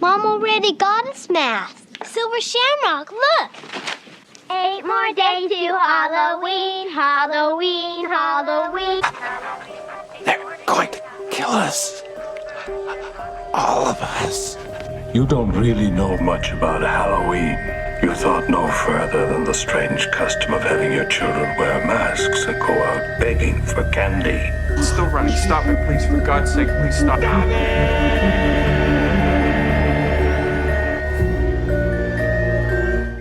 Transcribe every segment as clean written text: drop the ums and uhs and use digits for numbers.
Mom already got us math. Silver Shamrock, look. 8 more days to Halloween, Halloween, Halloween. They're going to kill us. All of us. You don't really know much about Halloween. You thought no further than the strange custom of having your children wear masks and go out begging for candy. Still running. Stop it, please. For God's sake, please stop. Stop it!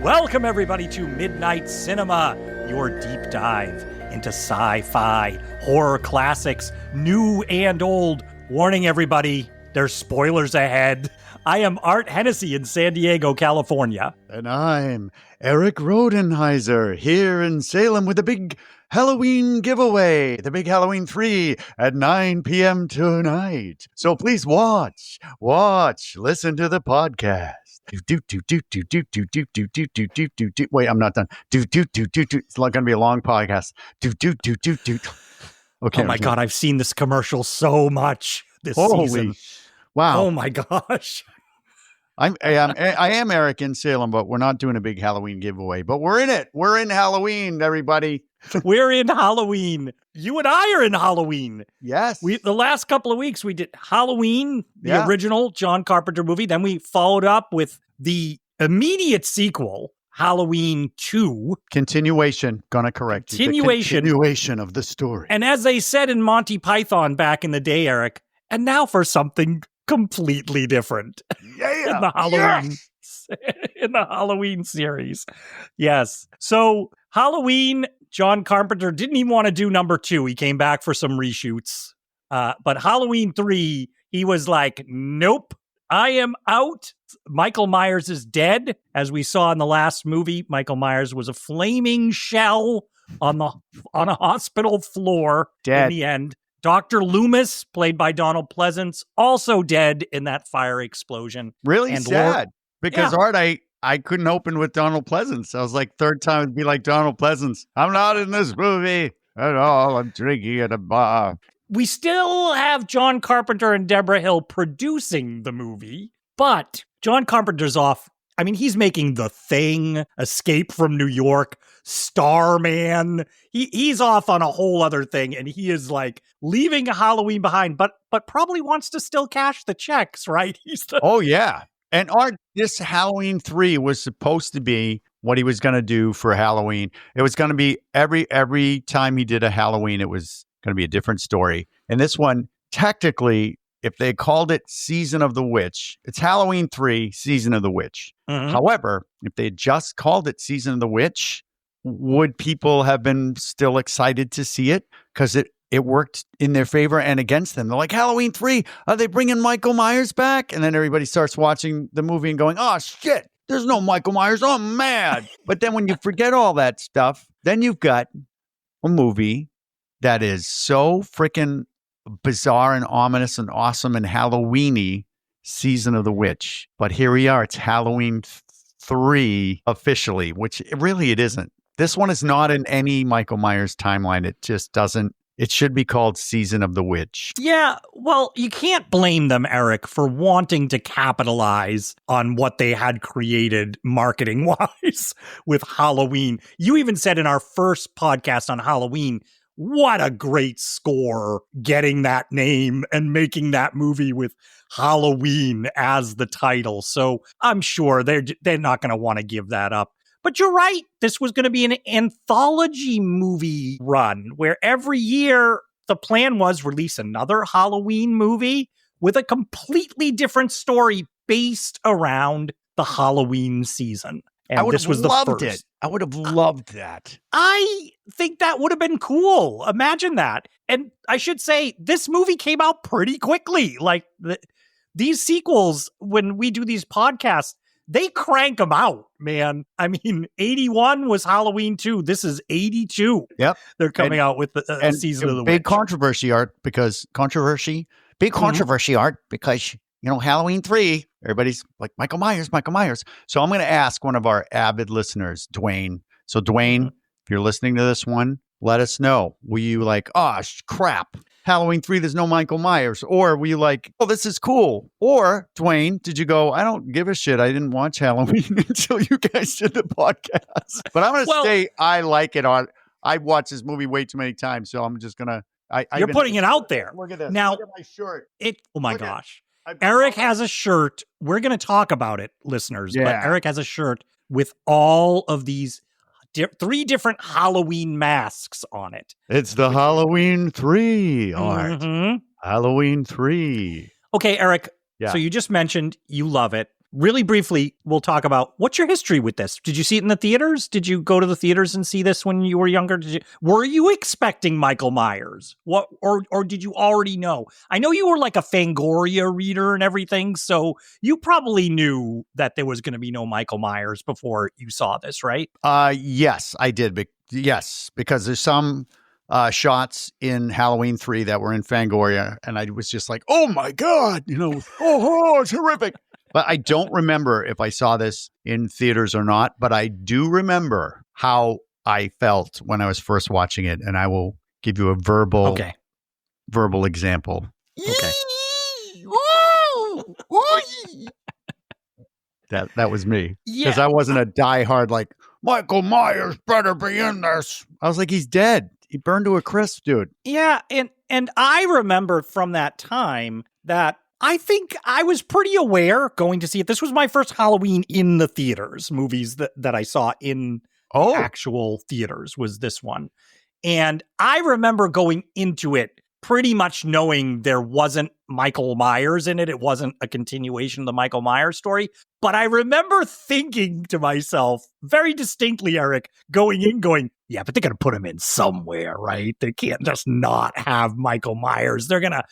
Welcome, everybody, to Midnight Cinema, your deep dive into sci-fi, horror classics, new and old. Warning, everybody, there's spoilers ahead. I am Art Hennessy in San Diego, California. And I'm Erik Rodenheiser here in Salem with a big Halloween giveaway, the big Halloween 3 at 9 p.m. tonight. So please watch, listen to the podcast. Wait, I'm not done. It's going to be a long podcast. Okay. Oh my God, I've seen this commercial so much this season. Wow. Oh my gosh. I am Erik in Salem, but we're not doing a big Halloween giveaway. But we're in it. We're in Halloween, everybody. We're in Halloween. You and I are in Halloween. Yes. The last couple of weeks, we did Halloween, the original John Carpenter movie. Then we followed up with the immediate sequel, Halloween 2. Continuation. Gonna correct you. Continuation of the story. And as they said in Monty Python back in the day, Erik, and now for something completely different. Yeah. In the Halloween. Yes. In the Halloween series. Yes. So Halloween, John Carpenter didn't even want to do number 2. He came back for some reshoots. But Halloween 3, he was like, nope, I am out. Michael Myers is dead. As we saw in the last movie, Michael Myers was a flaming shell on a hospital floor. Dead. In the end. Dr. Loomis, played by Donald Pleasance, also dead in that fire explosion. Really and sad. Because Art, I couldn't open with Donald Pleasance. I was like, third time it'd be like Donald Pleasance. I'm not in this movie at all. I'm drinking at a bar. We still have John Carpenter and Deborah Hill producing the movie, but John Carpenter's off. I mean, he's making The Thing, Escape from New York, Starman. He's off on a whole other thing, and he is like leaving Halloween behind, but probably wants to still cash the checks, right? Oh, yeah. And Art, this Halloween 3 was supposed to be what he was going to do for Halloween. It was going to be every time he did a Halloween, it was going to be a different story. And this one, technically, if they called it Season of the Witch, it's Halloween 3, Season of the Witch. Mm-hmm. However, if they just called it Season of the Witch, would people have been still excited to see it? Because it worked in their favor and against them. They're like, Halloween 3, are they bringing Michael Myers back? And then everybody starts watching the movie and going, oh, shit, there's no Michael Myers. Oh, I'm mad. But then when you forget all that stuff, then you've got a movie that is so freaking bizarre and ominous and awesome and Halloween-y, Season of the Witch. But here we are. It's Halloween 3 officially, which really it isn't. This one is not in any Michael Myers timeline. It just doesn't. It should be called Season of the Witch. Yeah, well, you can't blame them, Erik, for wanting to capitalize on what they had created marketing-wise with Halloween. You even said in our first podcast on Halloween, what a great score getting that name and making that movie with Halloween as the title. So I'm sure they're not going to want to give that up. But you're right. This was going to be an anthology movie run where every year the plan was release another Halloween movie with a completely different story based around the Halloween season. And this was the first. I would have loved that. I think that would have been cool. Imagine that. And I should say, this movie came out pretty quickly. Like these sequels, when we do these podcasts, they crank them out, man. I mean, 81 was Halloween 2. This is 82. Yep. They're coming out with the Season of the Witch. Big controversy, Art, because you know, Halloween 3, everybody's like, Michael Myers. So I'm going to ask one of our avid listeners, Dwayne. So Dwayne, if you're listening to this one, let us know. Were you like, oh, crap, Halloween 3, there's no Michael Myers? Or were you like, oh, this is cool? Or, Dwayne, did you go, I don't give a shit. I didn't watch Halloween until you guys did the podcast. But I'm going to say I like it. I've watched this movie way too many times, so I'm just going to. You're putting it out there. Look at this. Now, look at my shirt. Oh my gosh. Erik has a shirt. We're going to talk about it, listeners. Yeah. But Erik has a shirt with all of these 3 different Halloween masks on it. It's the Halloween 3 art. Mm-hmm. Halloween 3. Okay, Erik. Yeah. So you just mentioned you love it. Really briefly, we'll talk about what's your history with this? Did you see it in the theaters? Did you go to the theaters and see this when you were younger? Were you expecting Michael Myers? What or did you already know? I know you were like a Fangoria reader and everything, so you probably knew that there was going to be no Michael Myers before you saw this, right? Yes, I did. Yes, because there's some shots in Halloween 3 that were in Fangoria, and I was just like, oh my God, oh, it's horrific. But I don't remember if I saw this in theaters or not, but I do remember how I felt when I was first watching it, and I will give you a verbal example. Okay. That was me. Yeah. Because I wasn't a diehard like, Michael Myers better be in this. I was like, he's dead. He burned to a crisp, dude. Yeah, and I remember from that time that I think I was pretty aware going to see it. This was my first Halloween in the theaters, movies that I saw in actual theaters was this one. And I remember going into it pretty much knowing there wasn't Michael Myers in it. It wasn't a continuation of the Michael Myers story. But I remember thinking to myself very distinctly, Erik, going, yeah, but they're going to put him in somewhere, right? They can't just not have Michael Myers. They're going to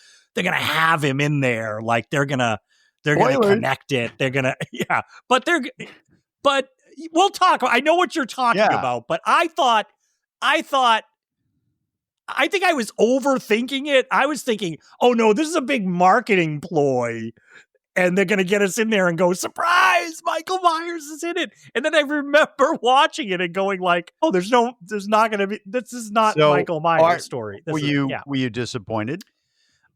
have him in there. Like they're going to connect it. They're going to, yeah, but we'll talk. I know what you're talking about, but I think I was overthinking it. I was thinking, oh no, this is a big marketing ploy. And they're going to get us in there and go, surprise, Michael Myers is in it. And then I remember watching it and going like, oh, this is not Michael Myers' story. Were you disappointed?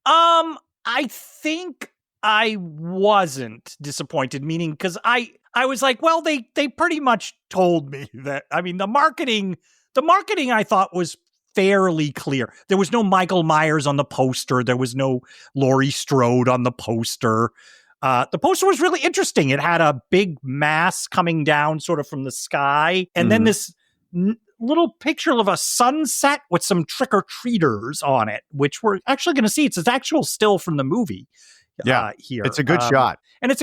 I think I wasn't disappointed, meaning because I was like, well, they pretty much told me that. I mean, the marketing I thought was fairly clear. There was no Michael Myers on the poster. There was no Laurie Strode on the poster. The poster was really interesting. It had a big mass coming down sort of from the sky. And then this little picture of a sunset with some trick-or-treaters on it, which we're actually going to see. It's an actual still from the movie. Here. It's a good shot. And it's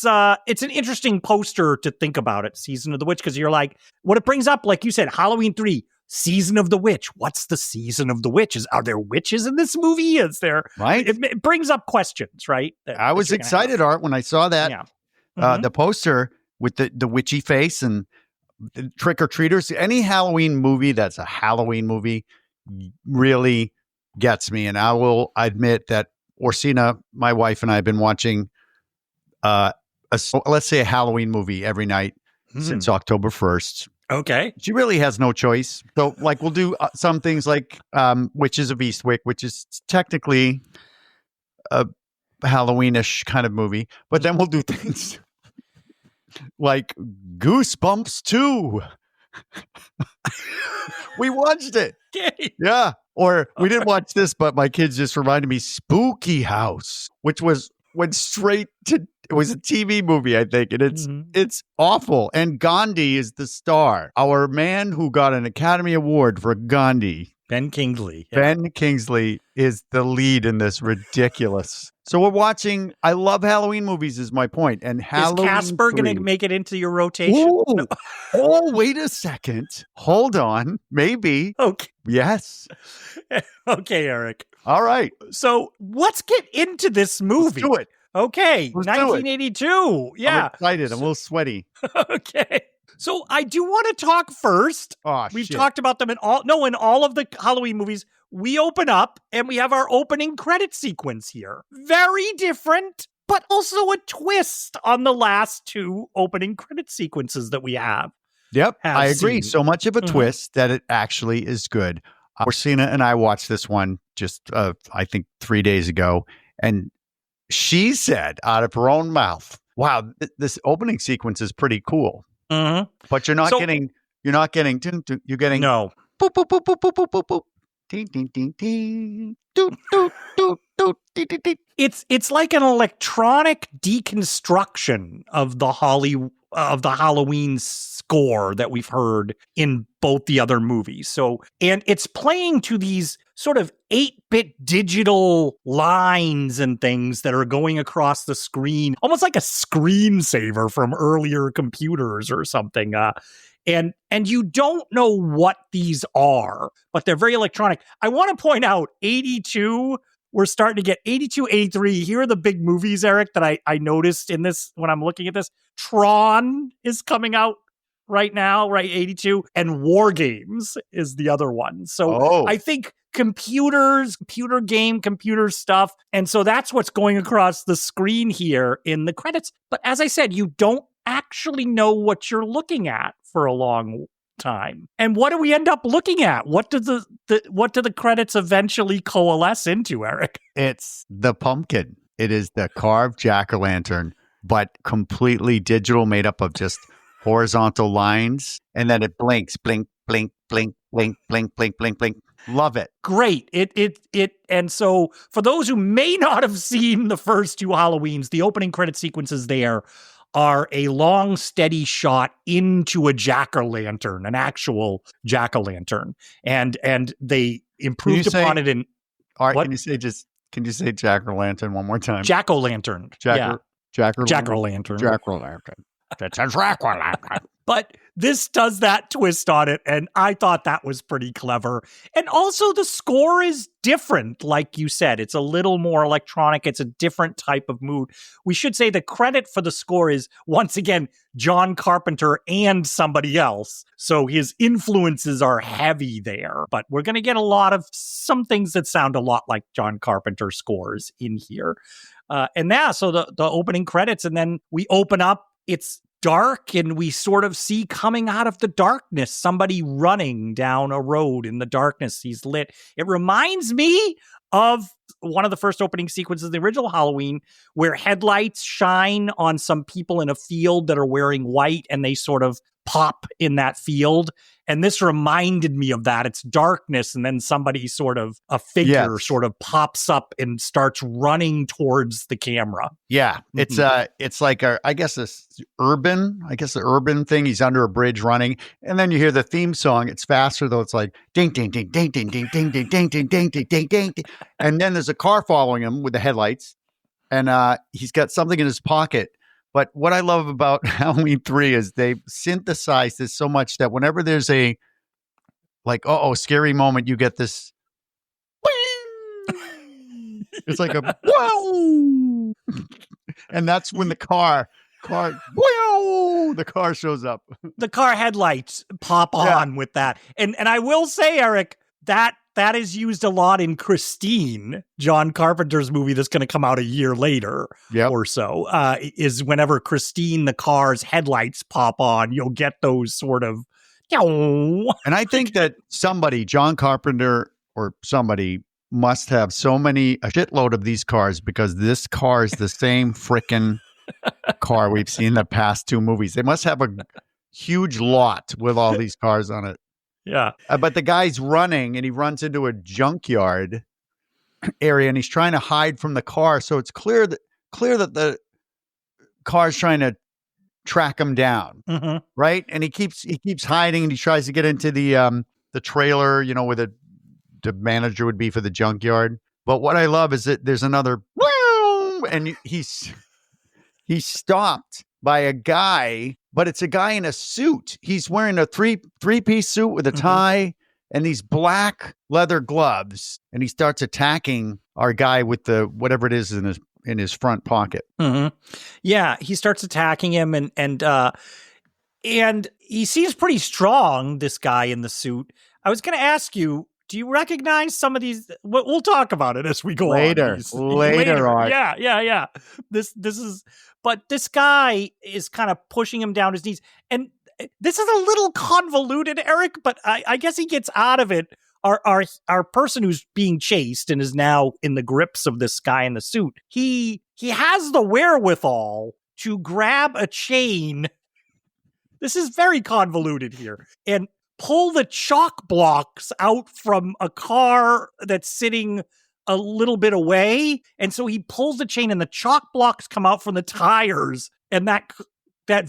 an interesting poster to think about it, Season of the Witch, because you're like, what it brings up, like you said, Halloween 3, Season of the Witch. What's the Season of the Witch? Are there witches in this movie? Is there? Right. It brings up questions, right? I was excited, Art, when I saw that. Yeah. The poster with the witchy face and the trick-or-treaters. Any Halloween movie that's a Halloween movie really gets me. And I will admit that Orsina, my wife, and I have been watching let's say a Halloween movie every night since October 1st. Okay. She really has no choice. So, like, we'll do some things like Witches of Eastwick, which is technically a Halloweenish kind of movie. But then we'll do things like Goosebumps 2. We watched it. Yeah. Or we didn't watch this, but my kids just reminded me Spooky House, which went straight to, it was a TV movie, I think, and it's awful. And Gandhi is the star. Our man who got an Academy Award for Gandhi, Ben Kingsley. Yeah. Ben Kingsley is the lead in this ridiculous. So we're watching. I love Halloween movies, is my point. And Halloween. Is Casper going to make it into your rotation? Ooh. No. Oh, wait a second. Hold on. Maybe. Okay. Yes. Okay, Erik. All right. So let's get into this movie. Let's do it. Okay. Let's 1982. Yeah. I'm excited. I'm a little sweaty. Okay. So I do want to talk first. Oh, We've talked about them in all of the Halloween movies. We open up and we have our opening credit sequence here. Very different, but also a twist on the last 2 opening credit sequences that we have. Yep, I agree. Seen. So much of a twist that it actually is good. Orsina and I watched this one just, I think, 3 days ago. And she said out of her own mouth, wow, this opening sequence is pretty cool. Mm-hmm. But you're not getting, you're getting, no. Boop, boop, boop, boop, boop, boop, boop, boop. Ding, ding, ding, ding. Doot, doot, doot, doot, ding, ding, ding. It's like an electronic deconstruction of the Halloween score that we've heard in both the other movies. So, and it's playing to these sort of 8-bit digital lines and things that are going across the screen, almost like a screensaver from earlier computers or something. And you don't know what these are, but they're very electronic. I want to point out 82, we're starting to get 82, 83. Here are the big movies, Eric, that I noticed in this when I'm looking at this. Tron is coming out right now, right? 82. And War Games is the other one. So I think computer stuff. And so that's what's going across the screen here in the credits. But as I said, you don't actually know what you're looking at for a long time. And what do we end up looking at? What do the credits eventually coalesce into, Eric? It's the pumpkin. It is the carved jack-o'-lantern, but completely digital, made up of just horizontal lines. And then it blinks, blink, blink, blink, blink, blink, blink, blink, blink. Love it. Great. And so for those who may not have seen the first two Halloweens, the opening credit sequences there are a long, steady shot into a jack-o'-lantern, an actual jack-o'-lantern. And they improved upon it in... All right, can you say jack-o'-lantern one more time? Jack-o'-lantern. Jack-o'-lantern. Jack-o'-lantern. Jack-o'-lantern. That's a jack-o'-lantern. But this does that twist on it, and I thought that was pretty clever. And also the score is different, like you said. It's a little more electronic. It's a different type of mood. We should say the credit for the score is, once again, John Carpenter and somebody else. So his influences are heavy there. But we're going to get some things that sound a lot like John Carpenter scores in here. So the opening credits, and then we open up. It's dark, and we sort of see coming out of the darkness somebody running down a road in the darkness. He's lit. It reminds me of one of the first opening sequences of the original Halloween, where headlights shine on some people in a field that are wearing white, and they sort of pop in that field. And this reminded me of that. It's darkness, and then somebody a figure sort of pops up and starts running towards the camera. Yeah. It's like the urban thing. He's under a bridge running, and then you hear the theme song. It's faster though. It's like ding ding ding ding ding ding ding ding ding ding ding ding ding ding. And then there's a car following him with the headlights, and he's got something in his pocket. But what I love about Halloween 3 is they've synthesized this so much that whenever there's a scary moment, you get this. It's like a wow, and that's when the car shows up. The car headlights pop on with that, and I will say, Eric, that is used a lot in Christine, John Carpenter's movie that's going to come out a year later or so, is whenever Christine, the car's headlights pop on, you'll get those sort of... And I think that John Carpenter or somebody must have a shitload of these cars, because this car is the same frickin' car we've seen in the past two movies. They must have a huge lot with all these cars on it. Yeah. But the guy's running, and he runs into a junkyard area, and he's trying to hide from the car. So it's clear that the car's trying to track him down. Mm-hmm. Right. And he keeps hiding, and he tries to get into the trailer, where the manager would be for the junkyard. But what I love is that there's another, and he's stopped by a guy, but it's a guy in a suit. He's wearing a three-piece suit with a tie and these black leather gloves, and he starts attacking our guy with the whatever it is in his front pocket. Mm-hmm. Yeah, he starts attacking him, and he seems pretty strong, this guy in the suit. I was going to ask you, do you recognize some of these? We'll talk about it as we go later. on. Later on. Yeah. This is, but this guy is kind of pushing him down his knees, and this is a little convoluted, Eric. But I guess he gets out of it our person who's being chased and is now in the grips of this guy in the suit, he has the wherewithal to grab a chain. This is very convoluted here. And pull the chalk blocks out from a car that's sitting a little bit away. And so he pulls the chain and the chalk blocks come out from the tires, and that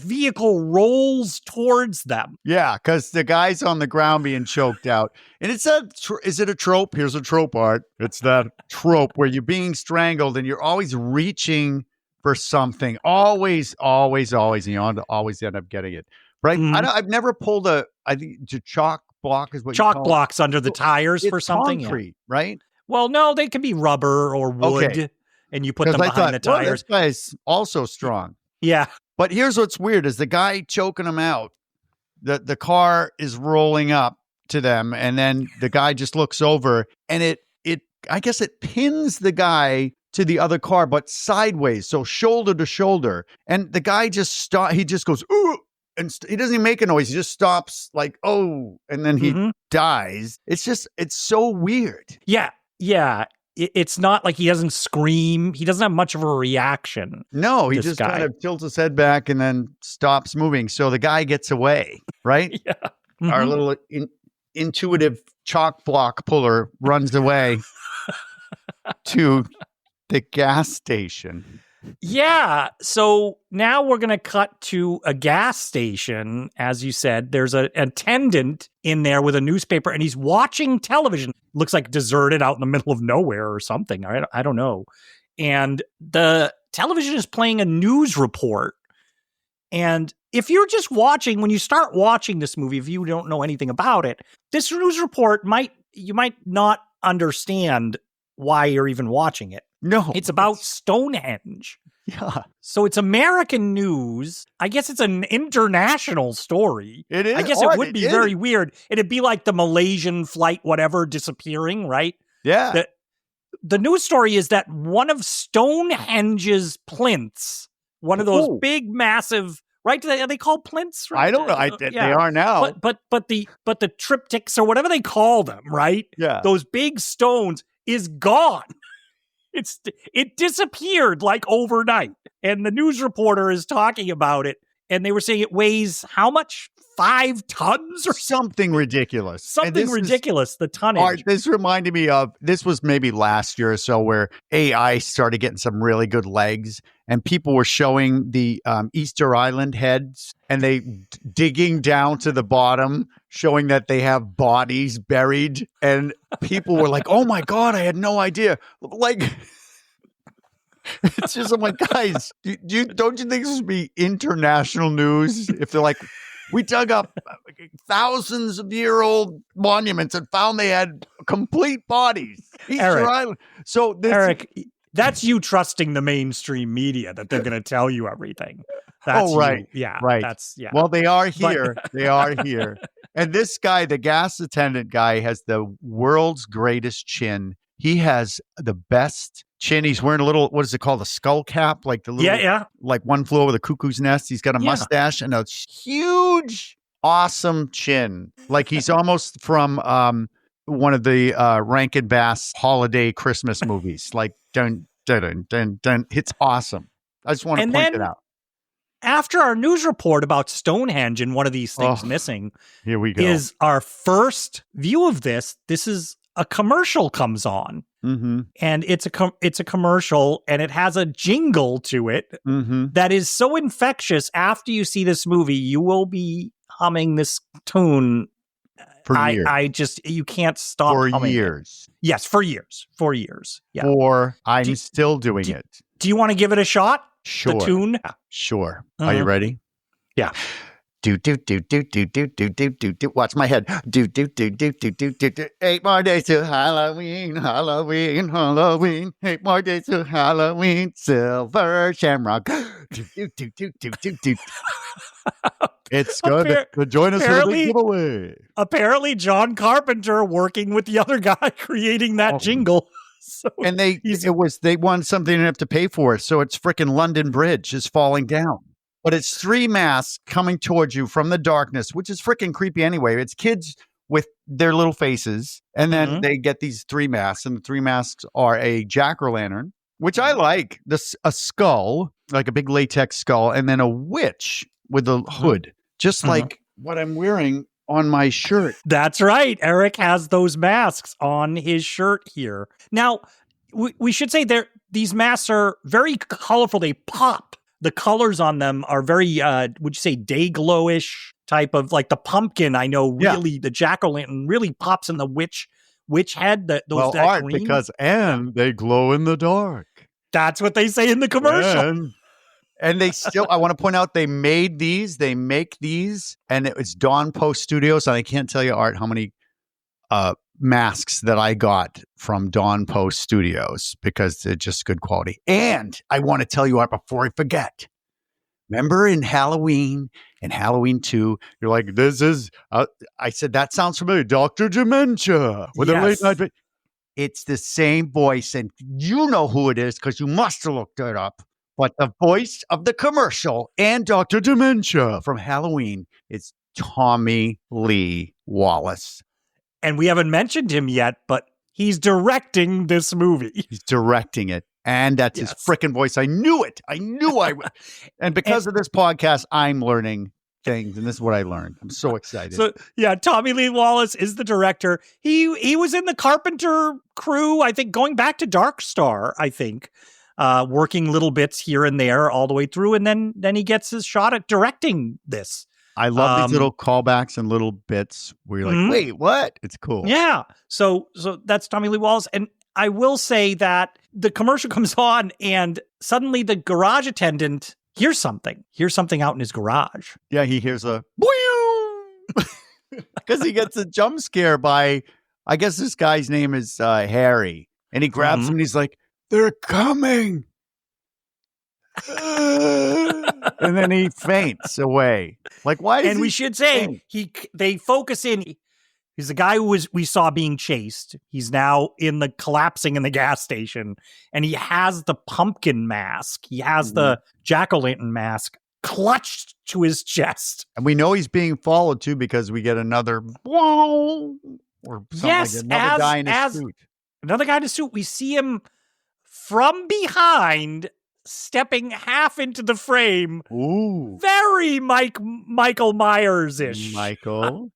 vehicle rolls towards them. Yeah, because the guy's on the ground being choked out. And is it a trope? Here's a trope, Art. It's that trope where you're being strangled and you're always reaching for something. Always. And you always end up getting it. Right? Mhm. I've never pulled I think the chalk block is what you Chalk call it. blocks under the tires for It's something. concrete, right? Well, no, they can be rubber or wood, Okay. and you put them behind the tires. This guy's also strong. Yeah. But here's what's weird is the guy choking him out, the car is rolling up to them, and then the guy just looks over, and it I guess it pins the guy to the other car, but sideways, so shoulder to shoulder. And the guy he just goes, ooh, and he doesn't even make a noise. He just stops like, oh, and then he dies. It's so weird. Yeah. It's not like he doesn't scream. He doesn't have much of a reaction. No, he This just guy. kind of tilts his head back and then stops moving. So the guy gets away, right? Yeah. Our Mhm. little intuitive chalk block puller runs away to the gas station. Yeah. So now we're going to cut to a gas station. As you said, there's an attendant in there with a newspaper, and he's watching television. Looks like deserted out in the middle of nowhere or something. I don't know. And the television is playing a news report. And if you're just watching, when you start watching this movie, if you don't know anything about it, this news report you might not understand why you're even watching it. No. It's about Stonehenge. Yeah. So it's American news. I guess it's an international story. It is. I guess it would be very weird. It'd be like the Malaysian flight, whatever, disappearing, right? Yeah. The news story is that one of Stonehenge's plinths, one of those big, massive, right? Are they called plinths? Right? I don't know. They are now. But the triptychs or whatever they call them, right? Yeah. Those big stones is gone. It disappeared like overnight. And the news reporter is talking about it. And they were saying it weighs how much? 5 tons or something ridiculous. Something ridiculous, the tonnage. Art, this reminded me of, this was maybe last year or so, where AI started getting some really good legs, and people were showing the Easter Island heads, and they digging down to the bottom, showing that they have bodies buried, and people were like, oh my God, I had no idea. Like, it's just, I'm like, guys, don't you think this would be international news if they're like, we dug up thousands of year-old monuments and found they had complete bodies. Easter Island. So Eric, that's you trusting the mainstream media that they're going to tell you everything. That's right. You. Yeah. Right. Well, they are here. They are here. And this guy, the gas attendant guy, has the world's greatest chin. He has the best chin. He's wearing a little, what is it called? A skull cap? Like the little, like One Flew Over the Cuckoo's Nest. He's got a mustache and a huge, awesome chin. Like he's almost from one of the Rankin Bass holiday Christmas movies. Like, dun, dun, dun, dun, dun. It's awesome. I just want to point it out. After our news report about Stonehenge and one of these things missing, here we go. Is our first view of this. This is a commercial comes on, and it's a commercial, and it has a jingle to it that is so infectious. After you see this movie, you will be humming this tune for years. I just, you can't stop for humming years. It. Yes, for years. Yeah. I'm still doing it. Do you want to give it a shot? Sure. The tune? Sure. Are you ready? Yeah. Do. Watch my head. Do. 8 more days to Halloween. 8 more days to Halloween. Silver Shamrock. Do. It's good to join us for the giveaway. Apparently, John Carpenter working with the other guy creating that jingle. So and they wanted something they didn't have to pay for it. So it's freaking London Bridge is falling down. But it's 3 masks coming towards you from the darkness, which is freaking creepy anyway. It's kids with their little faces. And then Mhm. they get these 3 masks, and the 3 masks are a jack-o'-lantern, which I like, a skull, like a big latex skull, and then a witch with a hood, just Mhm. like what I'm wearing on my shirt. That's right. Erik has those masks on his shirt here. Now, we should say these masks are very colorful. They pop. The colors on them are very, would you say, day glowish type of, like the pumpkin. I know really the jack-o'-lantern really pops in the witch head. That Art, green. because they glow in the dark. That's what they say in the commercial. And they still, I want to point out, they make these, and it was Dawn Post Studios. And I can't tell you, Art, how many masks that I got from Dawn Post Studios, because they're just good quality. And I want to tell you, Art, before I forget, remember in Halloween and Halloween 2, you're like, this is, I said, that sounds familiar. Dr. Dementia with a late night. It's the same voice. And you know who it is because you must have looked it up. But the voice of the commercial and Dr. Dementia from Halloween is Tommy Lee Wallace. And we haven't mentioned him yet, but he's directing this movie. He's directing it. And that's his freaking voice. I knew it. I knew I would. And because of this podcast, I'm learning things. And this is what I learned. I'm so excited. So, yeah, Tommy Lee Wallace is the director. He was in the Carpenter crew, I think, going back to Dark Star, I think. Working little bits here and there all the way through, and then he gets his shot at directing this. I love these little callbacks and little bits where you're like, wait, what? It's cool. Yeah. So that's Tommy Lee Wallace. And I will say that the commercial comes on and suddenly the garage attendant hears something out in his garage. Yeah, he hears a because he gets a jump scare by, I guess this guy's name is Harry. And he grabs him and he's like, they're coming. And then he faints away. Like, why? And we should say they focus in. He's the guy who we saw being chased. He's now collapsing in the gas station, and he has the pumpkin mask. He has the jack-o'-lantern mask clutched to his chest. And we know he's being followed too because we get another or something like another guy in a suit. Another guy in a suit. We see him from behind, stepping half into the frame. Ooh. Very Michael Myers-ish. Michael.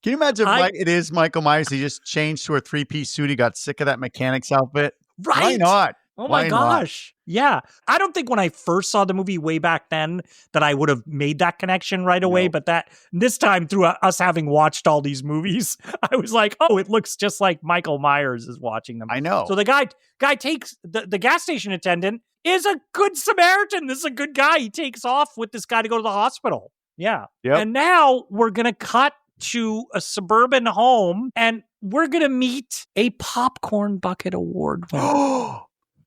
Can you imagine it is Michael Myers? He just changed to a 3-piece suit. He got sick of that mechanic's outfit. Right. Why not? Oh my gosh. Yeah. I don't think when I first saw the movie way back then that I would have made that connection right away. But this time through us having watched all these movies, I was like, oh, it looks just like Michael Myers is watching them. I know. So the guy takes the gas station attendant is a good Samaritan. This is a good guy. He takes off with this guy to go to the hospital. Yeah. Yep. And now we're going to cut to a suburban home and we're going to meet a popcorn bucket award winner.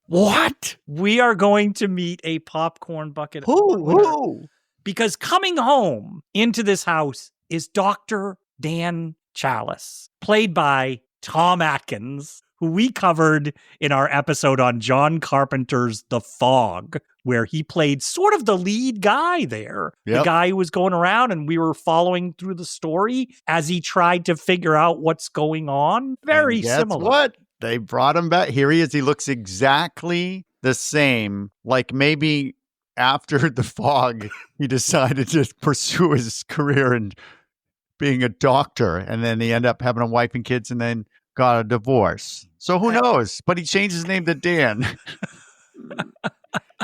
What? We are going to meet a popcorn bucket winner. Because coming home into this house is Dr. Dan Chalice, played by Tom Atkins, who we covered in our episode on John Carpenter's The Fog, where he played sort of the lead guy there. Yep. The guy who was going around and we were following through the story as he tried to figure out what's going on. Very similar. What? They brought him back. Here he is. He looks exactly the same. Like maybe after The Fog, he decided to pursue his career in being a doctor. And then he ended up having a wife and kids and then got a divorce. So who knows? But he changed his name to Dan.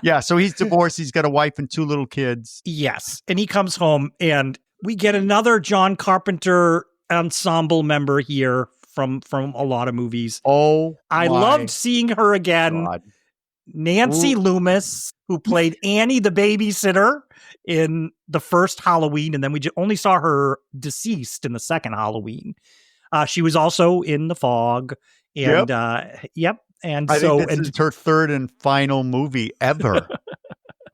Yeah, so he's divorced. He's got a wife and 2 little kids. Yes. And he comes home and we get another John Carpenter ensemble member here from a lot of movies. Oh, I loved seeing her again. God. Nancy Loomis, who played Annie the babysitter in the first Halloween, and then we only saw her deceased in the second Halloween. She was also in The Fog. And And I so think this is her 3rd and final movie ever.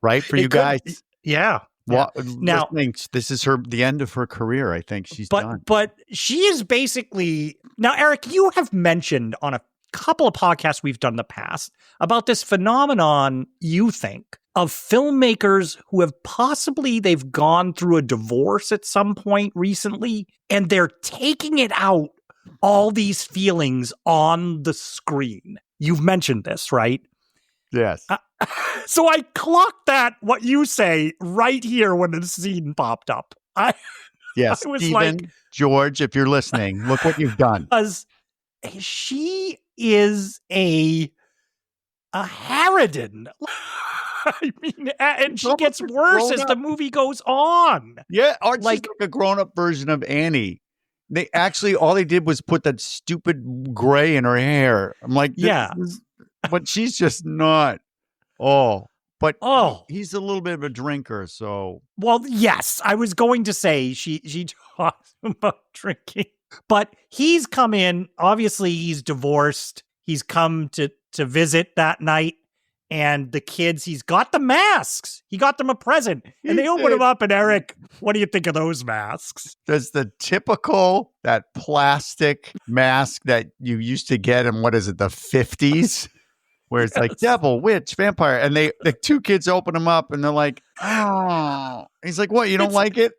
Right? For you guys. Yeah. Well, now this is the end of her career. I think she's done. But she is basically now, Erik, you have mentioned on a couple of podcasts we've done in the past about this phenomenon you think of filmmakers who have they've gone through a divorce at some point recently, and they're taking it out, all these feelings on the screen. You've mentioned this, right? Yes. So I clocked that, what you say, right here when the scene popped up. Yes, I was Stephen, like, George, if you're listening, look what you've done. Because she is a harridan. I mean, and she gets worse as the movie goes on. Yeah, Art's like a grown-up version of Annie. They actually, all they did was put that stupid gray in her hair. I'm like, but she's just not. But he's a little bit of a drinker, so. Well, yes, I was going to say she talks about drinking, but he's come in. Obviously, he's divorced. He's come to visit that night. And the kids, he's got the masks. He got them a present. And they open them up, and Erik, what do you think of those masks? There's the typical, that plastic mask that you used to get in, what is it, the 50s? Where it's like devil, witch, vampire. And the two kids open them up, and they're like, oh. He's like, what, you don't like it?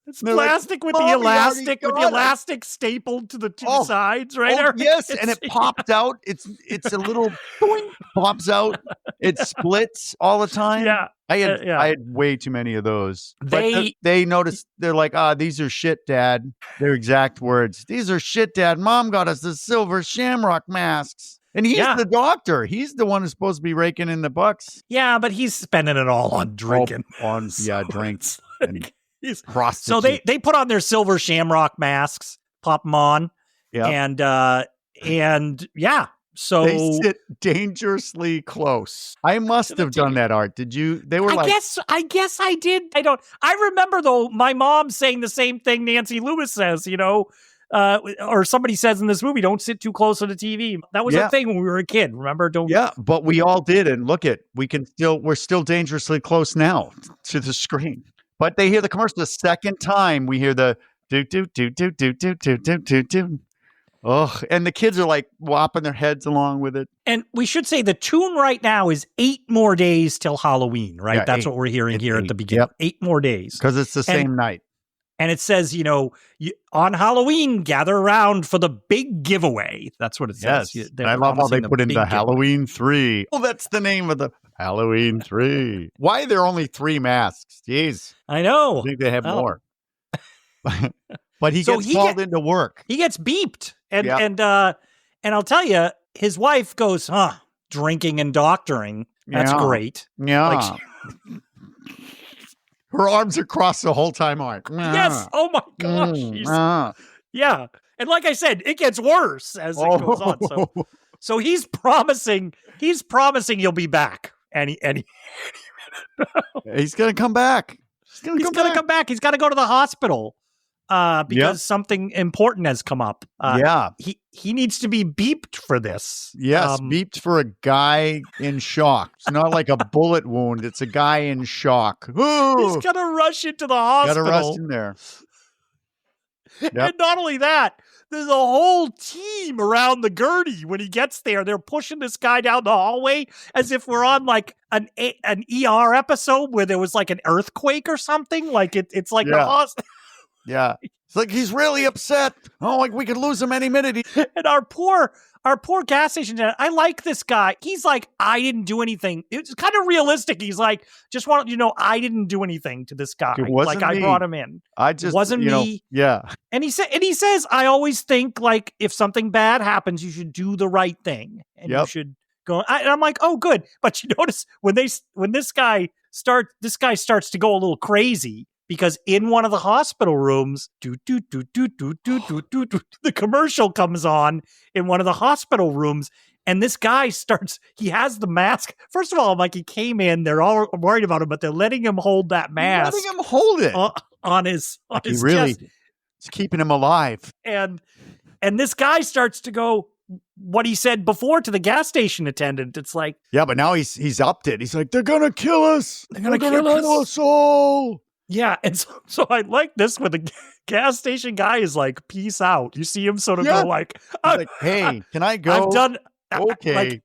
It's plastic with the elastic stapled to the two sides, right? Oh, yes, and it pops out. It's a little boing, pops out. It splits all the time. Yeah, I had way too many of those. They noticed. They're like, these are shit, Dad. Their exact words. These are shit, Dad. Mom got us the Silver Shamrock masks. And he's the doctor. He's the one who's supposed to be raking in the bucks. Yeah, but he's spending it all on drinking. Drinks. And so they put on their Silver Shamrock masks, pop them on, so they sit dangerously close. I must have done that, Art. Did you? They were I guess I did. I remember though my mom saying the same thing Nancy Lewis says, or somebody says in this movie, don't sit too close to the TV. That was a thing when we were a kid. Remember? But we all did, and look we're still dangerously close now to the screen. But they hear the commercial the second time. We hear the do do do do do do do do do do. Oh, and the kids are like whopping their heads along with it. And we should say the tune right now is 8 more days till Halloween, right? Yeah, That's what we're hearing here at the beginning. Yep. 8 more days. Because it's the same night. And it says, on Halloween, gather around for the big giveaway. That's what it says. Yes. I love how they put in the Halloween 3. Oh, that's the name of the Halloween 3. Why are there only 3 masks? Jeez. I know. I think they have more. But he gets called into work. He gets beeped. And I'll tell you, his wife goes, drinking and doctoring. That's great. Yeah. Her arms are crossed the whole time. Yes. Oh my gosh. Yeah. And like I said, it gets worse as it goes on. So he's promising he'll be back. He's going to come back. He's going to come back. He's got to go to the hospital because something important has come up. He needs to be beeped for this. Yes, beeped for a guy in shock. It's not like a bullet wound. It's a guy in shock. Ooh. He's got to rush into the hospital. Got to rush in there. Yep. And not only that, there's a whole team around the gurney when he gets there. They're pushing this guy down the hallway as if we're on like an ER episode where there was like an earthquake or something. Like it's like the hospital. Yeah. It's like he's really upset. Oh, like we could lose him any minute. And our poor gas station attendant, I like this guy. He's like, I didn't do anything. It's kind of realistic. He's like, just want you to know, I didn't do anything to this guy. It wasn't like me. I brought him in. It wasn't me. Yeah. And he says, I always think like if something bad happens, you should do the right thing. And you should go. And I'm like, oh, good. But you notice when this guy starts to go a little crazy. Because in one of the hospital rooms, the commercial comes on in one of the hospital rooms, and this guy he has the mask. First of all, like he came in, they're all worried about him, but they're letting him hold that mask. Letting him hold it on his really, chest. It's keeping him alive. And this guy starts to go what he said before to the gas station attendant. It's like, yeah, but now he's upped it. He's like, they're gonna kill us. They're gonna kill us all. Yeah, and so I like this where the gas station guy is like, peace out. You see him sort of go like, hey, can I go? I've done, okay.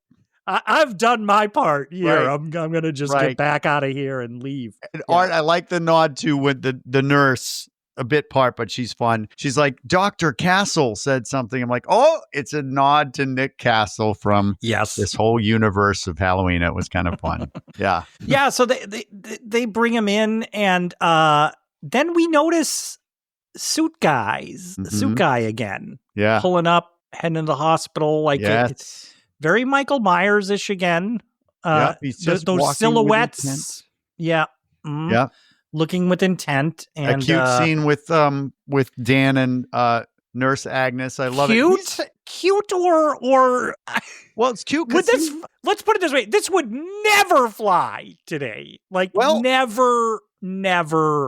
I've done my part here. Right. I'm going to just get back out of here and leave. And Art, I like the nod to with the nurse, a bit part, but she's fun. She's like, Dr. Castle said something. I'm like, oh, it's a nod to Nick Castle from this whole universe of Halloween. It was kind of fun. Yeah. Yeah. So they bring him in, and then we notice suit guy again. Yeah. Pulling up, heading into the hospital. Like it's very Michael Myers-ish again. He's just those silhouettes. Yeah. Mm-hmm. Yeah. Looking with intent, and a cute scene with Dan and Nurse Agnes. I love it. Cute or well, it's cute. Let's put it this way: this would never fly today. Like, never.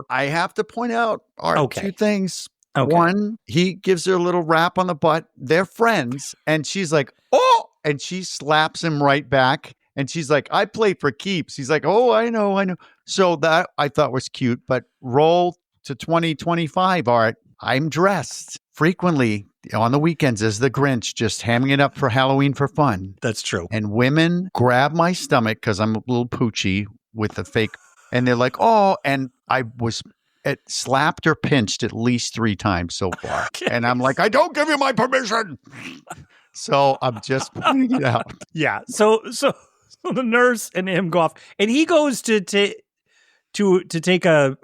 I have to point out two things. Okay. One, he gives her a little rap on the butt. They're friends, and she's like, "Oh!" and she slaps him right back. And she's like, I played for keeps. He's like, oh, I know. So that I thought was cute. But roll to 2025, Art. I'm dressed frequently on the weekends as the Grinch, just hamming it up for Halloween for fun. That's true. And women grab my stomach because I'm a little poochy with the fake. And they're like, oh, and I was slapped or pinched at least 3 times so far. Okay. And I'm like, I don't give you my permission. So I'm just pointing it out. Yeah. So the nurse and him go off, and he goes to take a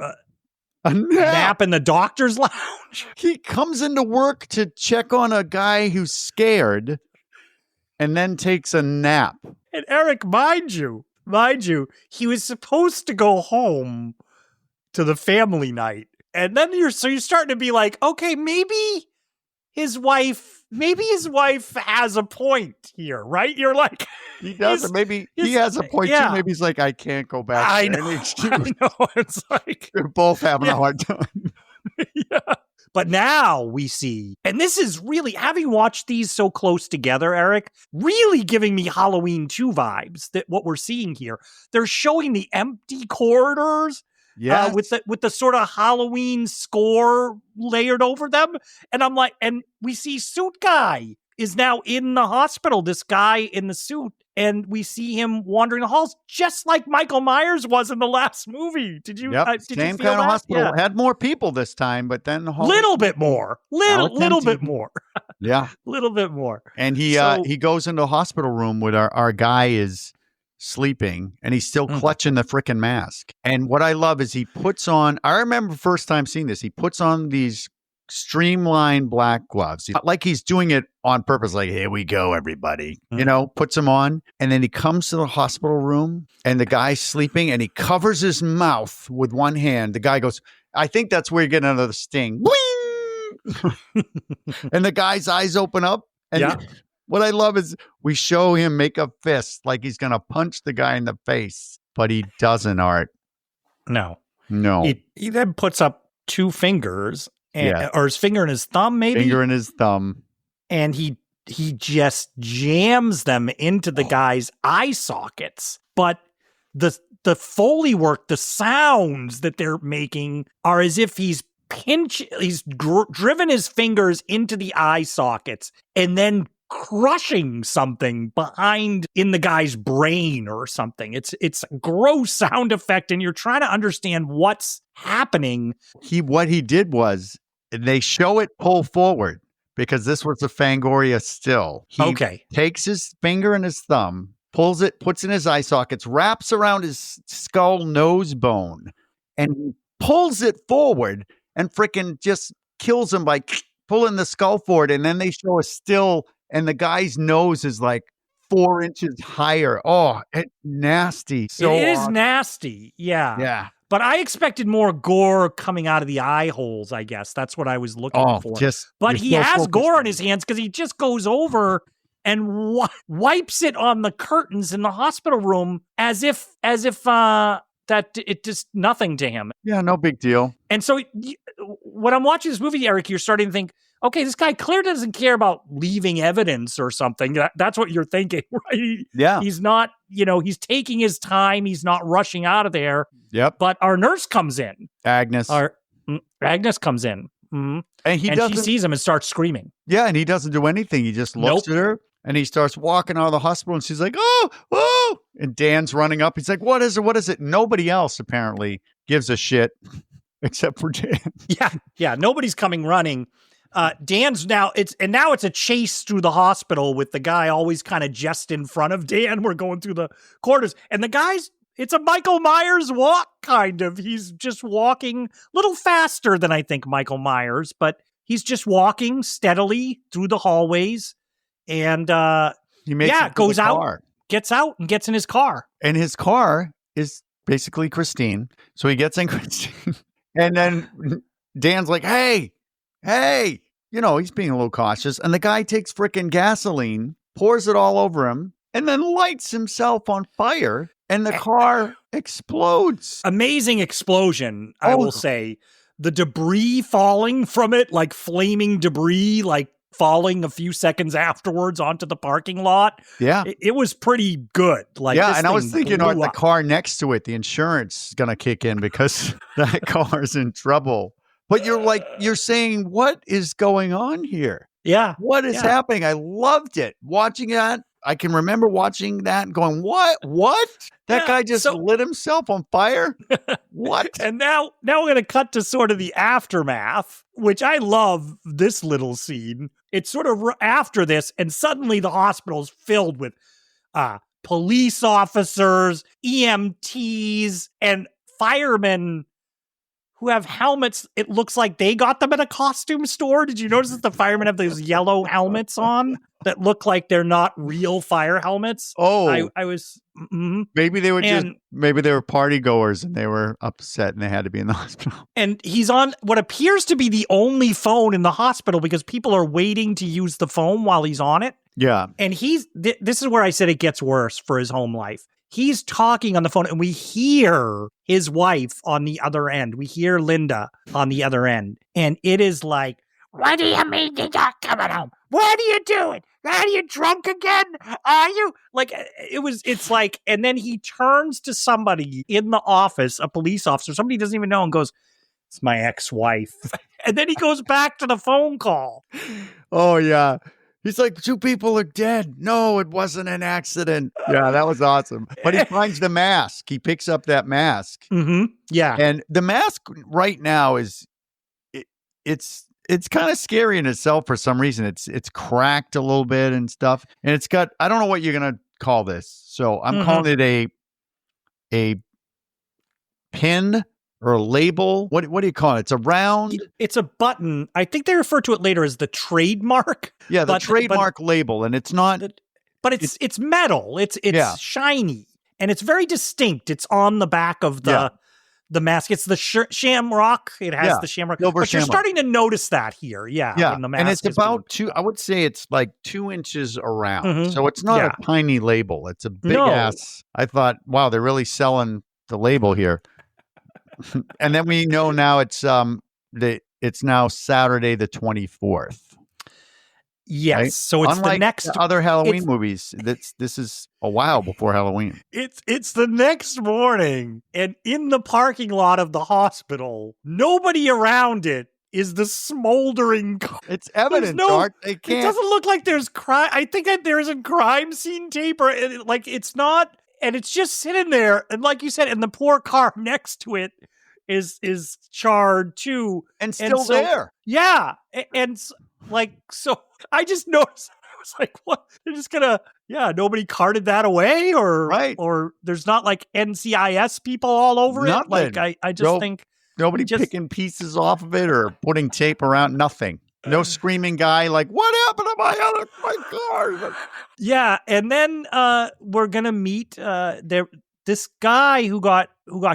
nap in the doctor's lounge. He comes into work to check on a guy who's scared, and then takes a nap. And Erik, mind you, he was supposed to go home to the family night, and then you're starting to be like, okay, maybe his wife has a point here, right? You're like, he does. Maybe he has a point too. Maybe he's like, I can't go back. I know. It's like they're both having a hard time. Yeah. But now we see, and this is really, having watched these so close together, Erik, really giving me Halloween 2 vibes. That what we're seeing here, they're showing the empty corridors. Yeah, with the sort of Halloween score layered over them. And I'm like, and we see suit guy is now in the hospital, this guy in the suit. And we see him wandering the halls, just like Michael Myers was in the last movie. Did you? Yep. Did Same you feel kind of that? hospital. Yeah. Had more people this time, but then the whole little bit more. Little bit more. Yeah, little bit more. And he goes into a hospital room with our guy is sleeping, and he's still clutching the frickin' mask. And what I love is he puts on, I remember first time seeing this, he puts on these streamlined black gloves, like he's doing it on purpose, like, here we go, everybody, puts them on. And then he comes to the hospital room, and the guy's sleeping, and he covers his mouth with one hand. The guy goes, I think that's where you get another sting. And the guy's eyes open up, and what I love is we show him make a fist like he's going to punch the guy in the face, but he doesn't, Art. No. He then puts up 2 fingers, or his finger and his thumb, maybe? Finger and his thumb. And he just jams them into the guy's eye sockets. But the Foley work, the sounds that they're making are as if he's driven his fingers into the eye sockets and then crushing something behind in the guy's brain or something. It's a gross sound effect, and you're trying to understand what's happening. What he did was, they show it pull forward because this was a Fangoria still. He takes his finger and his thumb, pulls it, puts in his eye sockets, wraps around his skull nose bone, and pulls it forward and frickin' just kills him by pulling the skull forward. And then they show a still, and the guy's nose is like 4 inches higher. Oh, it's nasty. So it is nasty. Yeah. Yeah. But I expected more gore coming out of the eye holes, I guess. That's what I was looking for. But he has gore in his hands because he just goes over and wipes it on the curtains in the hospital room as if that it just nothing to him. Yeah, no big deal. And so when I'm watching this movie, Erik, you're starting to think, okay, this guy clearly doesn't care about leaving evidence or something. That's what you're thinking, right? Yeah. He's not, he's taking his time. He's not rushing out of there. Yep. But our nurse comes in. Agnes comes in. Mm-hmm. And she sees him and starts screaming. Yeah, and he doesn't do anything. He just looks at her And he starts walking out of the hospital, and she's like, oh. And Dan's running up. He's like, what is it? What is it? Nobody else apparently gives a shit except for Dan. Yeah. Nobody's coming running. Dan's now it's a chase through the hospital with the guy always kind of just in front of Dan. We're going through the corridors, and the guy's, it's a Michael Myers walk, kind of. He's just walking a little faster than I think Michael Myers, but he's just walking steadily through the hallways. And he makes it goes out, car. Gets out, and gets in his car. And his car is basically Christine. So he gets in Christine. And then Dan's like, hey, he's being a little cautious. And the guy takes frickin' gasoline, pours it all over him, and then lights himself on fire. And the car explodes. Amazing explosion, I will say. The debris falling from it, like flaming debris, like falling a few seconds afterwards onto the parking lot. Yeah. It was pretty good. Like, yeah, and I was thinking, the car next to it, the insurance is going to kick in because that car's in trouble. But you're saying, what is going on here? Yeah. What is happening? I loved it. Watching that, I can remember watching that and going, what? That guy just lit himself on fire? What? And now we're going to cut to sort of the aftermath, which I love this little scene. It's sort of after this, and suddenly the hospital's filled with police officers, EMTs, and firemen who have helmets. It looks like they got them at a costume store. Did you notice that the firemen have those yellow helmets on that look like they're not real fire helmets? Oh, I was... Maybe they were maybe they were party goers and they were upset and they had to be in the hospital. And he's on what appears to be the only phone in the hospital because people are waiting to use the phone while he's on it. Yeah. And this is where I said it gets worse for his home life. He's talking on the phone and we hear his wife on the other end. We hear Linda on the other end. And it is like, what do you mean you're not coming home? What are you doing? Are you drunk again? Are you? Like, it's like, and then he turns to somebody in the office, a police officer, somebody he doesn't even know, and goes, it's my ex-wife. And then he goes back to the phone call. Oh, yeah. He's like, 2 people are dead. No, it wasn't an accident. Yeah, that was awesome. But he finds the mask. He picks up that mask. Mm-hmm. Yeah. And the mask right now it's kind of scary in itself for some reason. It's cracked a little bit and stuff. And it's got, I don't know what you're going to call this. So I'm calling it a pin or a label. What do you call it? It's a round. It's a button. I think they refer to it later as the trademark. Yeah, the trademark label. And it's not. But it's metal. It's shiny. And it's very distinct. It's on the back of the mask. It's the shamrock. It has the shamrock. Silver but Shamrock. You're starting to notice that here. Yeah. When the mask and it's about I would say it's like 2 inches around. Mm-hmm. So it's not a tiny label. It's a big ass. I thought, wow, they're really selling the label here. And then we know now it's now Saturday the 24th. Yes. Right? So it's unlike the next other Halloween movies. This is a while before Halloween. It's the next morning, and in the parking lot of the hospital, nobody around it is the smoldering car. It's evidence, Art. They can't. It doesn't look like there's crime. I think that there is a crime scene tape, or it's not, and it's just sitting there. And like you said, and the poor car next to it is charred too, and still there. Yeah, and so I just noticed. I was like, what? They're just gonna, nobody carted that away, or there's not like NCIS people all over it. Like I just think nobody picking pieces off of it or putting tape around. Nothing. No screaming guy like, what happened to my car? Yeah, and then we're gonna meet this guy who got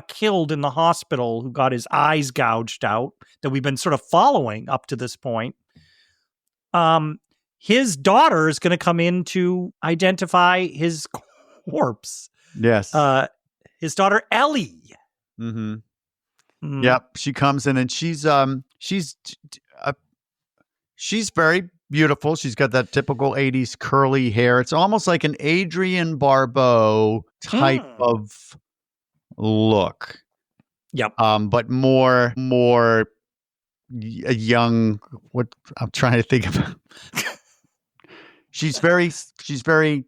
killed in the hospital, who got his eyes gouged out, that we've been sort of following up to this point. His daughter is going to come in to identify his corpse. Yes. His daughter Ellie. Mm-hmm. Mm. Yep. She comes in and she's very beautiful. She's got that typical 80s curly hair. It's almost like an Adrienne Barbeau type of look. Yep. But more a young, what I'm trying to think of. She's tiny.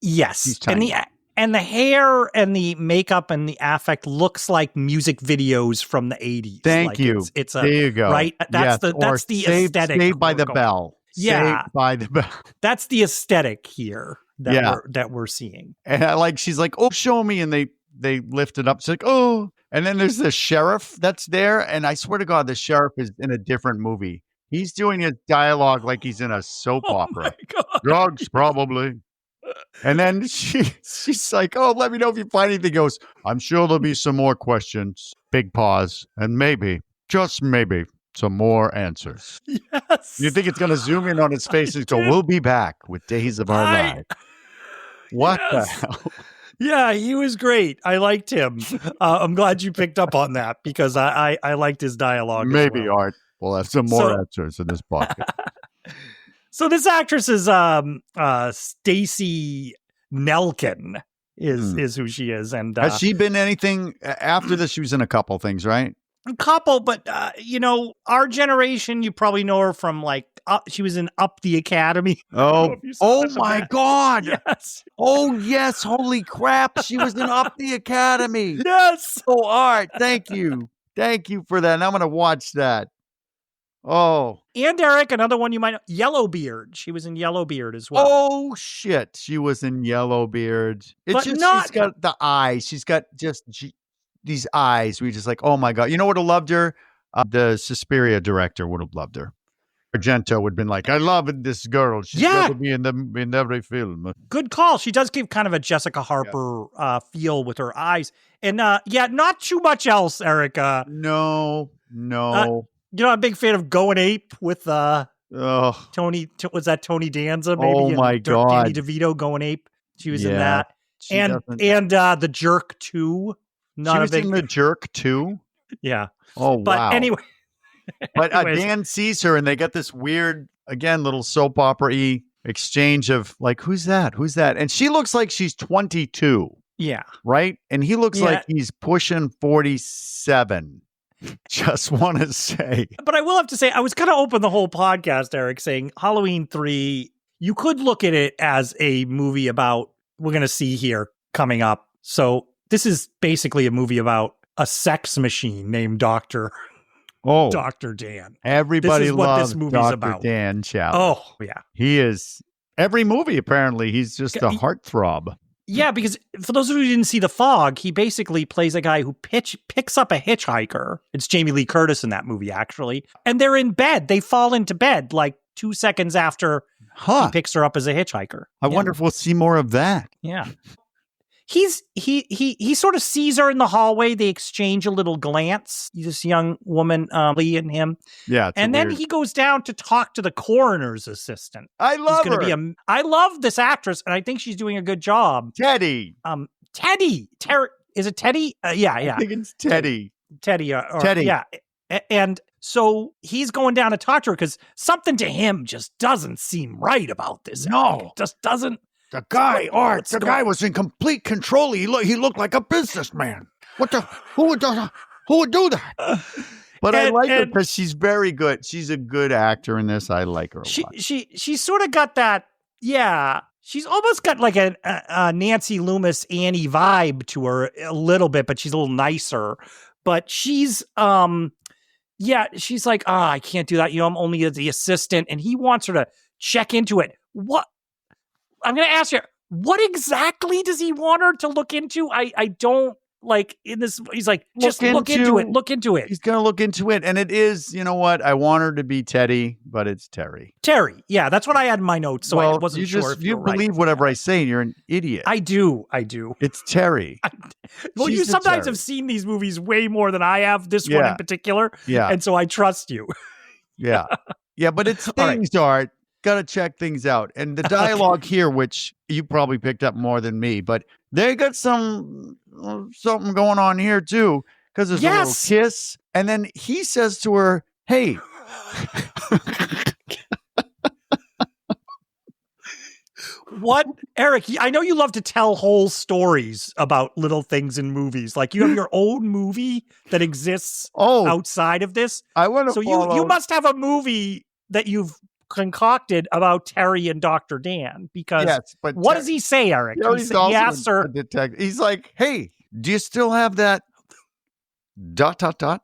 Yes. She's tiny. And the hair and the makeup and the affect looks like music videos from the 80s. Thank you. It's there you go. Right? That's Yes. the Saved aesthetic. Saved by the Bell. Yeah. Saved by the Bell. That's the aesthetic here that we're seeing. And she's like, oh, show me. And they lift it up. She's like, oh. And then there's the sheriff that's there. And I swear to God, the sheriff is in a different movie. He's doing his dialogue like he's in a soap opera. My God. Drugs, probably. And then she's like, oh, let me know if you find anything. He goes, I'm sure there'll be some more questions. Big pause. And maybe, just maybe, some more answers. Yes. You think it's going to zoom in on his face and go, we'll be back with Days of Our Lives. What the hell? Yeah, he was great. I liked him. I'm glad you picked up on that because I liked his dialogue. Maybe, as well. Art, we'll have some more answers in this podcast. So this actress is Stacey Nelkin is who she is. And has she been anything after this? She was in a couple things, right? A couple, but our generation, you probably know her from she was in Up the Academy. Oh my God. Yes. Oh yes. Holy crap. She was in Up the Academy. Yes. Oh, Art. Thank you. Thank you for that. And I'm going to watch that. Oh. And Erik, another one you might know, Yellowbeard. She was in Yellowbeard as well. Oh shit. She was in Yellowbeard. She's got the eyes. She's got just these eyes. We just like, oh my God. You know what would have loved her? The Suspiria director would have loved her. Argento would have been like, I love this girl. She's got to be in every film. Good call. She does give kind of a Jessica Harper feel with her eyes. And not too much else, Erica. No. I'm a big fan of Going Ape with Tony. Was that Tony Danza? Maybe? Oh my God. Danny DeVito, Going Ape. She was in that. And The Jerk 2. She was in The Jerk 2? Yeah. Oh, but wow. Anyway. But Dan sees her and they got this weird, again, little soap opera-y exchange of like, who's that? Who's that? And she looks like she's 22. Yeah. Right? And he looks like he's pushing 47. Just want to say. But I will have to say, I was going to open the whole podcast, Erik, saying Halloween 3, you could look at it as a movie about, we're going to see here coming up. So this is basically a movie about a sex machine named Dr. Dan. Everybody loves what this movie's Dr. about. Dan Chow. Oh, yeah. He is, every movie apparently, he's just a heartthrob. Yeah, because for those of you who didn't see The Fog, he basically plays a guy who picks up a hitchhiker. It's Jamie Lee Curtis in that movie, actually. And they're in bed. They fall into bed like 2 seconds after he picks her up as a hitchhiker. I wonder if we'll see more of that. Yeah. He sort of sees her in the hallway. They exchange a little glance. This young woman, Lee and him. Yeah. And then he goes down to talk to the coroner's assistant. I love her. I love this actress, and I think she's doing a good job. Teddy. Teddy. Is it Teddy? Yeah. I think it's Teddy. Teddy. Teddy. Yeah. And so he's going down to talk to her because something to him just doesn't seem right about this. No. It just doesn't. The guy, Art, guy was in complete control. He looked like a businessman. Who would do that? But I like her because she's very good. She's a good actor in this. I like her a lot. She's sort of got that, she's almost got like a Nancy Loomis Annie vibe to her a little bit, but she's a little nicer. But she's she's like, I can't do that. I'm only the assistant. And he wants her to check into it. What? I'm going to ask you, what exactly does he want her to look into? I don't like in this. He's like, just look into it. Look into it. He's going to look into it. And it is, you know what? I want her to be Teddy, but it's Terry. Terry. Yeah, that's what I had in my notes. So I wasn't sure if you believe whatever I say. You're an idiot. I do. It's Terry. You sometimes have seen these movies way more than I have. This one in particular. Yeah. And so I trust you. Yeah. Yeah, but it's things, Art. Got to check things out. And the dialogue here, which you probably picked up more than me, but they got something going on here too, because there's a little kiss. And then he says to her, hey. What, Erik, I know you love to tell whole stories about little things in movies. Like you have your own movie that exists outside of this. I want to So you must have a movie that you've concocted about Terry and Dr. Dan, because Yes, but what does he say, Eric? Terry's He also asks her, a detective. He's like, "Hey, do you still have that dot dot dot?"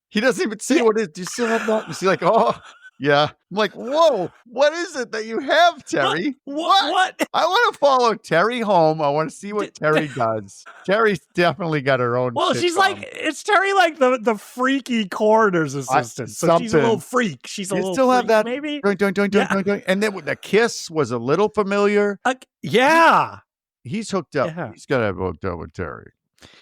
He doesn't even say what it is. Do you still have that? He's like, "Oh, yeah." I'm like, "Whoa, what is it that you have, Terry?" what? I want to follow Terry home. I want to see what Terry does. Terry's definitely got her own. Well, she's like, it's Terry, like the freaky coroner's assistant. So she's a little something. freak. She's a You little still have freak, that? maybe? Doink. And then the kiss was a little familiar. Yeah. He's hooked up. Yeah. He's got to have hooked up with Terry.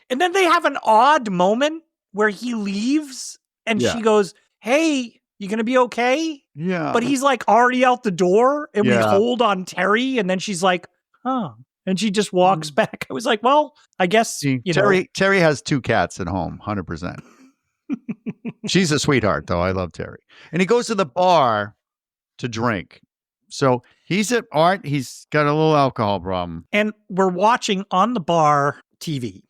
And then they have an odd moment where he leaves and she goes, "Hey, you going to be okay?" Yeah. But he's like already out the door, and we Yeah. hold on Terry, and then she's like, "Huh." And she just walks back. I was like, well, I guess, Terry has 2 cats at home, 100%. She's a sweetheart, though. I love Terry. And he goes to the bar to drink. So he's at Art. He's got a little alcohol problem. And we're watching on the bar TV.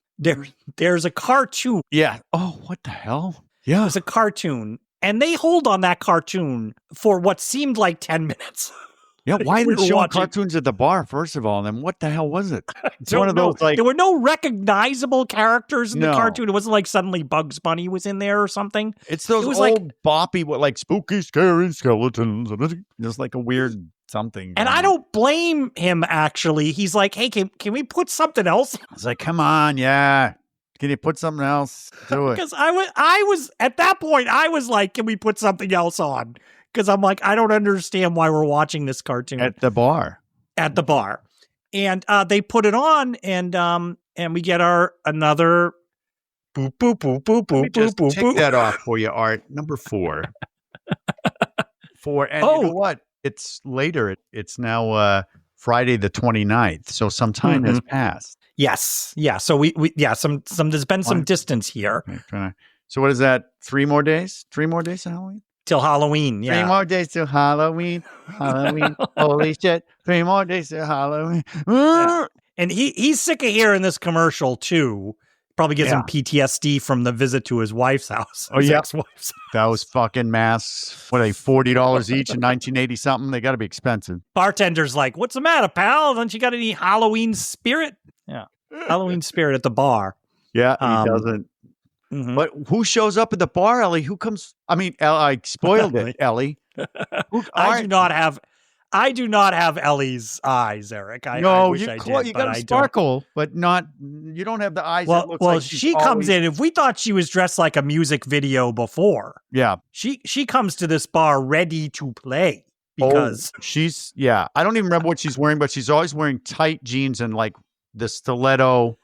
There's a cartoon. Yeah. Oh, what the hell? Yeah. There's a cartoon. And they hold on that cartoon for what seemed like 10 minutes. Yeah, why We did were they show watching- cartoons at the bar, first of all? And then what the hell was it? It's Don't one of know. those, like, There were no recognizable characters in the No. cartoon. It wasn't like suddenly Bugs Bunny was in there or something. it's those it was old boppy, like spooky, scary skeletons. Just like a weird something. And I don't blame him, actually. He's like, "Hey, can we put something else?" It's like, come on, yeah. Can you put something else? Do it. Because I was at that point, I was like, "Can we put something else on?" Because I'm like, I don't understand why we're watching this cartoon At the bar. at the bar. And they put it on, and we get our another boop boop boop boop Let me boop just boop tick boop. that off for you, Art. Number 4. 4. And you know what? It's later. It's now Friday the 29th. So some time has passed. Yes, yeah. So we some there's been some distance here Okay. So what is that? 3 more days? 3 more days to Halloween? till Halloween. 3 Yeah. more days to Halloween. Halloween. Holy shit. 3 more days to Halloween. Yeah. And he's sick of hearing this commercial too. Probably gives him Yeah. PTSD from the visit to his wife's house. Oh, his yeah. ex-wife's. Those fucking masks. What are they, $40 each in 1980 something? They got to be expensive. Bartender's like, "What's the matter, pal? Don't you got any Halloween spirit?" Yeah. Halloween spirit at the bar. Yeah, he Um, doesn't. Mhm. But who shows up at the bar, Ellie? Who comes? I mean, I spoiled it, Ellie. I do not have Ellie's eyes, Eric. I No, wish you I did, you but got I a don't. sparkle, but not. You don't have the eyes. that looks Well, like she's she comes always- in. If we thought she was dressed like a music video before, Yeah, she comes to this bar ready to play because she's. Yeah, I don't even remember what she's wearing, but she's always wearing tight jeans and like the stiletto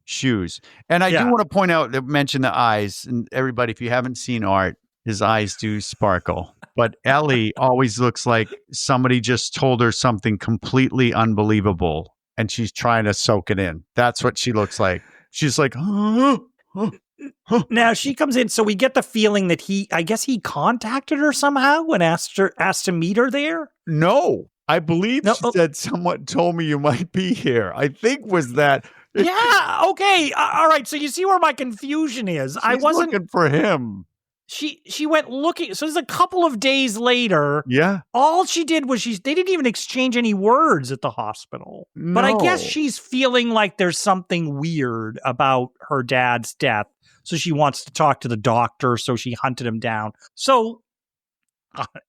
shoes. And I do want to point out, mention the eyes, and everybody, if you haven't seen Art, his eyes do sparkle. But Ellie always looks like somebody just told her something completely unbelievable, and she's trying to soak it in. That's what she looks like. She's like, now she comes in, so we get the feeling that I guess he contacted her somehow and asked to meet her there. no. I believe No, she said, "Someone told me you might be here." I think was that. Yeah. Okay. All right. So you see where my confusion is. I She's wasn't. looking for him. She went looking. So it's a couple of days later. Yeah. All she did was they didn't even exchange any words at the hospital. But I guess No. she's feeling like there's something weird about her dad's death. So she wants to talk to the doctor. So she hunted him down. So,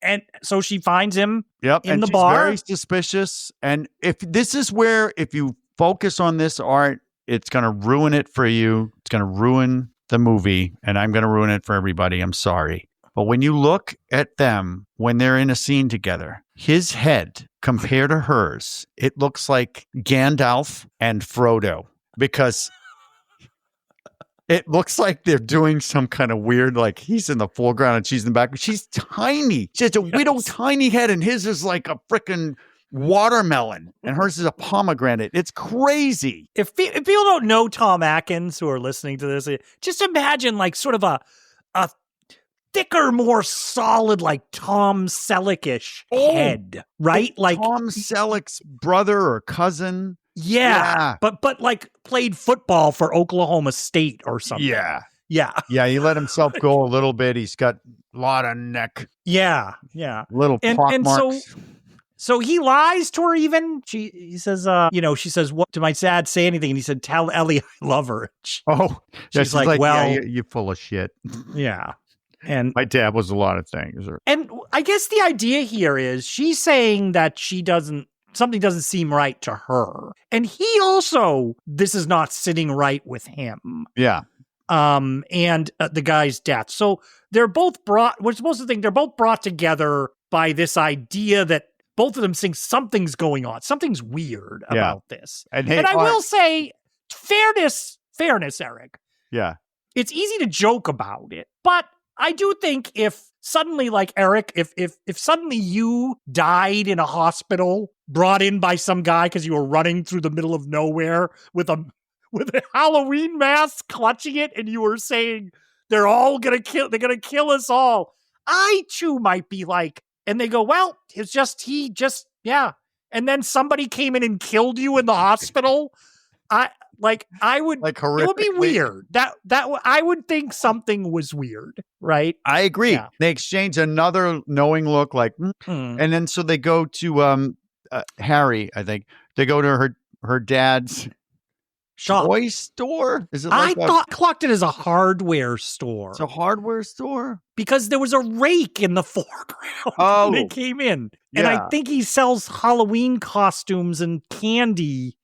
and so she finds him Yep. in and the she's bar. very suspicious. And if this is where, if you focus on this, Art, it's going to ruin it for you. It's going to ruin the movie, and I'm going to ruin it for everybody. I'm sorry. But when you look at them when they're in a scene together, his head compared to hers, it looks like Gandalf and Frodo, because it looks like they're doing some kind of weird, like he's in the foreground and she's in the back. She's tiny. She has a widow tiny head, and his is like a freaking watermelon, and hers is a pomegranate. It's crazy. If people don't know Tom Atkins who are listening to this, just imagine like sort of a thicker, more solid, like Tom Selleck-ish head, right? Like Tom Selleck's brother or cousin. yeah, but like played football for Oklahoma State or something. Yeah. Yeah. Yeah, he let himself go a little bit. He's got a lot of neck, Yeah. little pock marks. So he lies to her even. He says, she says, what, did my dad say anything? And he said, tell Ellie I love her. She's like, well, yeah, you're full of shit. Yeah. And my dad was a lot of things. And I guess the idea here is she's saying that something doesn't seem right to her. And he also, this is not sitting right with him. Yeah. And the guy's death. So they're both we're supposed to think they're both brought together by this idea that both of them think something's going on. Something's weird about this. And I will say, fairness, Erik. Yeah. It's easy to joke about it, but I do think if suddenly, like Erik, if suddenly you died in a hospital, brought in by some guy because you were running through the middle of nowhere with a Halloween mask, clutching it, and you were saying they're gonna kill us all, I too might be like, and they go, well, yeah. And then somebody came in and killed you in the hospital. I would, like, it would be weird. That I would think something was weird, right? I agree. Yeah. They exchange another knowing look, like, and then so they go to Harry. I think they go to her dad's shop. Toy store. Is it? I clocked it as a hardware store. It's a hardware store because there was a rake in the foreground when they came in, and I think he sells Halloween costumes and candy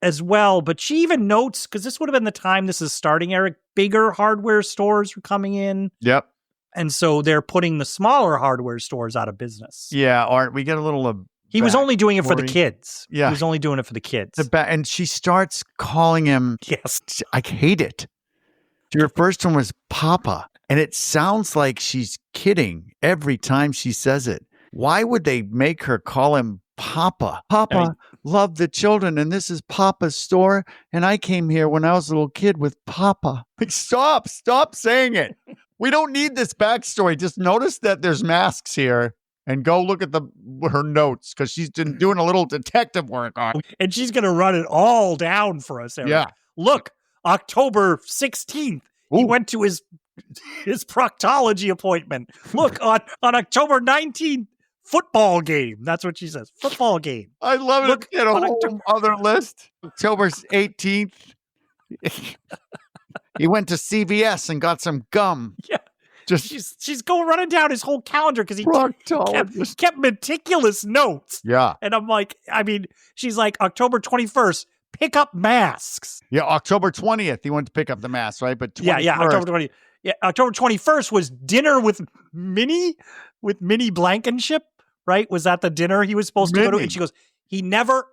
as well. But she even notes, because this would have been the time this is starting, Erik, bigger hardware stores were coming in. Yep. And so they're putting the smaller hardware stores out of business. Yeah, Art, we get a little he was only doing it for the kids. Yeah. He was only doing it for the kids. And she starts calling him, yes, I hate it. Your first one was Papa, and it sounds like she's kidding every time she says it. Why would they make her call him Papa? Papa loved the children, and this is Papa's store, and I came here when I was a little kid with Papa. Like, stop saying it. We don't need this backstory. Just notice that there's masks here and go look at her notes, because she's been doing a little detective work on it. And she's going to run it all down for us, Erik. Yeah. Look, October 16th, he went to his proctology appointment. Look, on October 19th, football game. That's what she says. Football game. I love it. Look at a whole other list. October 18th. He went to CVS and got some gum. Yeah. She's going running down his whole calendar because he kept meticulous notes. Yeah. And I'm like, she's like, October 21st, pick up masks. Yeah, October 20th, he went to pick up the masks, right? But October 20th. Yeah, October 21st was dinner with Minnie Blankenship, right? Was that the dinner he was supposed to go to? And she goes, he never...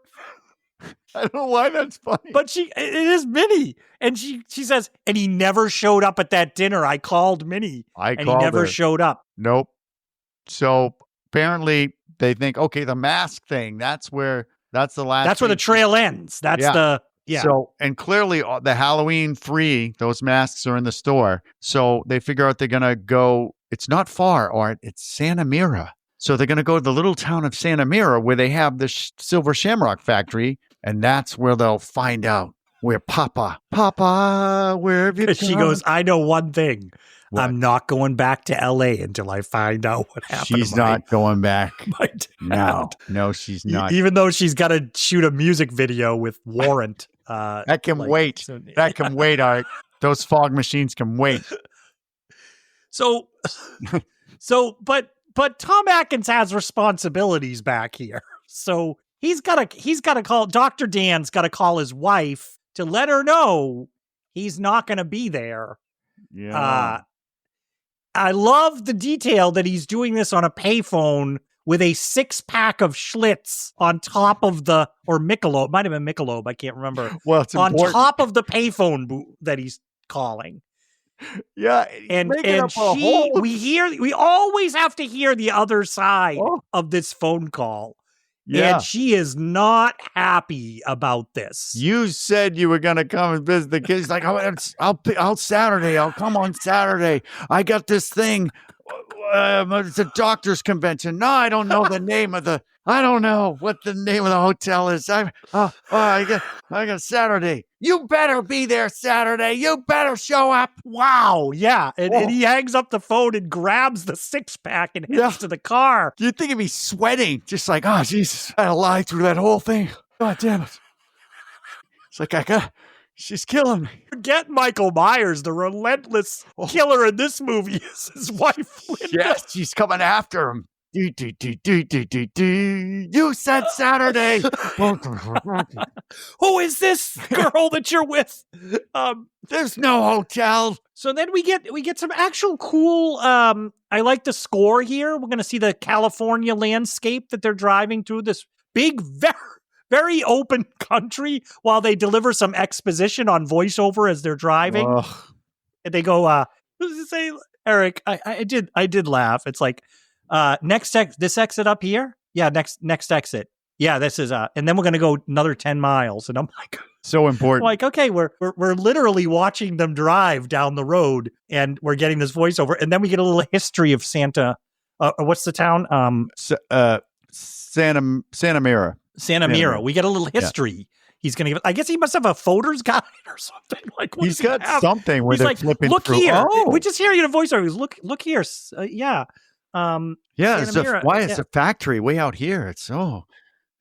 I don't know why that's funny. But it is Minnie. And she says, and he never showed up at that dinner. I called Minnie. He never showed up. Nope. So apparently they think, okay, the mask thing, that's the last. That's where the trail ends. So, and clearly the Halloween 3, those masks are in the store. So they figure out they're going to go, it's not far, Art, it's Santa Mira. So they're going to go to the little town of Santa Mira where they have the Silver Shamrock factory. And that's where they'll find out where Papa, where have you gone? She goes, I know one thing. What? I'm not going back to LA until I find out what happened. She's not going back. My dad. No, she's not. Even though she's got to shoot a music video with Warrant. That can wait. That can wait, Art. Those fog machines can wait. But Tom Atkins has responsibilities back here. So he's got to call, Dr. Dan's got to call his wife to let her know he's not going to be there. Yeah. I love the detail that he's doing this on a payphone with a 6-pack of Schlitz on top of or Michelob. It might have been Michelob. I can't remember. Well, it's on important. top of the payphone that he's calling. Yeah. And we always have to hear the other side of this phone call. Yeah. And she is not happy about this. You said you were going to come and visit the kids. Like, I'll Saturday. I'll come on Saturday. I got this thing. it's a doctor's convention. No, I don't know the name of the. I don't know what the name of the hotel is. I got Saturday. You better be there Saturday. You better show up. Wow. Yeah. And he hangs up the phone and grabs the 6-pack and heads to the car. You'd think he'd be sweating, just like, oh, Jesus, I had to lie through that whole thing. God damn it. It's like, she's killing me. Forget Michael Myers, the relentless killer in this movie is his wife, Linda. Yes, she's coming after him. You said Saturday. Who is this girl that you're with? There's no hotel. So then we get some actual cool. I like the score here. We're going to see the California landscape that they're driving through, this big, very open country, while they deliver some exposition on voiceover as they're driving. Ugh. And they go, what does it say, Eric? I did laugh. It's like, this exit up here? Yeah, next exit. Yeah, this is and then we're gonna go another 10 miles. And I'm like, so important. I'm like, okay, we're literally watching them drive down the road, and we're getting this voiceover, and then we get a little history of Santa. What's the town? Santa Mira. Santa Mira. We get a little history. Yeah. He's gonna give. I guess he must have a folder's guide or something. Like, he's got something where they're flipping look through. Here. Oh. We just hear you in a voiceover. He goes, look here. Yeah. It's a factory way out here. It's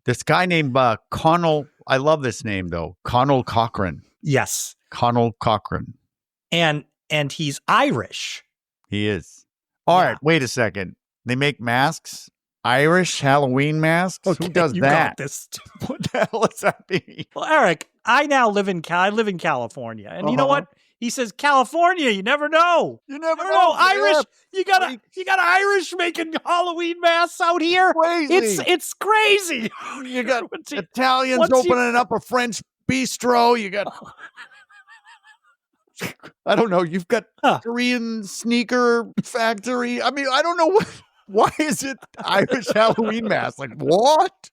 this guy named Connell. I love this name though, Connell Cochran. Yes, Connell Cochran, and he's Irish. He is. All right, wait a second. They make masks, Irish Halloween masks. Okay, who does you that? Got this. What the hell does that mean? Well, Eric, I live in California, and you know what? He says, California, you never know. You never know. Irish, you got Irish making Halloween masks out here. Crazy. It's crazy. You got Italians opening up a French bistro. You got, I don't know. You've got Korean sneaker factory. I mean, I don't know why is it Irish Halloween mask? Like what?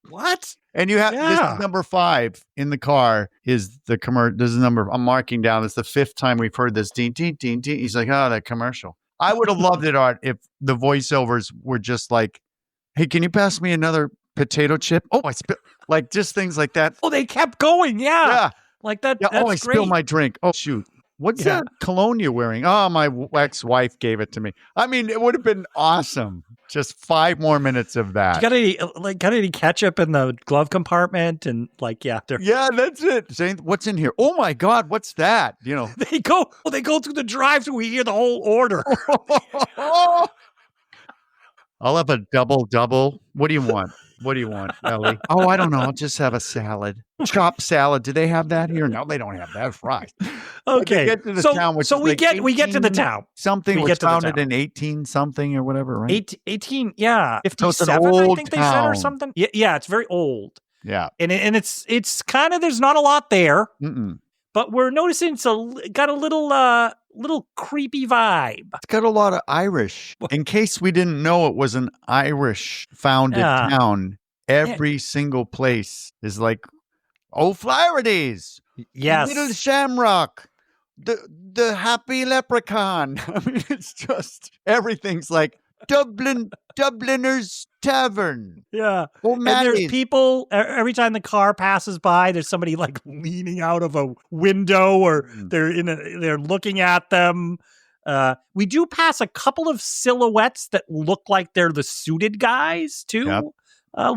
And you have this is number 5 in the car is the commercial. This is number I'm marking down. It's the 5th time we've heard this. Ding, ding, ding, ding. He's like, oh, that commercial. I would have loved it, Art, if the voiceovers were just like, hey, can you pass me another potato chip? Oh, I spilled. Like just things like that. Oh, they kept going. Yeah. Like that. Yeah. That's I spilled my drink. Oh, shoot. What's that cologne you're wearing? Oh, my ex-wife gave it to me. I mean, it would have been awesome. Just 5 more minutes of that. You got any ketchup in the glove compartment? And that's it. Saying, what's in here? Oh my God, what's that? You know, they go through the drive-thru. We hear the whole order. I'll have a double. What do you want? What do you want, Ellie? Oh, I don't know. I'll just have a salad. Chopped salad. Do they have that here? No, they don't have that. Fries. Okay. Get to the town, which so is we like get to the town. Something was founded in 18 something or whatever, right? 18, yeah. 57, so it's an old I think they said, or something. Yeah, it's very old. Yeah. And it's kind of, there's not a lot there. Mm-mm. But we're noticing it's got a little creepy vibe. It's got a lot of Irish. In case we didn't know it was an Irish founded town, every single place is like, O'Flaherty's. Yes. Little Shamrock. The Happy Leprechaun. I mean, it's just, everything's like Dubliners Tavern. Yeah. And there's people, every time the car passes by, there's somebody like leaning out of a window, or they're looking at them. We do pass a couple of silhouettes that look like they're the suited guys too. Yep.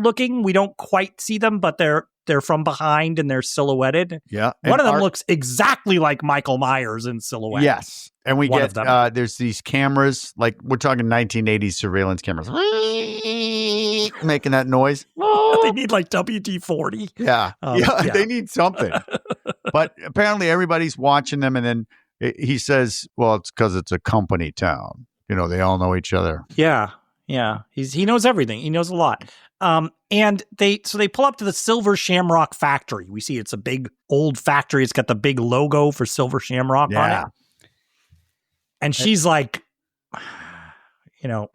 Looking, we don't quite see them, but they're from behind and they're silhouetted. Yeah. One of them looks exactly like Michael Myers in silhouette. Yes. And we get, there's these cameras, like we're talking 1980s surveillance cameras, making that noise. They need like WD-40. Yeah. They need something. But apparently everybody's watching them. And then he says, well, it's because it's a company town. You know, they all know each other. Yeah. Yeah. He knows everything. He knows a lot. And they pull up to the Silver Shamrock factory. We see it's a big old factory. It's got the big logo for Silver Shamrock on it. And she's like, you know,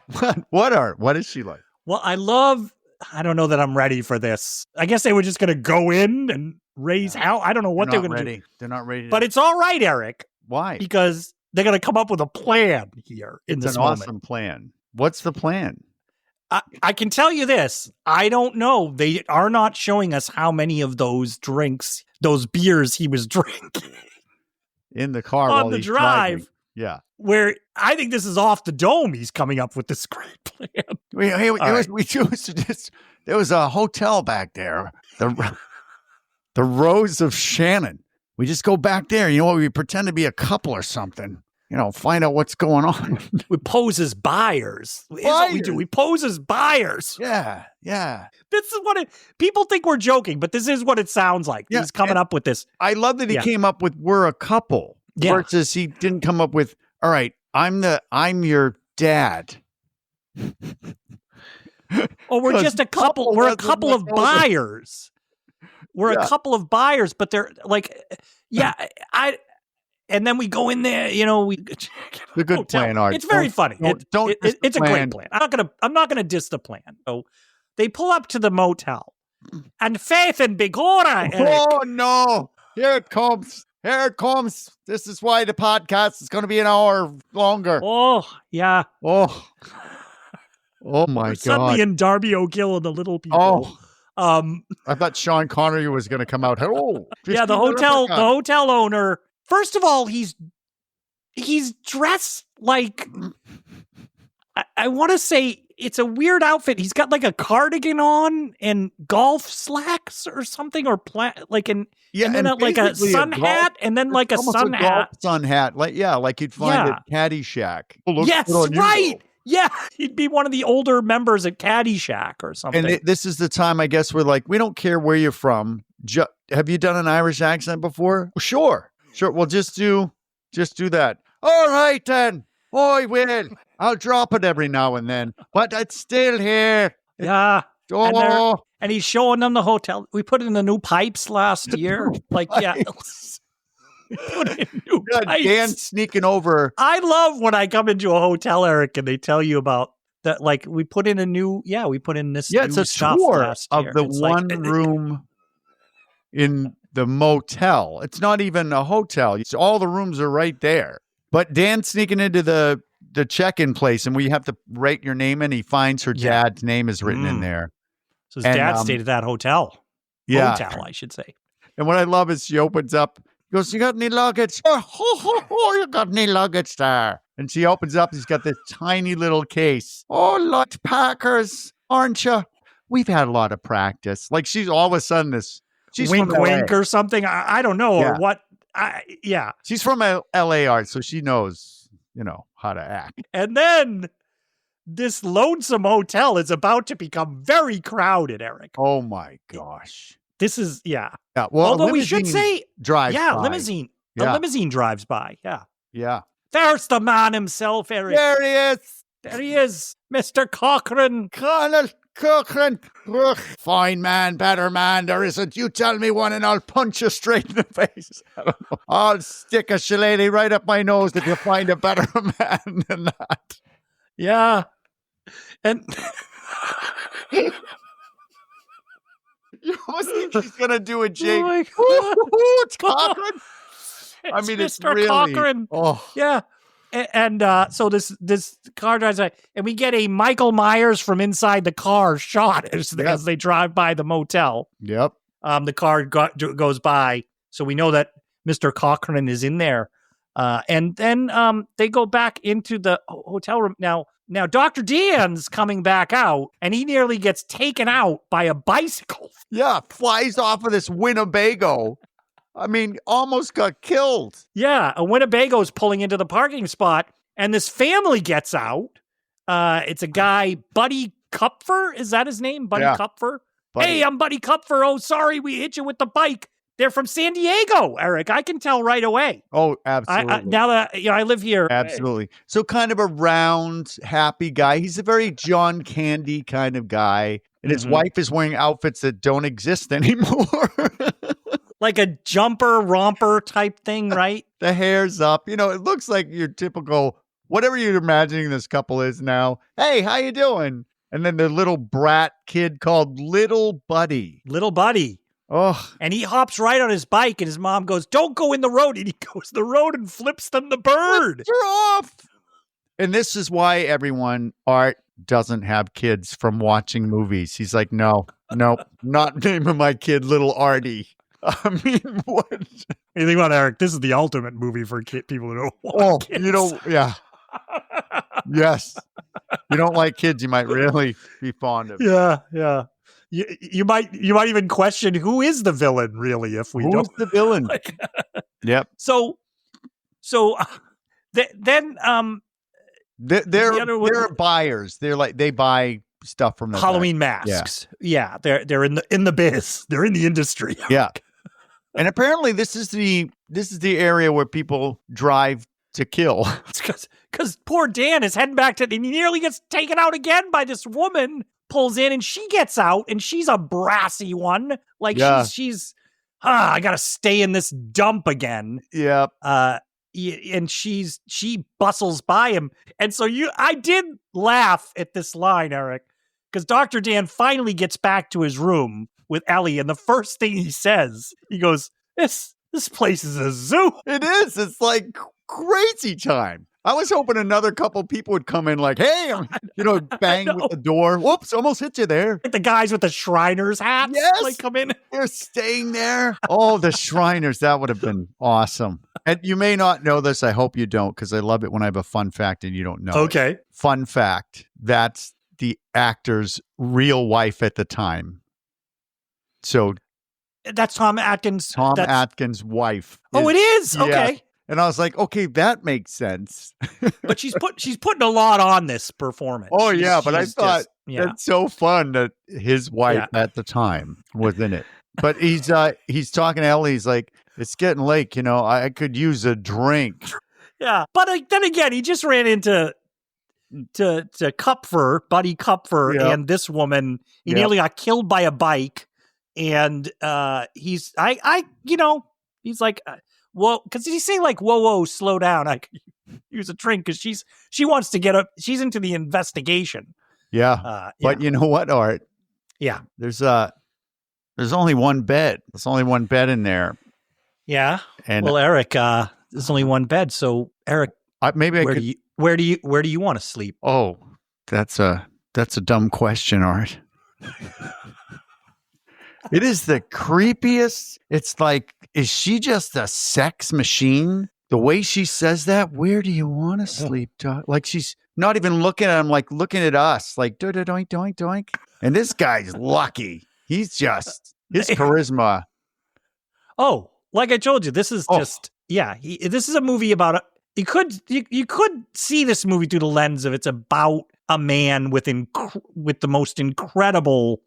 what is she like? Well, I don't know that I'm ready for this. I guess they were just going to go in and raise hell. I don't know what they're going to do. They're not ready. But it's all right, Eric. Why? Because they're going to come up with a plan here in this moment. It's an awesome plan. What's the plan? I can tell you this. I don't know. They are not showing us how many of those drinks, those beers he was drinking In the car on while the he's drive. driving. Yeah. Where I think this is off the dome. He's coming up with this great plan. There was a hotel back there. The Rose of Shannon. We just go back there. You know what? We pretend to be a couple or something. You know, find out what's going on. We pose as buyers. Here's what we do. We pose as buyers. Yeah. This is what people think we're joking, but this is what it sounds like. Yeah, He's coming up with this. I love that he came up with "we're a couple" versus he didn't come up with, "All right, I'm your dad." Or we're just a couple. We're a couple of buyers. We're a couple of buyers, but they're like, and then we go in there, you know, The good plan, Art. It's very funny. It's a great plan. I'm not gonna diss the plan. So they pull up to the motel, and Faith and Bigora. Oh no! Here it comes. This is why the podcast is going to be an hour longer. Oh yeah. Oh my God! Suddenly in Darby O'Gill and the Little People. I thought Sean Connery was going to come out. Oh, yeah. The hotel owner. First of all, he's dressed like, I want to say it's a weird outfit. He's got like a cardigan on and golf slacks or something, or and then like a sun hat, and then like a sun hat. Sun hat, like you'd find at Caddyshack. Yes, right. Yeah, he'd be one of the older members at Caddyshack or something. And this is the time, I guess, we're like, we don't care where you're from. Have you done an Irish accent before? Sure. Well, just do that. All right, then. I will. I'll drop it every now and then, but it's still here. Yeah. Oh. And he's showing them the hotel. We put in the new pipes last year. We put in new pipes. Dan sneaking over. I love when I come into a hotel, Eric, and they tell you about that. Like, we put in this. Yeah, it's a tour of the one room in the motel. It's not even a hotel. All the rooms are right there. But Dan's sneaking into the check-in place, and we have to write your name in. He finds her dad's name is written in there. So his dad stayed at that hotel. Yeah. Hotel, I should say. And what I love is she opens up, goes, "You got any luggage?" Oh, you got any luggage there? And she opens up, he's got this tiny little case. "Oh, lot Packers, aren't you?" We've had a lot of practice. Like, she's all of a sudden this. She's wink, from wink, or something. I don't know, or what. She's from LA Art, so she knows, how to act. And then this lonesome hotel is about to become very crowded, Eric. Oh my gosh. This is, Well, although we should say, drives by. limousine. A limousine drives by. Yeah. Yeah. There's the man himself, Eric. There he is, Mr. Cochrane. Colonel Cochrane. Ugh. Fine man, better man, there isn't. You tell me one and I'll punch you straight in the face. I don't know. I'll stick a shillelagh right up my nose if you find a better man than that. Yeah. And you almost think he's going to do a jig. Oh my God. It's Cochrane. I mean, it's Mr. really. Cochrane. Oh. Yeah. And so this car drives by, and we get a Michael Myers from inside the car shot as they drive by the motel. Yep. The car goes by, so we know that Mr. Cochrane is in there. And then they go back into the hotel room. Now Dr. Dan's coming back out, and he nearly gets taken out by a bicycle. Yeah, flies off of this Winnebago. I mean, almost got killed. Yeah, a Winnebago's pulling into the parking spot, and this family gets out. It's a guy, Buddy Kupfer. Is that his name? Buddy Kupfer? Buddy. Hey, I'm Buddy Kupfer. Oh, sorry, we hit you with the bike. They're from San Diego, Eric. I can tell right away. Oh, absolutely. Now that I live here. Absolutely. So kind of a round, happy guy. He's a very John Candy kind of guy. And his wife is wearing outfits that don't exist anymore. Like a jumper, romper type thing, right? The hair's up. It looks like your typical, whatever you're imagining this couple is now. Hey, how you doing? And then the little brat kid called Little Buddy. Little Buddy. Oh. And he hops right on his bike, and his mom goes, "Don't go in the road." And he goes the road and flips them the bird. You're off. And this is why Art doesn't have kids from watching movies. He's like, no, not naming my kid Little Artie. I mean, what? You think about it, Eric, this is the ultimate movie for people who don't want kids. Yeah. Yes. You don't like kids, you might really be fond of. Yeah. You might even question who is the villain, really, if we don't. Who's the villain? Yep. So then they're buyers. They're like, they buy stuff from the Halloween masks. Yeah. They're in the biz. They're in the industry. Yeah. And apparently this is the area where people drive to kill. It's because poor Dan is heading back to, and he nearly gets taken out again by this woman, pulls in, and she gets out, and she's a brassy one. Like she's I gotta stay in this dump again. Yep. And she bustles by him. And so I did laugh at this line, Eric, because Dr. Dan finally gets back to his room with Ellie, and the first thing he says, he goes, This place is a zoo. It is. It's like crazy time. I was hoping another couple people would come in like, hey, bang with the door. Whoops, almost hit you there. Like the guys with the Shriners hats, like come in. They're staying there. Oh, the Shriners. That would have been awesome. And you may not know this. I hope you don't, because I love it when I have a fun fact and you don't know. Okay. It. Fun fact. That's the actor's real wife at the time. So that's Tom Atkins. Atkins' wife. Oh, it is? Okay. Yeah. And I was like, okay, that makes sense. But she's putting a lot on this performance. Oh, yeah. But I thought that's so fun that his wife at the time was in it. But he's talking to Ellie. He's like, it's getting late. I could use a drink. Yeah. But then again, he just ran into Kupfer, Buddy Kupfer, and this woman. He nearly got killed by a bike. And he's like, well, because he's saying like, whoa, slow down. I could use a drink because she wants to get up. She's into the investigation. Yeah. But you know what, Art? Yeah. There's only one bed. There's only one bed in there. Yeah. And well, Eric, there's only one bed. So Eric, where do you want to sleep? Oh, that's a dumb question, Art. It is the creepiest. It's like, is she just a sex machine? The way she says that, where do you want to sleep, Doc? Like she's not even looking at him, like looking at us, like doink, doink, doink. And this guy's lucky. He's just, his charisma. Oh, like I told you, this is just, this is a movie about, you could see this movie through the lens of it's about a man with the most incredible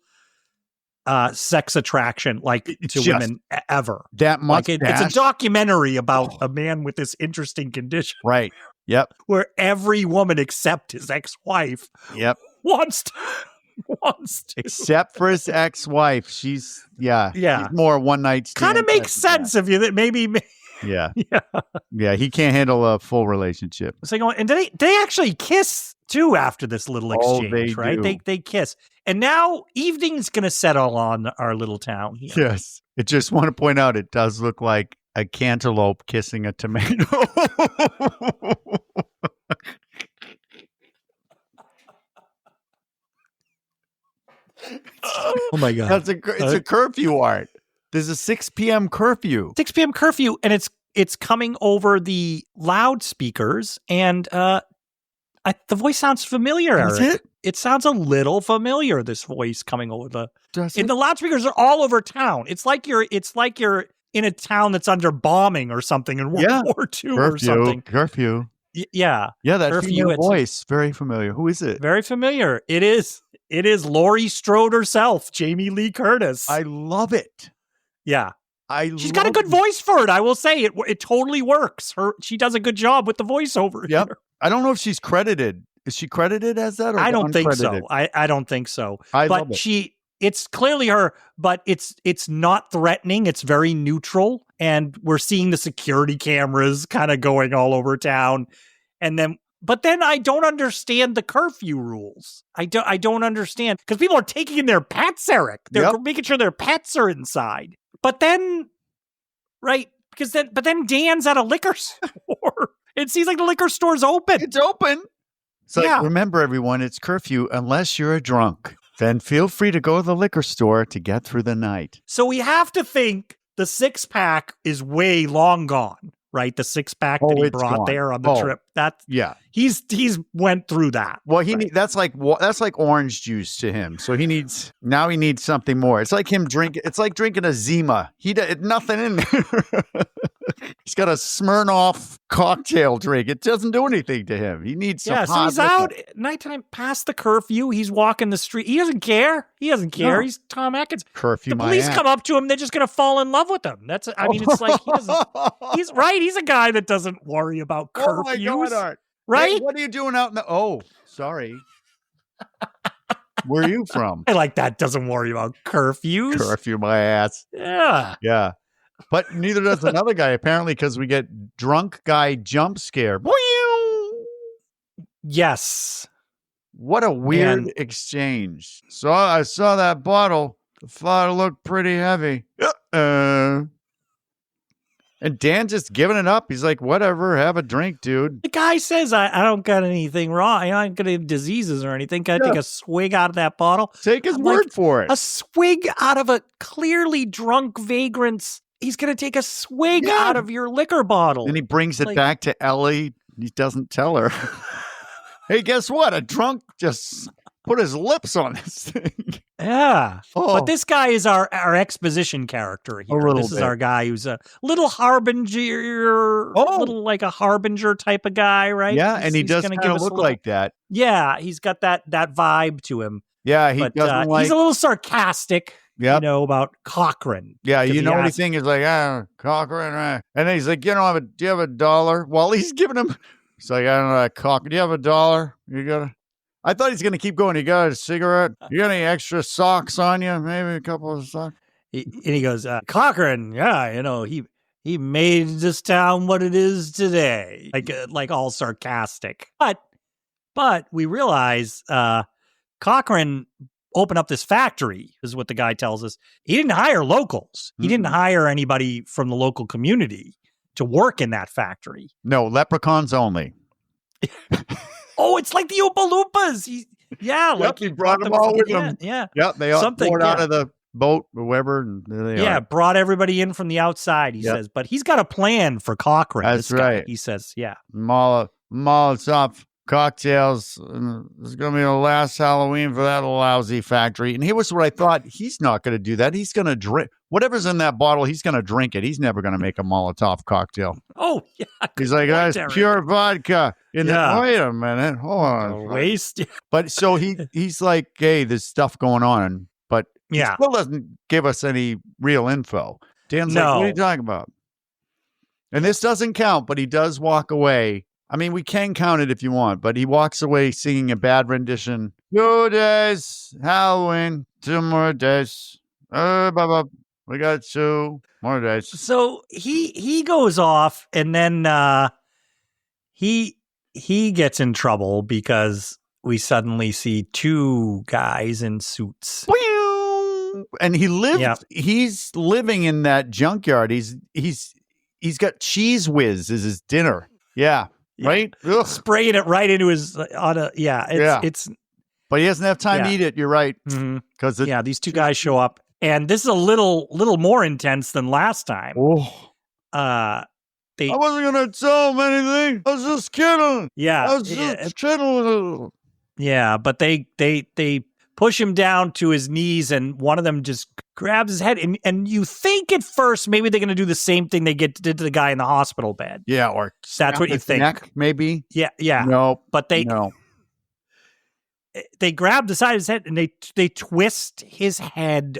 sex attraction to women ever. That mustache. It's a documentary about a man with this interesting condition. Right. Yep. Where every woman except his ex-wife wants to. Except for his ex-wife. She's more one night stand. Kind of makes sense if you maybe. Yeah. He can't handle a full relationship. So and they actually kiss too after this little exchange, right? Do. They kiss. And now evening's going to settle on our little town here. Yes. I just want to point out, it does look like a cantaloupe kissing a tomato. Oh my God. It's a curfew, Art. There's a 6 p.m. curfew. 6 p.m. curfew, and it's coming over the loudspeakers, and the voice sounds familiar, Eric. Is it? It sounds a little familiar, this voice coming over the loudspeakers are all over town. It's like you're in a town that's under bombing or something in World War II or something. Curfew. Yeah. Yeah, that curfew, female voice. Very familiar. Who is it? Very familiar. It is Laurie Strode herself, Jamie Lee Curtis. I love it. Yeah. She's got a good voice for it. I will say it totally works. She does a good job with the voiceover. Yep. Here. I don't know if she's credited. Is she credited as that? Or I don't think so. I don't think so. Love it. It's clearly her, but it's not threatening. It's very neutral. And we're seeing the security cameras kind of going all over town. But then I don't understand the curfew rules. I don't understand because people are taking in their pets, Eric. They're making sure their pets are inside. But then, right? But then Dan's at a liquor store. It seems like the liquor store's open. It's open. It's like, Yeah. remember, everyone, it's curfew unless you're a drunk. Then feel free to go to the liquor store to get through the night. So we have to think the 6-pack is way long gone, right? The 6-pack that he it's brought gone. there on the trip. Yeah. He's went through that. Well, that's like orange juice to him. So he needs something more. It's like it's like drinking a Zima. Nothing in there. He's got a Smirnoff cocktail drink. It doesn't do anything to him. He needs some so he's out at nighttime past the curfew. He's walking the street. He doesn't care. No. He's Tom Atkins. Curfew. The police come up to him. They're just going to fall in love with him. It's like he doesn't. He's right. He's a guy that doesn't worry about curfews. Oh my God, Art. Right? Hey, what are you doing out in the? Oh, sorry. Where are you from? I like that. Doesn't worry about curfews. Curfew my ass. Yeah. Yeah. But neither does another guy, apparently, because we get drunk guy jump scare. Yes. What a weird exchange. So I saw that bottle. The thought it looked pretty heavy. And Dan just giving it up. He's like, whatever, have a drink, dude. The guy says, I don't got anything wrong. I don't got any diseases or anything. Can I take a swig out of that bottle? Take his word for it. A swig out of a clearly drunk vagrant's. He's going to take a swig out of your liquor bottle. And he brings it back to Ellie. He doesn't tell her. Hey, guess what? A drunk just put his lips on this thing. Yeah. But this guy is our exposition character here. This is our guy who's a little harbinger, little like a harbinger type of guy, right? Yeah, and he does kind of look like that. Yeah, he's got that vibe to him. Yeah, he's a little sarcastic. Yep. about Cochrane. Yeah, anything is like, Cochrane. And then he's like, do you have a dollar? While he's giving him, he's like, I don't know, Cochrane, do you have a dollar? I thought he's going to keep going. You got a cigarette? You got any extra socks on you? Maybe a couple of socks? And he goes, Cochrane, he made this town what it is today. Like all sarcastic. But we realize Cochrane open up this factory, is what the guy tells us. He didn't hire locals. He didn't hire anybody from the local community to work in that factory. No, leprechauns only. Oh, it's like the Oompa Loompas. He brought them all with him. Yeah. Yep, they all poured out of the boat or whatever. And there they are. Brought everybody in from the outside, he says. But he's got a plan for Cochrane. That's right. He says, Molotov cocktails. It's going to be the last Halloween for that lousy factory. And here was what I thought. He's not going to do that. He's going to drink whatever's in that bottle. He's going to drink it. He's never going to make a Molotov cocktail. Oh, yeah. He's like, that's pure vodka. Wait a minute. Hold on. Waste. But so he's like, hey, there's stuff going on. But he still doesn't give us any real info. Dan's like, what are you talking about? And this doesn't count, but he does walk away. I mean, we can count it if you want, but he walks away singing a bad rendition. 2 days, Halloween, 2 more days. We got 2 more days. So he goes off, and then he gets in trouble because we suddenly see 2 guys in suits. And he's living in that junkyard. He's got Cheese Whiz as his dinner. Yeah. Right? Ugh. Spraying it right into his it's but he doesn't have time to eat it. You're right. Because these 2 guys show up, and this is a little more intense than last time. I wasn't gonna tell him anything. I was just kidding. Yeah. I was just kidding. Yeah, but they push him down to his knees, and one of them just grabs his head. And you think at first maybe they're going to do the same thing they did to the guy in the hospital bed. Yeah, or that's what you think. Neck, maybe. Yeah. No, but they grab the side of his head and they twist his head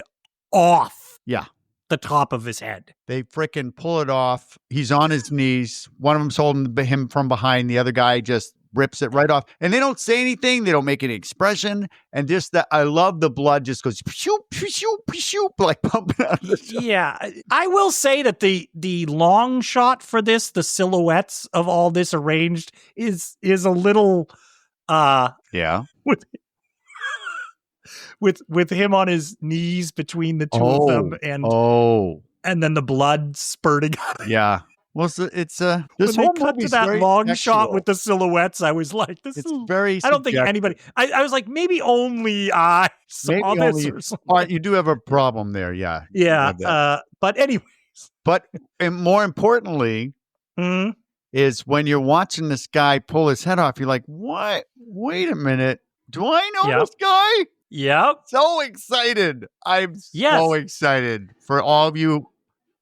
off. Yeah. The top of his head. They frickin' pull it off. He's on his knees. One of them's holding him from behind. The other guy just rips it right off. And they don't say anything. They don't make any expression. And just that, I love the blood just goes pshoo, pshoo, pshoo, like pumping out of the shot. Yeah. I will say that the long shot for this, the silhouettes of all this arranged is a little with him on his knees between the two of them and then the blood spurting out. Yeah. Well, this When whole they cut to movie's that very long shot sexual. with the silhouettes, I was like, "This It's is." very. I don't think subjective. anybody. I was like, maybe only I saw Maybe this only. or something. All right, you do have a problem there. Yeah. You do have that. Yeah. But anyway. But and more importantly, Mhm. is when you're watching this guy pull his head off, you're like, what? Wait a minute. Do I know Yep. this guy? Yep. So excited. I'm Yes. so excited for all of you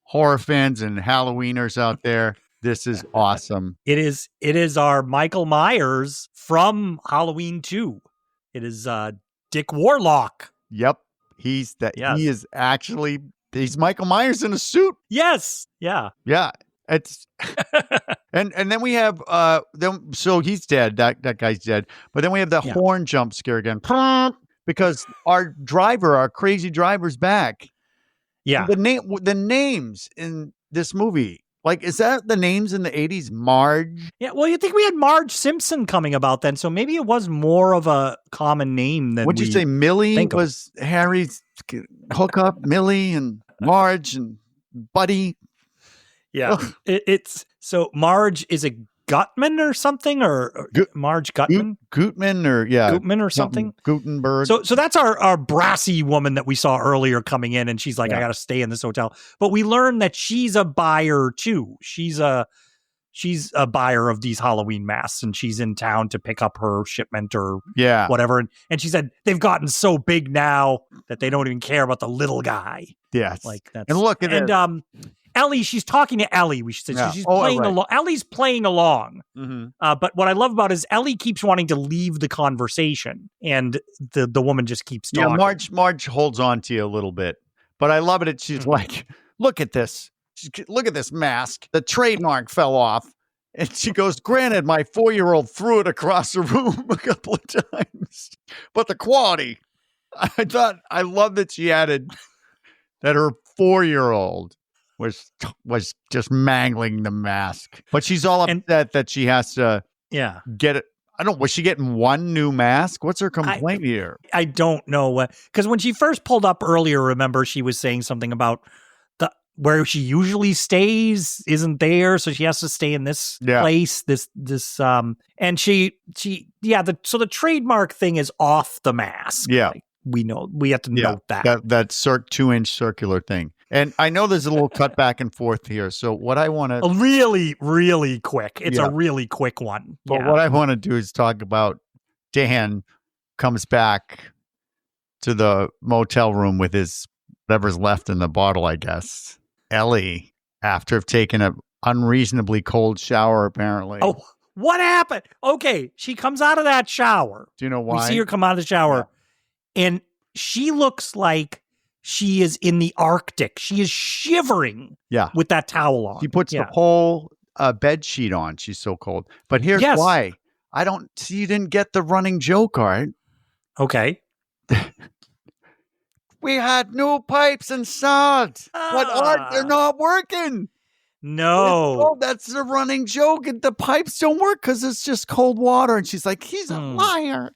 horror fans and Halloweeners out there. This is awesome. It is our Michael Myers from Halloween 2. It is Dick Warlock. Yep. He's that. Yes. He is actually, he's Michael Myers in a suit. Yes. Yeah. Yeah. It's and then we have so he's dead. That guy's dead. But then we have the horn jump scare again. Because our crazy driver's back. Yeah. The names in this movie. Like, is that the names in the 80s? Marge? Yeah, well, you think we had Marge Simpson coming about then, so maybe it was more of a common name than Would you say Millie was Harry's hookup? Millie and Marge and Buddy? Yeah. It's so Marge is a Gutman or something, or Marge Gutman? Gutman or something. Gutenberg. So that's our brassy woman that we saw earlier coming in, and she's like, I got to stay in this hotel. But we learn that she's a buyer too. She's a buyer of these Halloween masks, and she's in town to pick up her shipment or whatever. And she said they've gotten so big now that they don't even care about the little guy. Yes. Like that's and look at it. Ellie, she's talking to Ellie. We should say she's playing along. Ellie's playing along. Mm-hmm. But what I love about it is Ellie keeps wanting to leave the conversation, and the woman just keeps talking. Yeah, Marge holds on to you a little bit, but I love it. She's like, "Look at this! Look at this mask. The trademark fell off." And she goes, "Granted, my 4-year-old threw it across the room a couple of times, but the quality." I love that she added that her 4-year-old was just mangling the mask, but she's all upset that she has to get it. I don't. Was she getting one new mask? What's her complaint here? I don't know what, because when she first pulled up earlier, remember she was saying something about where she usually stays isn't there, so she has to stay in this place. And so the trademark thing is off the mask. Yeah, like, we have to note that 2-inch circular thing. And I know there's a little cut back and forth here. So what I want to really, really quick. It's a really quick one. But what I want to do is talk about Dan comes back to the motel room with his whatever's left in the bottle, I guess. Ellie, after taking an unreasonably cold shower, apparently. Oh, what happened? Okay, she comes out of that shower. Do you know why? We see her come out of the shower, and she looks like she is in the Arctic. She is shivering with that towel on. She puts the whole bed sheet on. She's so cold. But here's why. I don't see, you didn't get the running joke, Art. Okay. We had new pipes installed. But Art, they're not working. No. That's the running joke. And the pipes don't work because it's just cold water. And she's like, he's a liar.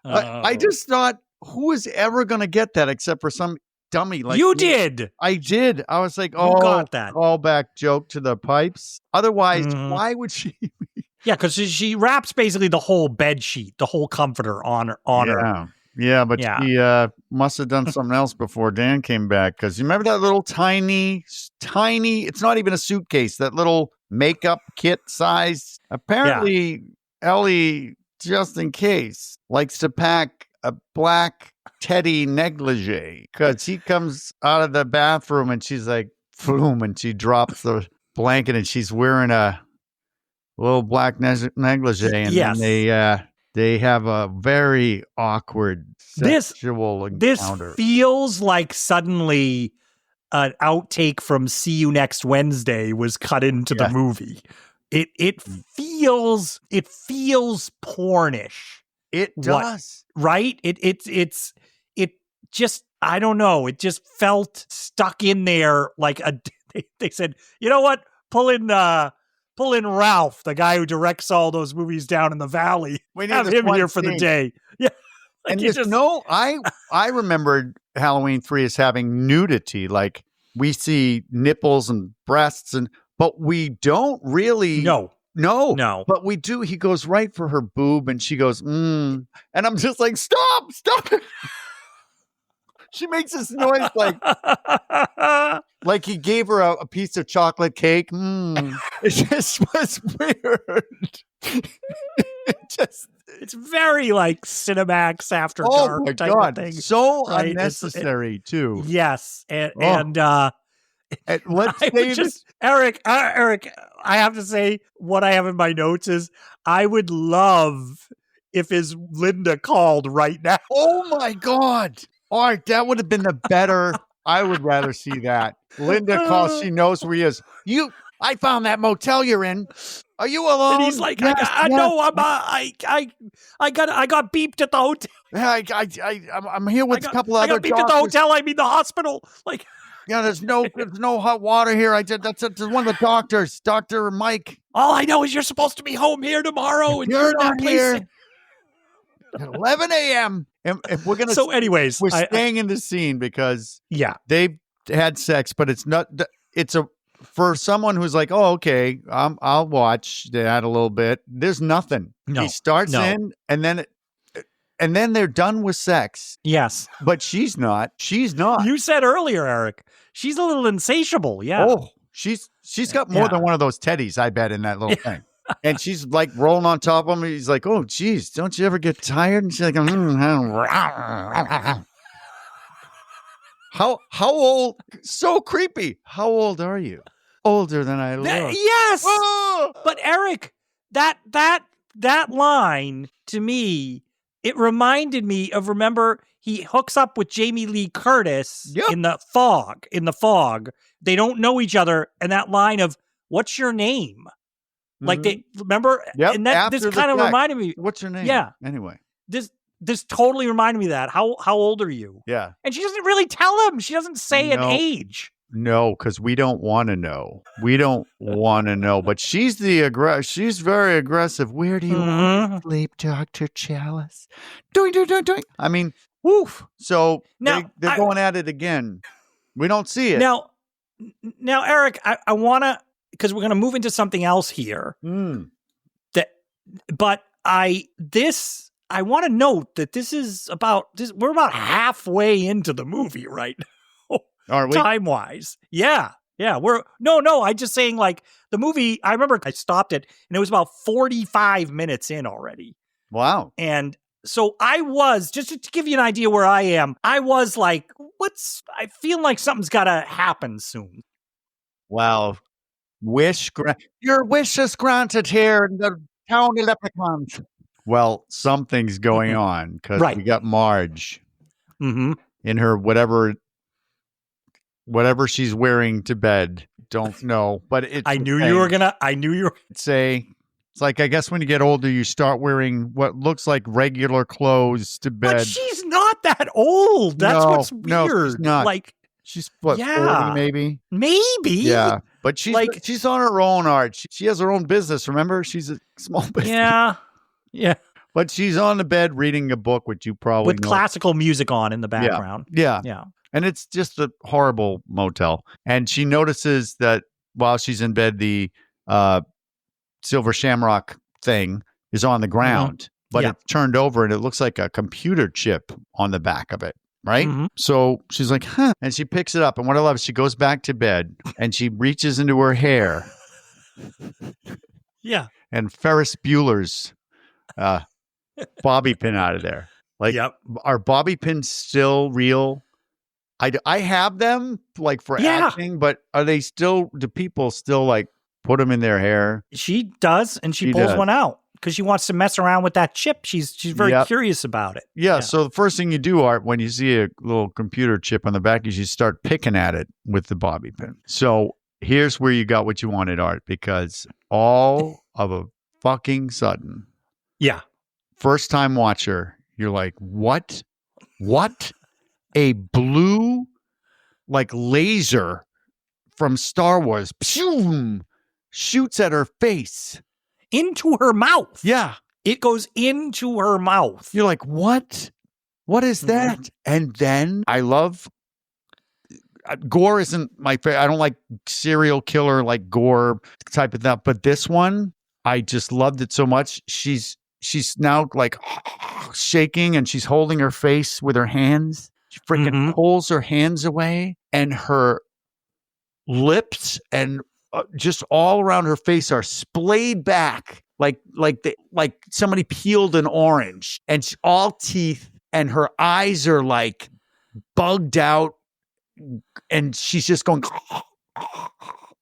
I just thought, who is ever going to get that except for some dummy like you me? Did. I did. I was like, you got that callback joke to the pipes. Otherwise, why would she? Yeah, because she wraps basically the whole bed sheet, the whole comforter on her. Yeah, but she must have done something else before Dan came back. Because you remember that little tiny, it's not even a suitcase, that little makeup kit size. Apparently, Ellie, just in case, likes to pack a black teddy negligee, because he comes out of the bathroom and she's like, boom, and she drops the blanket and she's wearing a little black negligee, and then they have a very awkward sexual encounter. This feels like suddenly an outtake from See You Next Wednesday was cut into the movie. It feels pornish. It does. Right? It just, I don't know. It just felt stuck in there like they said, you know what? Pull in Ralph, the guy who directs all those movies down in the valley. We have him here for the day. Yeah. Like, and I remembered Halloween 3 as having nudity. Like, we see nipples and breasts, but we don't really. No. But we do. He goes right for her boob, and she goes, and I'm just like, stop. She makes this noise like he gave her a piece of chocolate cake. It just was weird. It's very like Cinemax After Dark type of thing. So right? unnecessary too. Yes, and let's say Eric, I have to say what I have in my notes is I would love if his Linda called right now. Oh my God. All right, that would have been the better. I would rather see that. Linda calls, she knows where he is. I found that motel you're in. Are you alone? And he's like, yes, I got beeped at the hotel. I'm here with a couple other I got beeped at the hotel. I mean the hospital. Like, yeah, there's no hot water here. That's one of the doctors, Dr. Mike. All I know is you're supposed to be home here tomorrow, and you're not here at 11 a.m. And we're gonna. So, anyways, we're staying in the scene because they've had sex, but it's not. It's for someone who's like, oh, okay, I'll watch that a little bit. There's nothing. No, he starts in, and then they're done with sex. Yes, but she's not. She's not. You said earlier, Eric, she's a little insatiable. Yeah. Oh, she's got more than one of those teddies, I bet, in that little thing. And she's like rolling on top of him. He's like, oh, geez, don't you ever get tired? And she's like, how old? So creepy. How old are you? Older than I look. Yes. Oh! But Eric, that line to me, it reminded me of, remember, he hooks up with Jamie Lee Curtis in the fog. They don't know each other. And that line of, what's your name? Like they remember, and that this kind of reminded me. What's your name? Yeah. Anyway, this totally reminded me of that. How old are you? Yeah. And she doesn't really tell him. She doesn't say an age. No, because we don't want to know. We don't want to know. But she's she's very aggressive. Where do you want to sleep, Dr. Chalice? Doing. I mean, woof. So now they're going at it again. We don't see it now. Eric, I want to. Because we're going to move into something else here. But I want to note that this is about this. We're about halfway into the movie right now, are we? Time wise, yeah. We're no. I just saying like the movie. I remember I stopped it, and it was about 45 minutes in already. Wow. And so I was just to give you an idea where I am. I was like, I feel like something's got to happen soon. Wow. Your wish is granted here in the town of Leprechauns. Well, something's going on because we got Marge in her whatever she's wearing to bed. Don't know, but it's. I knew you were gonna say. It's like, I guess when you get older, you start wearing what looks like regular clothes to bed. But she's not that old. That's what's weird. No, she's not. Like. She's 40 maybe? Maybe. Yeah. But she's on her own, Art. She has her own business, remember? She's a small business. Yeah. But she's on the bed reading a book, which you probably with classical music on in the background. Yeah. And it's just a horrible motel. And she notices that while she's in bed, the Silver Shamrock thing is on the ground. But it's turned over and it looks like a computer chip on the back of it. Right? So she's like, huh. And she picks it up. And what I love is she goes back to bed and she reaches into her hair. Yeah. And Ferris Bueller's bobby pin out of there. Like, are bobby pins still real? I have them like for acting, but are they still, do people still like put them in their hair? She does. And she pulls one out. Because she wants to mess around with that chip. She's very curious about it. Yeah. So the first thing you do, Art, when you see a little computer chip on the back, is you start picking at it with the bobby pin. So here's where you got what you wanted, Art, because all of a fucking sudden, first time watcher, you're like, what? A blue like laser from Star Wars shoots at her face. Into her mouth. Yeah. It goes into her mouth. You're like, what? What is that? And then I love gore isn't my favorite. I don't like serial killer, like gore type of stuff. But this one, I just loved it so much. She's now like shaking and she's holding her face with her hands. She freaking pulls her hands away and her lips and just all around her face are splayed back like somebody peeled an orange, and she's all teeth, and her eyes are like bugged out, and she's just going.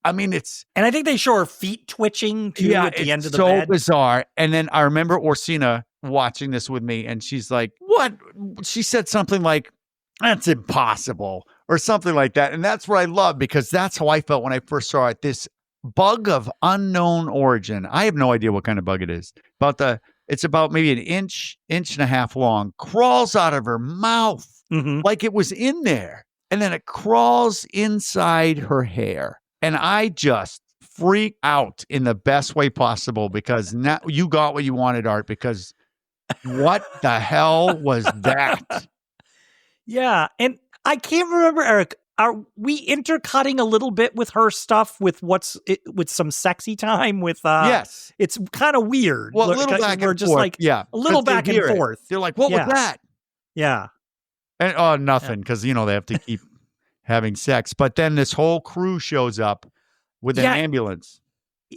I mean, and I think they show her feet twitching too at the end of the bed. It's so bizarre. And then I remember Orsina watching this with me, and she's like, "What?" She said something like, "That's impossible," or something like that. And that's what I love, because that's how I felt when I first saw it. This bug of unknown origin. I have no idea what kind of bug it is. It's about maybe an inch and a half long. Crawls out of her mouth like it was in there, and then it crawls inside her hair. And I just freak out in the best way possible, because now you got what you wanted, Art, because what the hell was that? Yeah. And I can't remember, Eric, are we intercutting a little bit with her stuff with with some sexy time with, yes, it's kind of weird. Well, a little back and just forth. Like, yeah, a little back and forth. They're like, what was that? Yeah. And nothing. Cause they have to keep having sex. But then this whole crew shows up with an ambulance.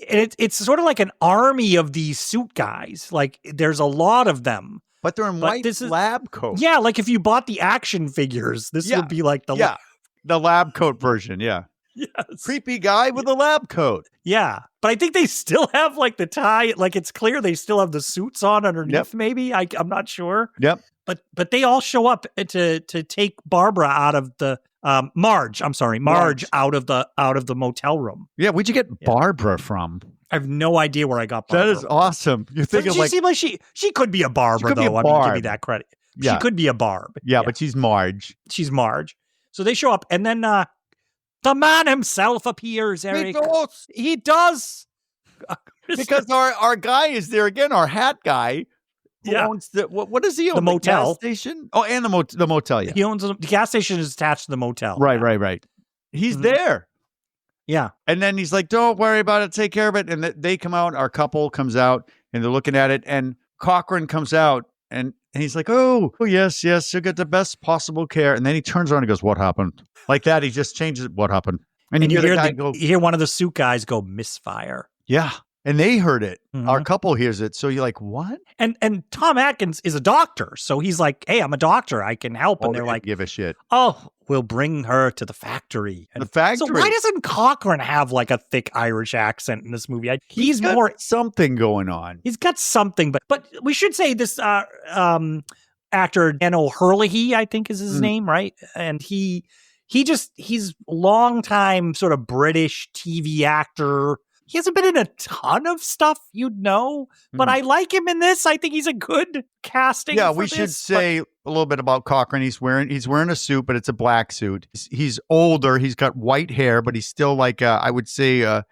And it's sort of like an army of these suit guys. Like, there's a lot of them. But they're in white lab coats. Yeah, like if you bought the action figures, this would be like the lab coat version. Yeah. Yes. Creepy guy with a lab coat. Yeah. But I think they still have like the tie. Like, it's clear they still have the suits on underneath, maybe. I'm not sure. Yep. But they all show up to take Barbara out of the Marge out of the motel room. Yeah, where'd you get Barbara from? I have no idea where I got Barbara. That is awesome. You're thinking she seemed like she could be a Barbara, though. I mean, give me that credit. Yeah. She could be a Barb. Yeah, but she's Marge. She's Marge. So they show up, and then the man himself appears, Eric. He does. Because our guy is there again, our hat guy. Who owns what does he own? The motel. Gas station? Oh, and the motel, yeah. He owns the gas station is attached to the motel. Right. He's there. Yeah. And then he's like, don't worry about it. Take care of it. And they come out. Our couple comes out, and they're looking at it. And Cochran comes out, and he's like, oh, yes, you'll get the best possible care. And then he turns around and goes, what happened? Like that. He just changes it. What happened? And you hear one of the suit guys go, misfire. Yeah. And they heard it. Our couple hears it. So you're like, what? And Tom Atkins is a doctor. So he's like, hey, I'm a doctor. I can help. And they're like, give a shit. Oh, we'll bring her to the factory. And the factory. So why doesn't Cochran have like a thick Irish accent in this movie? He's got more something going on. He's got something, but we should say this actor Dan O'Herlihy, I think is his name, right? And he's long time sort of British TV actor. He hasn't been in a ton of stuff, you'd know, but I like him in this. I think he's a good casting. Yeah, we should say a little bit about Cochran. He's wearing a suit, but it's a black suit. He's older. He's got white hair, but he's still like I would say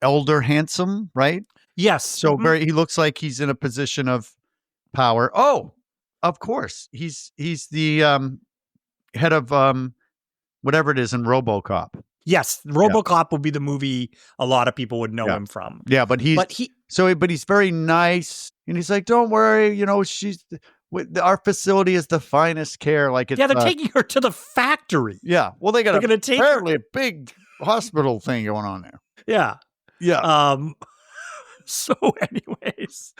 elder handsome, right? Yes. So he looks like he's in a position of power. Oh, of course. He's the head of whatever it is in RoboCop. Yes, RoboCop will be the movie a lot of people would know him from. Yeah, but he's very nice, and he's like, "Don't worry, our facility is the finest care." Like, it's, they're taking her to the factory. Yeah, well, they're apparently a big hospital thing going on there. Yeah. So, anyways,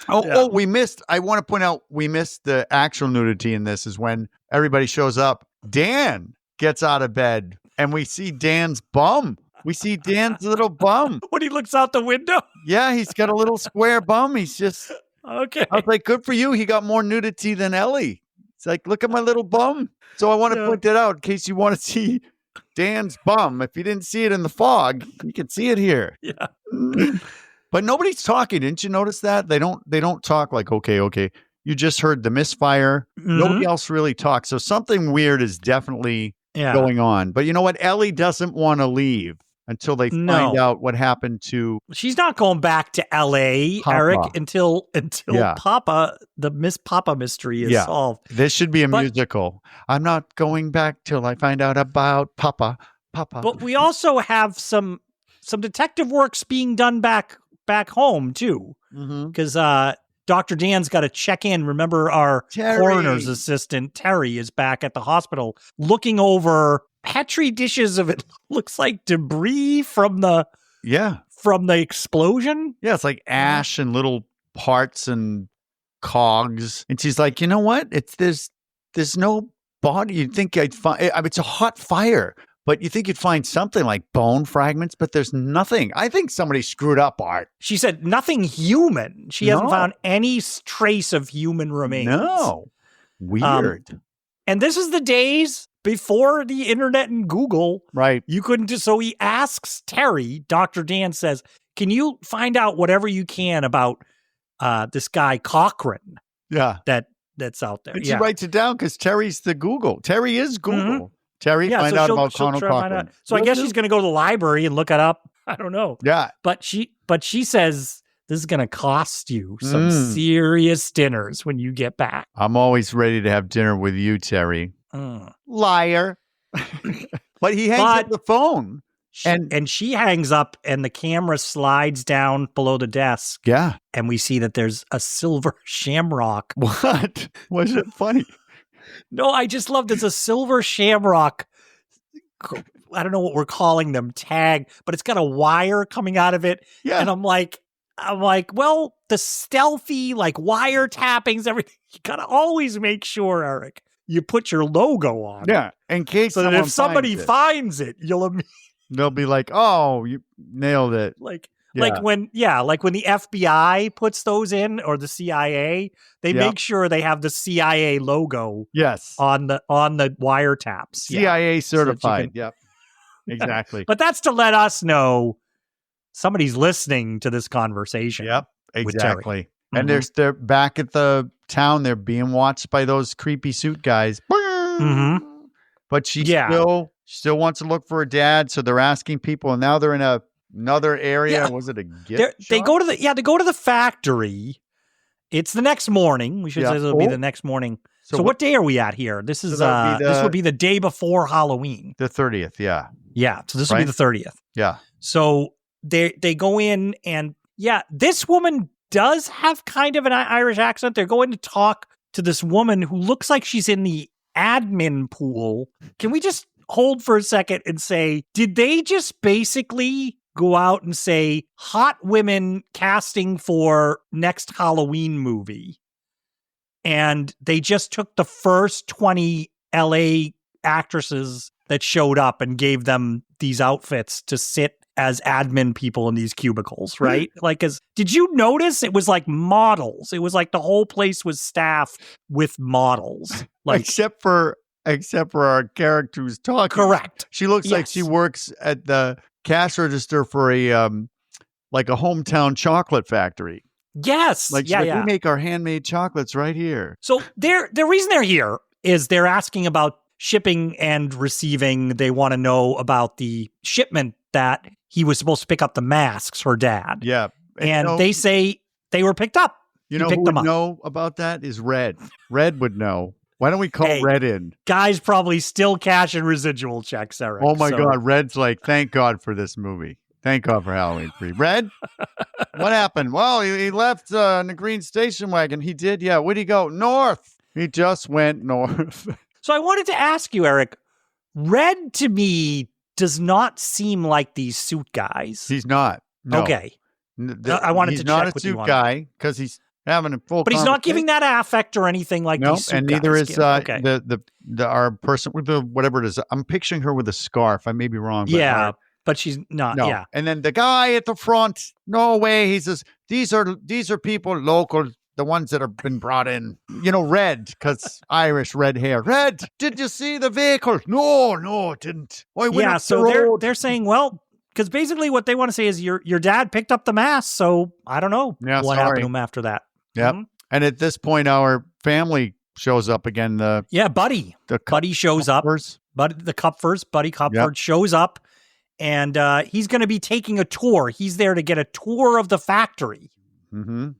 we missed. I want to point out we missed the actual nudity in this. Is when everybody shows up. Dan gets out of bed. And we see Dan's bum. We see Dan's little bum. When he looks out the window? Yeah, he's got a little square bum. He's just... Okay. I was like, good for you. He got more nudity than Ellie. It's like, look at my little bum. So I want to point that out in case you want to see Dan's bum. If you didn't see it in the fog, you can see it here. Yeah. But nobody's talking. Didn't you notice that? They don't talk like, okay. You just heard the misfire. Nobody else really talks. So something weird is definitely... going on. But you know what? Ellie doesn't want to leave. until they No. find out what happened to She's not going back to L.A., Papa. Eric, until Yeah. Papa, the Miss Papa mystery is Yeah. solved. This should be a But- musical. I'm not going back till I find out about Papa. But we also have some detective works being done back home too, Mhm. because Dr. Dan's got to check in. Remember, our Terry. coroner's assistant Terry is back at the hospital looking over petri dishes of it looks like debris from the Yeah. explosion. Yeah, it's like ash and little parts and cogs. And she's like, you know what? There's no body. You'd think I'd find. I mean, it's a hot fire, but you think you'd find something like bone fragments, but there's nothing. I think somebody screwed up, Art. She said nothing human. She hasn't No. found any trace of human remains. No. Weird. And this is the days before the internet and Google. Right. You couldn't just, so he asks Terry, Dr. Dan says, can you find out whatever you can about this guy Cochran Yeah. that's out there? And she writes it down because Terry's the Google. Terry is Google. Terry, find out about Conor she'll find Cochran. out. So I guess she's going to go to the library and look it up. I don't know. Yeah. But she says this is going to cost you some serious dinners when you get back. I'm always ready to have dinner with you, Terry. Liar. But he hangs up the phone. And she hangs up and the camera slides down below the desk. Yeah. And we see that there's a silver shamrock. What? Was it funny? No, I just love there's a silver shamrock. I don't know what we're calling them, tag, but it's got a wire coming out of it. Yeah. And I'm like, well, the stealthy, like wiretappings, everything. You gotta always make sure, Eric, you put your logo on. Yeah. In case So that if somebody finds it, finds it, they'll be like, oh, you nailed it. like when the FBI puts those in, or the CIA, they make sure they have the CIA logo Yes. on the wiretaps. CIA certified. So that Yep. Exactly. But that's to let us know somebody's listening to this conversation. Yep. with Terry. Exactly. And they're back at the town. They're being watched by those creepy suit guys. But she still wants to look for her dad. So they're asking people, and now they're in another area. Yeah. Was it a gift They shop? go to the factory. It's the next morning. We should say it'll be the next morning. So what day are we at here? This is this would be the day before Halloween. The 30th, yeah. Yeah. So this will be the 30th. Yeah. So they go in, and this woman does have kind of an Irish accent. They're going to talk to this woman who looks like she's in the admin pool. Can we just hold for a second and say, did they just basically go out and say hot women casting for next Halloween movie? And they just took the first 20 LA actresses that showed up and gave them these outfits to sit as admin people in these cubicles, right? Did you notice it was like models? It was like the whole place was staffed with models. Like, except for our character who's talking. Correct. She looks like she works at the cash register for a hometown chocolate factory. Yes. We make our handmade chocolates right here. So the reason they're here is they're asking about shipping and receiving. They want to know about the shipment that he was supposed to pick up the masks, her dad. Yeah. And they say they were picked up. You know who would know about that is Red. Red would know. Why don't we call Red in? Guy's probably still cashing residual checks, Eric. Oh my God. Red's like, thank God for this movie. Thank God for Halloween 3. Red, what happened? Well, he left in the green station wagon. He did? Yeah. Where'd he go? North. He just went north. So I wanted to ask you, Eric, Red to me does not seem like these suit guys. He's not. No. Okay. I wanted to check with you on He's not a suit guy because he's having a full But he's not giving that affect or anything like these suit and neither guys is give. our person with the whatever it is. I'm picturing her with a scarf. I may be wrong. But but she's not. No. Yeah. And then the guy at the front, no way. He says, these are people local, the ones that have been brought in. Red, because Irish red hair. Red, did you see the vehicle? No, it didn't. I went up the road. They're saying, well, because basically what they want to say is your dad picked up the mask, so I don't know what happened to him after that. Yep. Mm-hmm. And at this point, our family shows up again. Buddy. Buddy shows up. Buddy, the Kupfers, Buddy Kupford shows up, and he's going to be taking a tour. He's there to get a tour of the factory. Mm-hmm.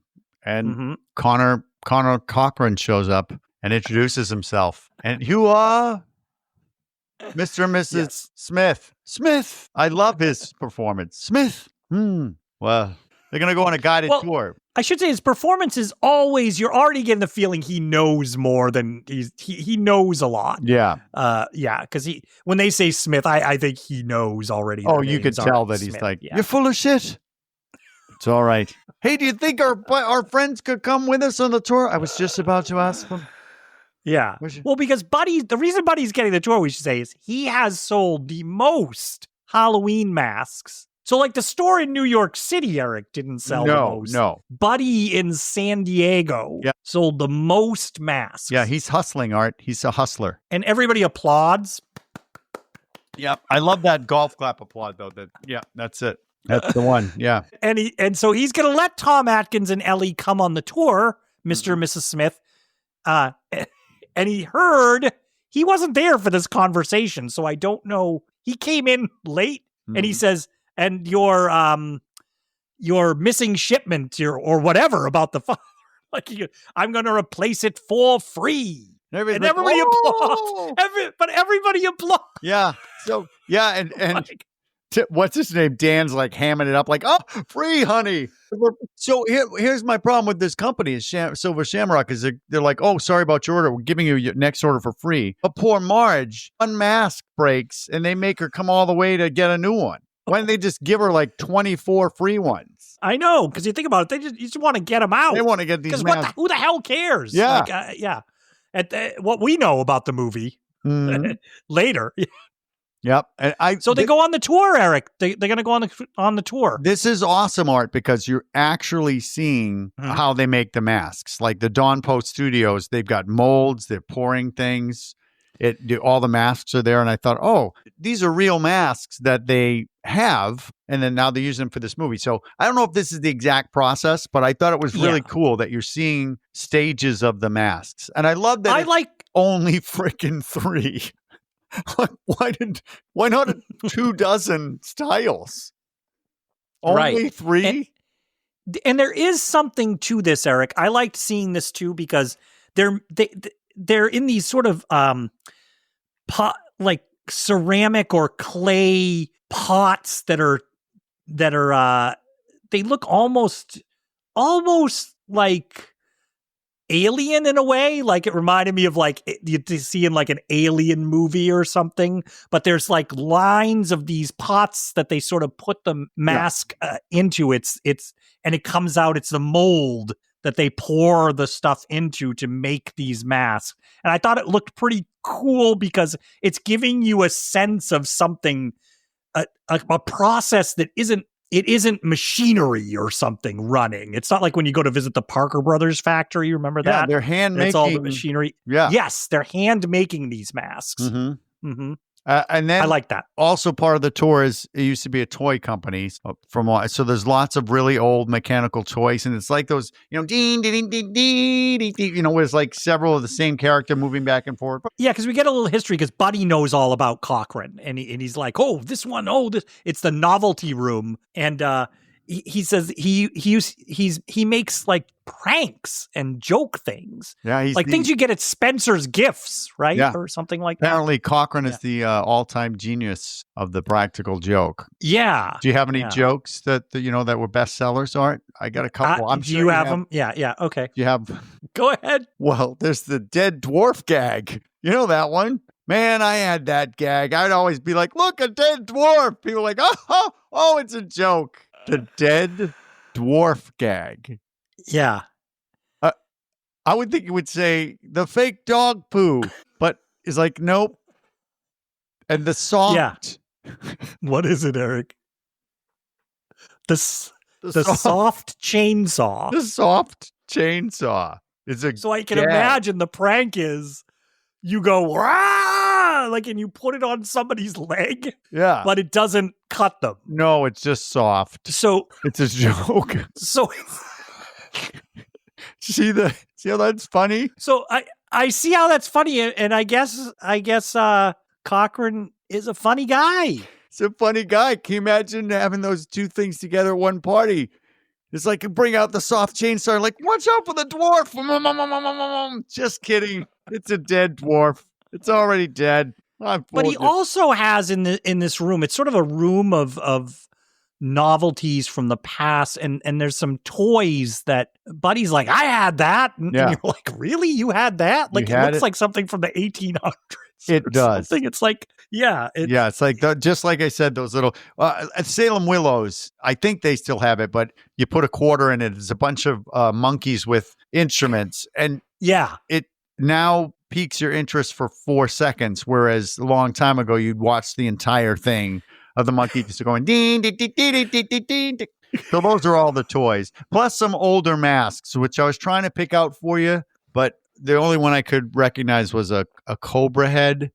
And Connor Cochran shows up and introduces himself. And you are Mr. and Mrs. Smith. Smith. I love his performance. Smith. Well, they're going to go on a guided tour. I should say his performance is always, you're already getting the feeling he knows more than he knows a lot. Yeah. Because when they say Smith, I think he knows already. Oh, you could tell that he's like, you're full of shit. It's all right. Hey, do you think our friends could come with us on the tour? I was just about to ask them. Yeah. Well, because the reason Buddy's getting the tour, we should say, is he has sold the most Halloween masks. So, like, the store in New York City, Eric, didn't sell the most. No. Buddy in San Diego sold the most masks. Yeah, he's hustling, Art. He's a hustler. And everybody applauds. Yep. I love that golf clap applaud, though. That's it. That's the one. Yeah. And so he's going to let Tom Atkins and Ellie come on the tour, Mr. and Mrs. Smith. And he wasn't there for this conversation, so I don't know. He came in late and he says, and your missing shipment or whatever about the father, like I'm going to replace it for free. And everybody applauds. But everybody applauds. Yeah. So and what's his name? Dan's like hamming it up, like, oh, free, honey. So here's my problem with this company is Silver Shamrock is they're like, oh, sorry about your order. We're giving you your next order for free. But poor Marge, one mask breaks and they make her come all the way to get a new one. Why don't they just give her like 24 free ones? I know, because you think about it, you just want to get them out. They want to get these masks. Who the hell cares? Yeah. Like, what we know about the movie later. Yep. And they go on the tour, Eric. They're going to go on the tour. This is awesome, Art, because you're actually seeing how they make the masks. Like the Dawn Post Studios, they've got molds. They're pouring things. All the masks are there. And I thought, oh, these are real masks that they have. And then now they're using them for this movie. So I don't know if this is the exact process, but I thought it was really cool that you're seeing stages of the masks. And I love that only freaking 3. Why not 24 styles? Only 3? And there is something to this, Eric. I liked seeing this too because they're in these sort of like ceramic or clay pots that are they look almost like alien in a way. Like it reminded me of like you see in like an alien movie or something, but there's like lines of these pots that they sort of put the mask into. It's and it comes out. It's the mold that they pour the stuff into to make these masks. And I thought it looked pretty cool because it's giving you a sense of something, a process that isn't machinery or something running. It's not like when you go to visit the Parker Brothers factory. Remember that? Yeah, they're hand making. It's all the machinery. Yeah. Yes, they're hand making these masks. Mm-hmm. Mm-hmm. And then I like that. Also part of the tour is it used to be a toy company so there's lots of really old mechanical toys and it's like those, ding, ding, ding, ding, ding, ding, where it's like several of the same character moving back and forth. Yeah, because we get a little history because Buddy knows all about Cochran and he's like, oh, this one, it's the novelty room. And he says he makes like pranks and joke things. Yeah, he's like things you get at Spencer's Gifts, right? Yeah. Or something like Apparently, that. Cochran is the all-time genius of the practical joke. Yeah. Do you have any jokes that were bestsellers, Art? I got a couple. I'm do sure you have them? Yeah. Okay. You have. Go ahead. Well, there's the dead dwarf gag. You know that one? Man, I had that gag. I'd always be like, look, a dead dwarf. People are like, oh, it's a joke. The dead dwarf gag. Yeah. I would think you would say the fake dog poo, but it's like, nope. And the soft. Yeah. What is it, Eric? The soft chainsaw. The soft chainsaw is a So I can gag. imagine the prank is you go, rah, like, and you put it on somebody's leg. Yeah. But it doesn't cut them. No, it's just soft. So it's a joke. So see how that's funny? So I see how that's funny, and I guess Cochran is a funny guy. He's a funny guy. Can you imagine having those two things together at one party? It's like bring out the soft chainsaw. Like, watch out for the dwarf. Just kidding. It's a dead dwarf. It's already dead. But he also has in this room. It's sort of a room of novelties from the past, and there's some toys that Buddy's like, I had that, and you're like, really, you had that? Like, it looks like something from the 1800s. It does. Something. It's like, it's like just like I said, those little at Salem Willows. I think they still have it, but you put a quarter in it. It's a bunch of monkeys with instruments, and it now piques your interest for 4 seconds, whereas a long time ago you'd watch the entire thing of the monkey just going ding, ding, ding, ding, ding, ding, ding, ding. So those are all the toys, plus some older masks, which I was trying to pick out for you, but the only one I could recognize was a cobra head.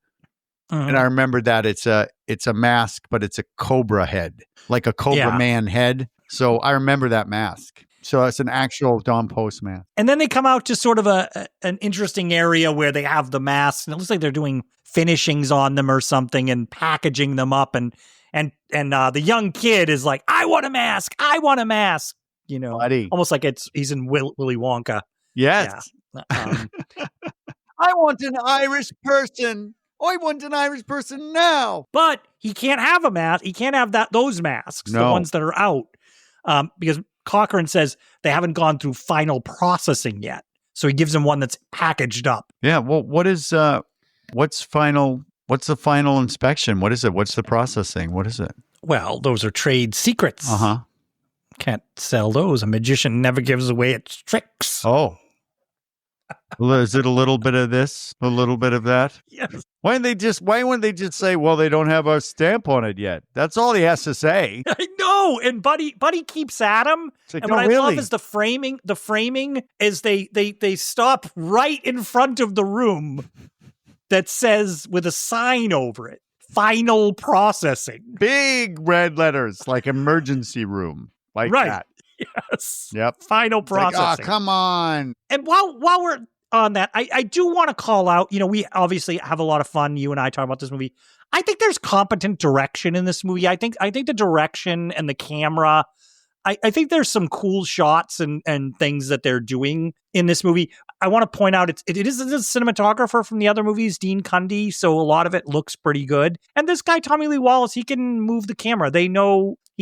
And I remembered that it's a mask, but it's a cobra head, like a Cobra Man head. So I remember that mask. So it's an actual Don Post mask. And then they come out to sort of an interesting area where they have the masks, and it looks like they're doing finishings on them or something and packaging them up. And the young kid is like, I want a mask. I want a mask. You know, Buddy. Almost like he's in Willy Wonka. Yes. Yeah. I want an Irish person. I want an Irish person now. But he can't have a mask. He can't have those masks, the ones that are out, because Cochran says they haven't gone through final processing yet. So he gives him one that's packaged up. Yeah. Well, what's the final inspection? What is it? What's the processing? What is it? Well, those are trade secrets. Can't sell those. A magician never gives away its tricks. Oh. Is it a little bit of this, a little bit of that? Yes. Why wouldn't they just say, well, they don't have our stamp on it yet? That's all he has to say. I know. And Buddy keeps at him. Like, and what I love is the framing is they stop right in front of the room that says with a sign over it, final processing. Big red letters, like emergency room, like that. Yes. Yep. Final processing. Like, come on. And while we're on that, I do want to call out, we obviously have a lot of fun. You and I talk about this movie. I think there's competent direction in this movie. I think the direction and the camera, I think there's some cool shots and things that they're doing in this movie. I want to point out it is a cinematographer from the other movies, Dean Cundy, so a lot of it looks pretty good. And this guy, Tommy Lee Wallace, he can move the camera. He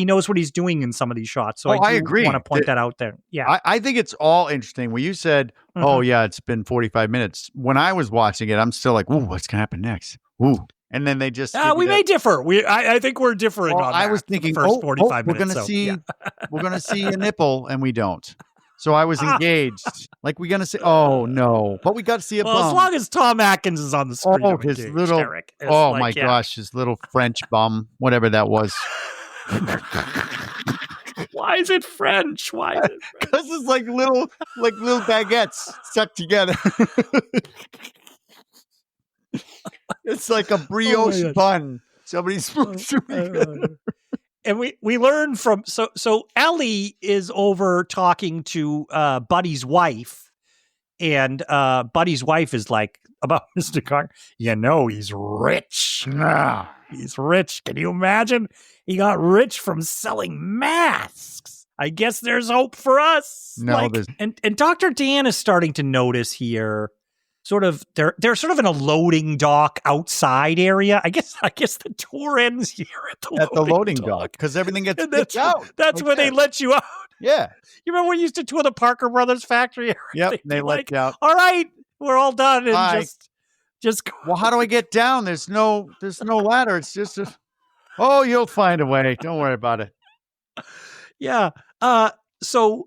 knows what he's doing in some of these shots. So I agree. Want to point that out there. Yeah. I think it's all interesting. When you said, oh, yeah, it's been 45 minutes. When I was watching it, I'm still like, ooh, what's going to happen next? Ooh. And then they just... we may differ. I think we're differing on that. I was thinking, first 45 we're going to see we're going to see a nipple, and we don't. So I was engaged. Like, we're going to say, oh, no. But we got to see a bum. As long as Tom Atkins is on the screen. Oh, his little... Eric. Oh, my gosh. His little French bum, whatever that was. Why is it French? Why is it French? Because it's like little baguettes stuck together. It's like a brioche bun. Somebody's supposed to be. And we learn from so Ellie is over talking to Buddy's wife, and Buddy's wife is like about Mr. Carr. He's rich. He's rich. Can you imagine? He got rich from selling masks. I guess there's hope for us. No, and Dr. Dan is starting to notice here. Sort of, they're sort of in a loading dock outside area. I guess the tour ends here at the loading dock because everything gets out. That's where they let you out. Yeah, you remember when you used to tour the Parker Brothers factory? Yep, they let you out. All right, we're all done, and just go. Well, how do I get down? There's no ladder. It's just you'll find a way. Don't worry about it. Yeah. So.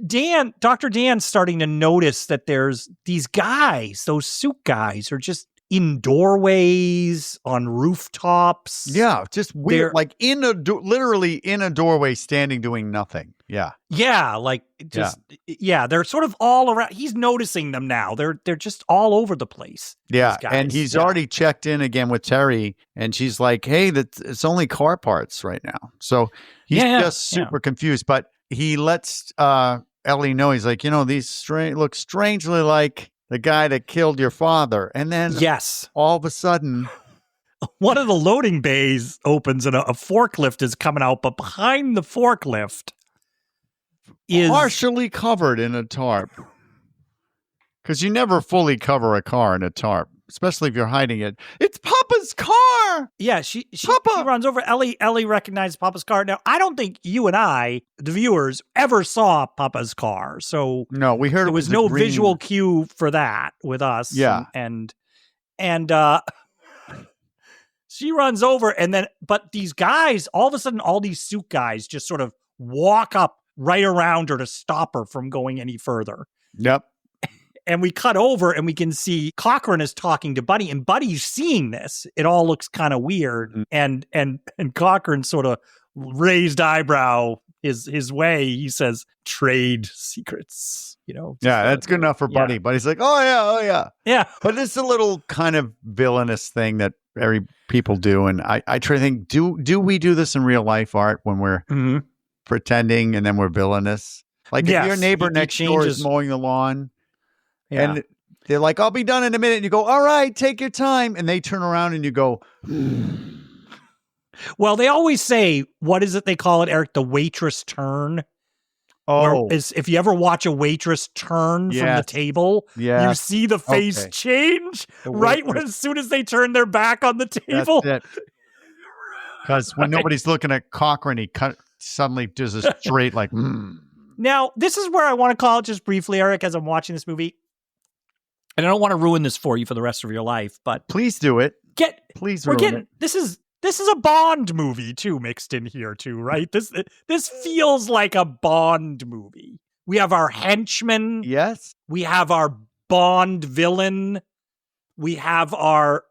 Dr. Dan's starting to notice that there's these guys, those suit guys are just in doorways, on rooftops. Yeah, just weird, like literally in a doorway, standing, doing nothing. Yeah. Yeah, like just they're sort of all around. He's noticing them now. They're just all over the place. Yeah, and he's already checked in again with Terry, and she's like, "Hey, it's only car parts right now." So he's just super confused, but he lets Ellie know. He's like, these look strangely like the guy that killed your father. And then all of a sudden, one of the loading bays opens and a forklift is coming out, but behind the forklift is partially covered in a tarp. Because you never fully cover a car in a tarp, especially if you're hiding it. It's Papa's car. Yeah, she Papa! runs over. Ellie recognizes Papa's car. Now, I don't think you and I, the viewers, ever saw Papa's car. So no, we heard there was no visual cue for that with us. Yeah. And she runs over but these guys, all of a sudden, all these suit guys just sort of walk up right around her to stop her from going any further. Yep. And we cut over and we can see Cochran is talking to Buddy, and Buddy's seeing this. It all looks kind of weird. And Cochran sort of raised eyebrow his way. He says, trade secrets, Yeah, that's good enough for Buddy. Buddy's like, oh yeah. Yeah. But it's a little kind of villainous thing that people do. And I try to think, do we do this in real life, Art, when we're pretending and then we're villainous? Like if your neighbor next door is mowing the lawn. Yeah. And they're like, I'll be done in a minute. And you go, all right, take your time. And they turn around and you go, well, they always say, what is it they call it, Eric? The waitress turn. Oh. If you ever watch a waitress turn from the table, you see the face change as soon as they turn their back on the table. That's it. Because when nobody's looking at Cochran, he suddenly does a straight like, Now, this is where I want to call it just briefly, Eric, as I'm watching this movie. And I don't want to ruin this for you for the rest of your life, but please do it. Please ruin it. This is a Bond movie too, mixed in here too, right? This feels like a Bond movie. We have our henchman. Yes. We have our Bond villain. We have our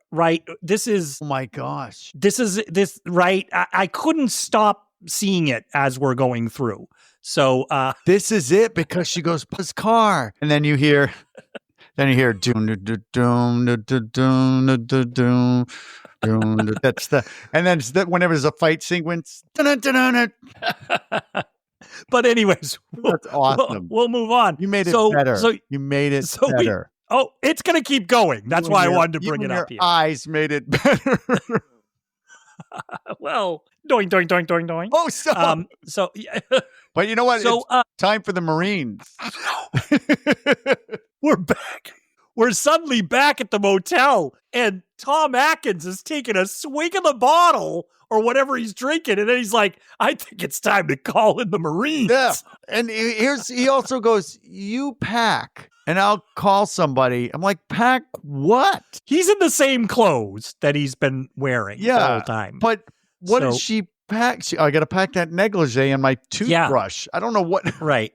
this is, oh my gosh. I couldn't stop seeing it as we're going through. So this is it, because she goes, his car. And then you hear doom, that's and then whenever there's a fight sequence. But anyways, that's awesome. We'll move on. You made it better. You made it better. It's going to keep going. That's why I wanted to bring it up here. Your eyes made it better. Well, doing. Oh, stop. But you know what? So, it's time for the Marines. We're back. We're suddenly back at the motel, and Tom Atkins is taking a swig of the bottle or whatever he's drinking, and then he's like, I think it's time to call in the Marines. Yeah. And he also goes, you pack, and I'll call somebody. I'm like, pack what? He's in the same clothes that he's been wearing the whole time. But what does she pack? I got to pack that negligee and my toothbrush. I don't know what. Right.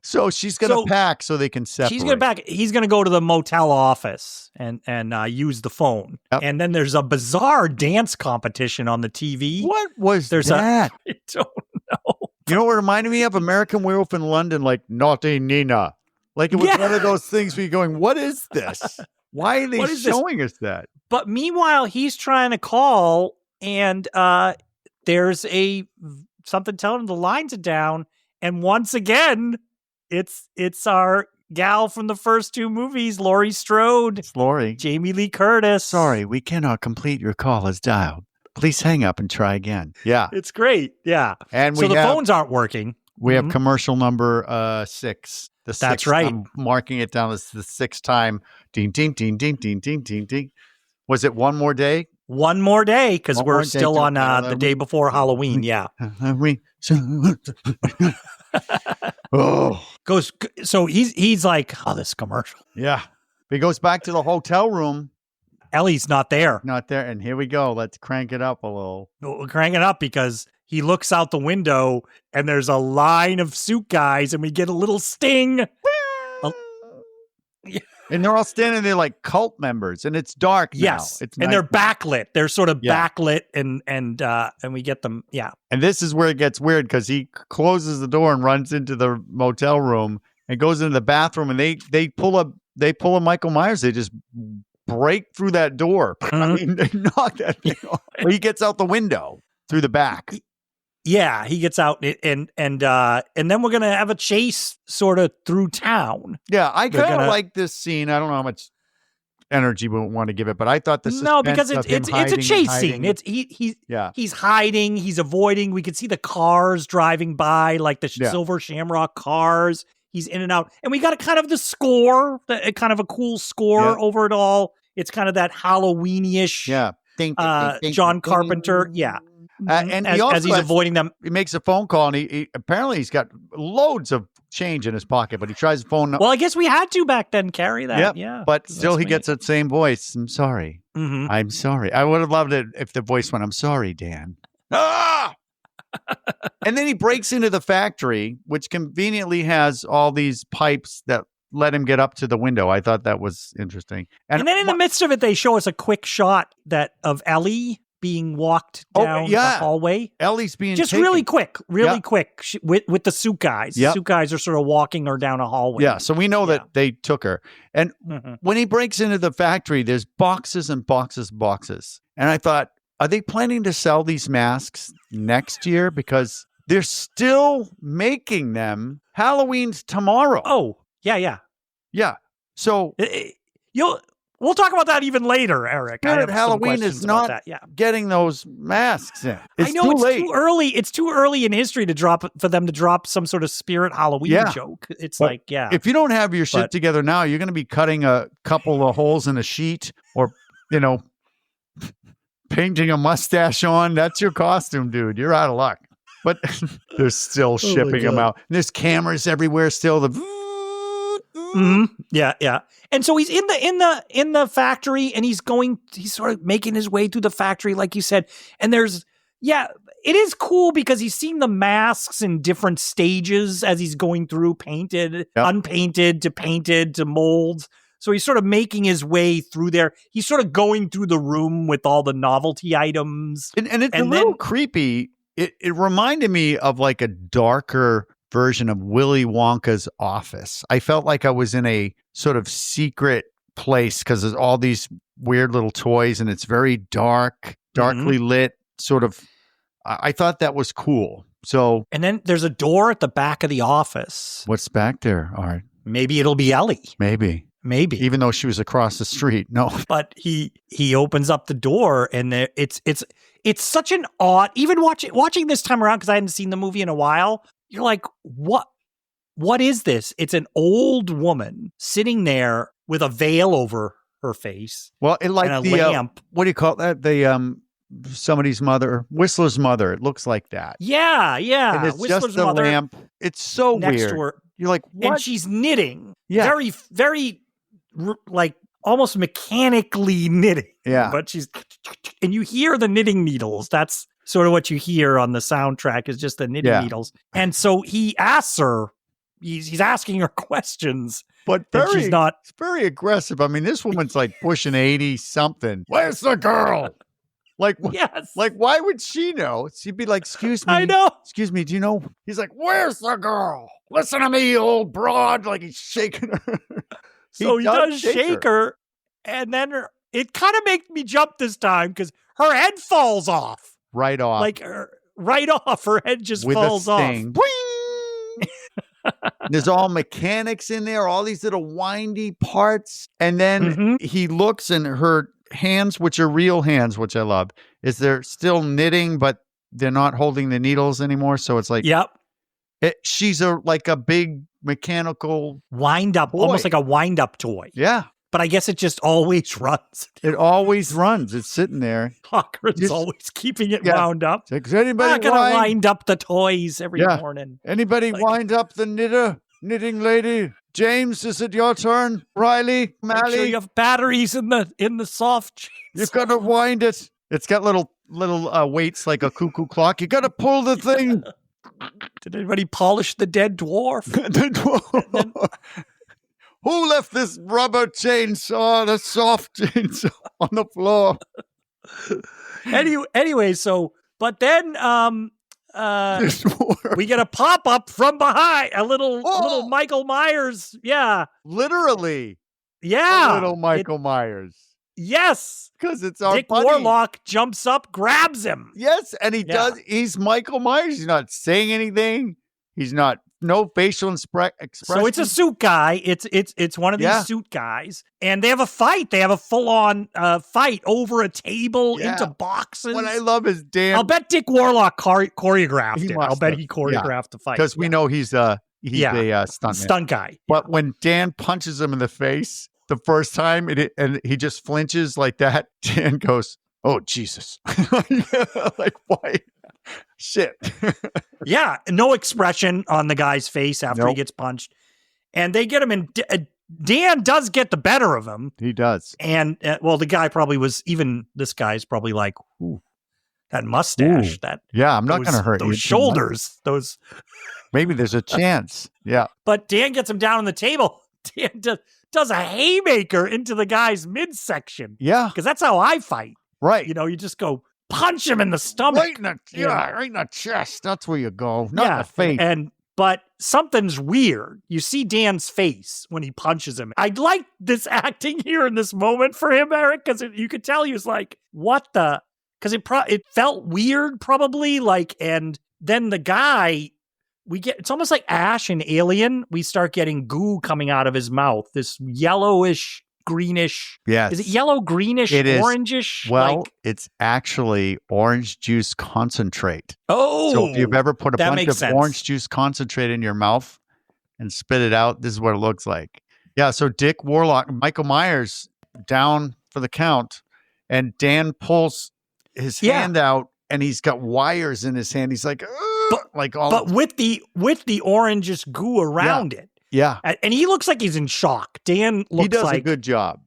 So she's going to pack so they can separate. She's going to pack. He's going to go to the motel office and use the phone. Yep. And then there's a bizarre dance competition on the TV. What was that? I don't know. You know what it reminded me of? American Werewolf in London, like Naughty Nina. Like it was one of those things where you're going, what is this? Why are they showing us that? But meanwhile, he's trying to call, and there's something telling him the lines are down. And once again, it's our gal from the first two movies, Laurie Strode. It's Laurie. Jamie Lee Curtis. Sorry, we cannot complete your call as dialed. Please hang up and try again. Yeah. It's great. Yeah. And the phones aren't working. We have commercial number 6. That's right. I'm marking it down as the 6th time. Ding, ding, ding, ding, ding, ding, ding, ding. Was it one more day? One more day, because we're still on the day before Halloween. Yeah. So he's like, this commercial. Yeah. He goes back to the hotel room. Ellie's not there. And here we go. Let's crank it up a little. We'll crank it up because he looks out the window and there's a line of suit guys and we get a little sting. And they're all standing there like cult members, and it's dark now. Yes, and they're backlit. They're sort of backlit, and we get them. Yeah, and this is where it gets weird because he closes the door and runs into the motel room and goes into the bathroom, and they pull a Michael Myers. They just break through that door. I mean, they knock that thing off. He gets out the window through the back. Yeah, he gets out, and then we're gonna have a chase sort of through town. Yeah, I kind of like this scene. I don't know how much energy we want to give it, but I thought the suspense No, because of him it's a hiding chase and scene. yeah. He's hiding, he's avoiding. We can see the cars driving by, like the Yeah. Silver Shamrock cars. He's in and out, and we got a kind of the score, kind of a cool score over it all. It's kind of that Halloweeny-ish. Yeah. Ding, ding, ding, John ding, Carpenter. ding. Yeah. And as he's avoiding them. He makes a phone call, and he apparently he's got loads of change in his pocket, but he tries the phone. Well, I guess we had to back then carry that. Yep. Yeah. But still, he gets that same voice. I'm sorry. Mm-hmm. I'm sorry. I would have loved it if the voice went, I'm sorry, Dan. Ah! And then he breaks into the factory, which conveniently has all these pipes that let him get up to the window. I thought that was interesting. And then in the midst of it, they show us a quick shot of Ellie being walked down the hallway. Ellie's being just taken. really quick, quick with the suit guys. Yep. The suit guys are sort of walking her down a hallway. Yeah, so we know that they took her. And when he breaks into the factory, there's boxes and boxes and boxes. And I thought, are they planning to sell these masks next year? Because they're still making them. Halloween's tomorrow. Oh, yeah. Yeah. So we'll talk about that even later, Eric. I have Halloween is not getting those masks in. I know it's too early. It's too early in history for them to drop some sort of spirit Halloween joke. It's if you don't have your shit together now, you're going to be cutting a couple of holes in a sheet or, painting a mustache on. That's your costume, dude. You're out of luck. But they're still shipping them out. And there's cameras everywhere still. Yeah. And so he's in the factory, and he's sort of making his way through the factory, like you said. And it is cool because he's seen the masks in different stages as he's going through painted, unpainted to molds. So he's sort of making his way through there. He's sort of going through the room with all the novelty items. And it's a little creepy. It reminded me of like a darker version of Willy Wonka's office. I felt like I was in a sort of secret place because there's all these weird little toys and it's very darkly lit, sort of. I thought that was cool. So, and then there's a door at the back of the office. What's back there, Art? Maybe it'll be Ellie. Maybe. Even though she was across the street. No. But he opens up the door, and it's such an odd, even watching this time around, because I hadn't seen the movie in a while, you're like, what is this? It's an old woman sitting there with a veil over her face. Well, and a lamp. What do you call that? Somebody's mother, Whistler's mother. It looks like that. Yeah. And it's Whistler's just the mother lamp. It's so next weird. To her. You're like, what? And she's knitting. Yeah. Very, very, like almost mechanically knitting. Yeah. But and you hear the knitting needles. That's sort of what you hear on the soundtrack, is just the knitting needles. And so he asks her, he's asking her questions. But she's not. It's very aggressive. I mean, this woman's like pushing 80 something. Where's the girl? Like, yes. Like, why would she know? She'd be like, excuse me. I know. Excuse me, do you know? He's like, where's the girl? Listen to me, you old broad. Like, he's shaking her. So he does shake her. And then it kind of makes me jump this time because her head falls off. Right off. Like, right off. Her head just falls off. There's all mechanics in there, all these little windy parts. And then he looks, and her hands, which are real hands, which I love, is they're still knitting, but they're not holding the needles anymore. So it's like, she's like a big mechanical wind up, almost like a wind up toy. Yeah. But I guess it just always runs. It always runs. It's sitting there. Cochrane's always keeping it wound up. Does anybody not gonna wind up the toys every morning. Anybody wind up the knitting lady? James, is it your turn? Riley, Mally? Make sure you have batteries in the soft chains. You've got to wind it. It's got little weights like a cuckoo clock. You got to pull the thing. Did anybody polish the dead dwarf? The dwarf. Who left this rubber chainsaw, the soft chainsaw, on the floor? Anyway, but then we get a pop-up from behind, a little Michael Myers. Yeah. Literally. Yeah. A little Michael Myers. Yes. Because it's our Dick buddy. Warlock jumps up, grabs him. Yes, and he does. He's Michael Myers. He's not saying anything. He's not no facial expression. So it's a suit guy. It's one of these suit guys, and they have a fight. They have a full-on fight over a table into boxes. What I love is Dan. I'll bet Dick Warlock choreographed it. I'll bet have. he choreographed the fight because we know he's a stunt guy. But when Dan punches him in the face the first time, and he just flinches like that, Dan goes, "Oh Jesus!" Like why? Shit. Yeah, no expression on the guy's face after he gets punched, and they get him in. Dan does get the better of him. He does, and the guy probably was even. This guy's probably like, ooh, that mustache. Ooh. That I'm not going to hurt those shoulders. Those maybe there's a chance. Yeah, but Dan gets him down on the table. Dan does a haymaker into the guy's midsection. Yeah, because that's how I fight. Right. You just go. Punch him in the stomach. Right in the chest. That's where you go. Not in the face. But something's weird. You see Dan's face when he punches him. I like this acting here in this moment for him, Eric, because you could tell he was like, what the? Because it felt weird, probably. And then the guy, it's almost like Ash in Alien. We start getting goo coming out of his mouth. This yellowish, greenish. Yes. Is it yellow, greenish, orangish? Well, it's actually orange juice concentrate. Oh. So if you've ever put a bunch of sense. orange juice concentrate in your mouth and spit it out, this is what it looks like. Yeah, so Dick Warlock, Michael Myers down for the count, and Dan pulls his hand out, and he's got wires in his hand. He's like, with the orangish goo around it. Yeah. And he looks like he's in shock. Dan looks like... He does a good job.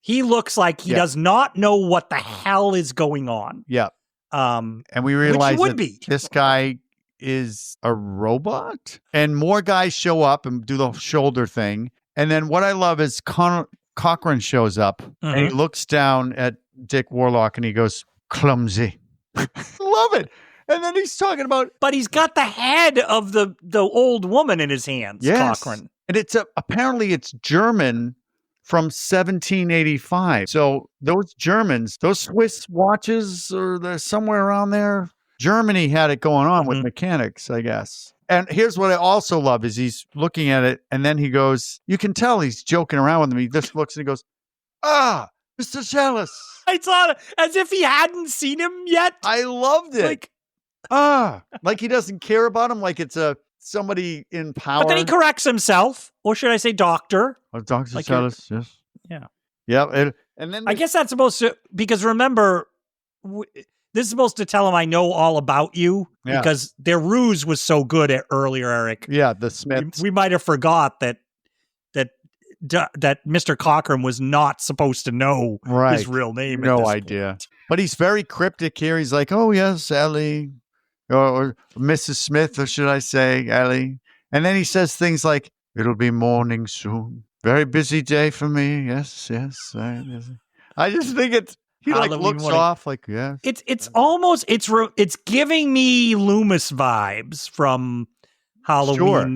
He looks like he does not know what the hell is going on. Yeah. And we realize this guy is a robot. And more guys show up and do the shoulder thing. And then what I love is Cochran shows up and he looks down at Dick Warlock and he goes, "Clumsy." Love it. And then he's talking about... But he's got the head of the old woman in his hands, Cochran. And it's apparently it's German from 1785. So those Germans, those Swiss watches, or they're somewhere around there. Germany had it going on with mechanics, I guess. And here's what I also love is he's looking at it, and then he goes, you can tell he's joking around with me. He just looks and he goes, "Ah, Mr. Chalice." I saw it as if he hadn't seen him yet. I loved it. Like he doesn't care about him, like it's somebody in power. But then he corrects himself, or should I say doctor? Dr. Chalice, yes. Yeah. Yeah, and then... I guess that's supposed to, because remember, this is supposed to tell him I know all about you, because their ruse was so good earlier, Eric. Yeah, the Smiths. We might have forgot that Mr. Cochran was not supposed to know his real name. No idea. But he's very cryptic here. He's like, "Oh, yes, Ellie." Or Mrs. Smith, or should I say, Ellie? And then he says things like, "It'll be morning soon. Very busy day for me. Yes. I just think he Halloween looks morning. off like, yeah. It's almost, it's giving me Loomis vibes from Halloween. Sure.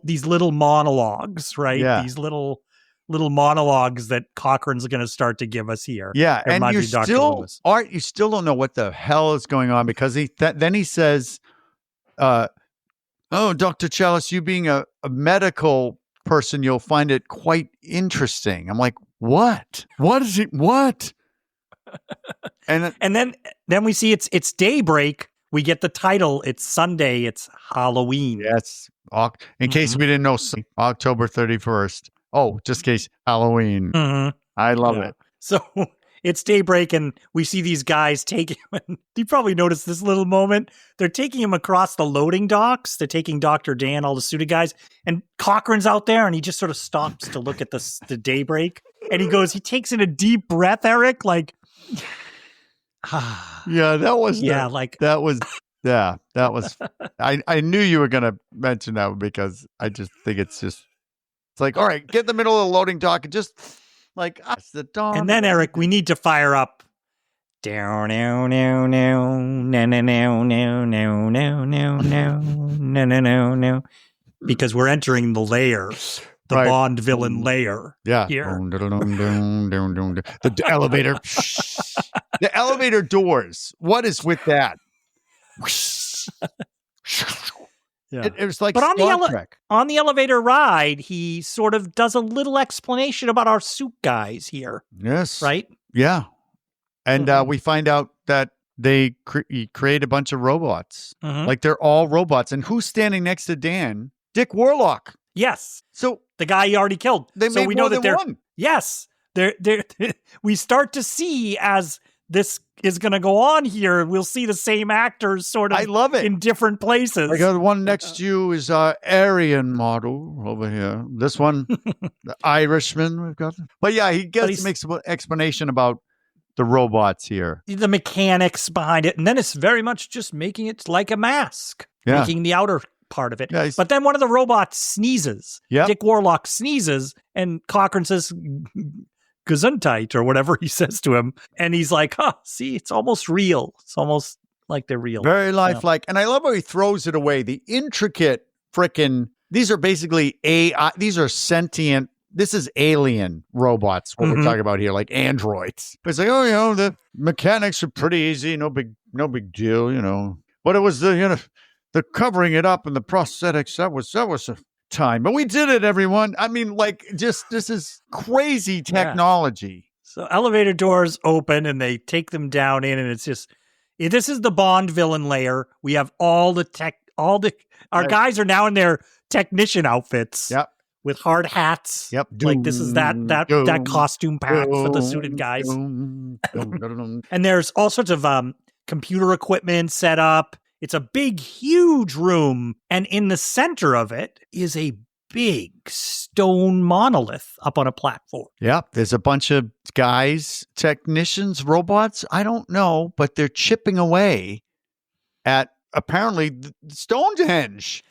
These little monologues, right? Yeah. These little monologues that Cochran's going to start to give us here. Yeah, It and reminds you me of Dr. still, Loomis. Art, you still don't know what the hell is going on because then he says, "Oh, Dr. Chalice, you being a medical person, you'll find it quite interesting." I'm like, what? What is it? What? And then we see it's daybreak. We get the title. It's Sunday. It's Halloween. Yes. In case we didn't know, October 31st. Oh, just in case, Halloween. Mm-hmm. I love it. So it's daybreak, and we see these guys take him. You probably noticed this little moment. They're taking him across the loading docks. They're taking Dr. Dan, all the suited guys, and Cochran's out there, and he just sort of stops to look at the daybreak, and he takes in a deep breath, Eric, like, yeah, that was, I knew you were going to mention that because I just think it's like, all right, get in the middle of the loading dock and just like, it's the dawn. And then, Eric, we need to fire up. Down, no, no, no, no, no, no, no, no, no, no, no, no, no, because we're entering the lair, the Bond villain lair. Yeah. Here. The elevator. The elevator doors. What is with that? Yeah. It was like But Star Trek. on the elevator ride, he sort of does a little explanation about our suit guys here. Yes. Right? Yeah. And we find out that they create a bunch of robots. Like they're all robots. And who's standing next to Dan? Dick Warlock. Yes. So the guy he already killed. They so made we more know that than one. Yes. We start to see as this is going to go on here, we'll see the same actors sort of I love it. in different places. I got one next to you is our Aryan model over here. This one, the Irishman we've got. But yeah, he makes an explanation about the robots here. The mechanics behind it. And then it's very much just making it like a mask. Yeah. Making the outer part of it. Yeah, but then one of the robots sneezes. Yep. Dick Warlock sneezes and Cochran says, Gesundheit, or whatever he says to him. And he's like, see, it's almost real. It's almost like they're real. Very lifelike. And I love how he throws it away. The intricate these are basically AI. These are sentient. This is alien robots, what we're talking about here, like androids. But it's like, the mechanics are pretty easy. No big deal, But it was the covering it up and the prosthetics. That was a time. But we did it, everyone. I mean, this is crazy technology. So elevator doors open and they take them down in, and it's just, this is the Bond villain layer. We have our guys are now in their technician outfits. Yep. With hard hats. Yep. Like this is that costume pack for the suited guys. And there's all sorts of computer equipment set up. It's a big, huge room. And in the center of it is a big stone monolith up on a platform. Yeah, there's a bunch of guys, technicians, robots. I don't know, but they're chipping away at apparently Stonehenge.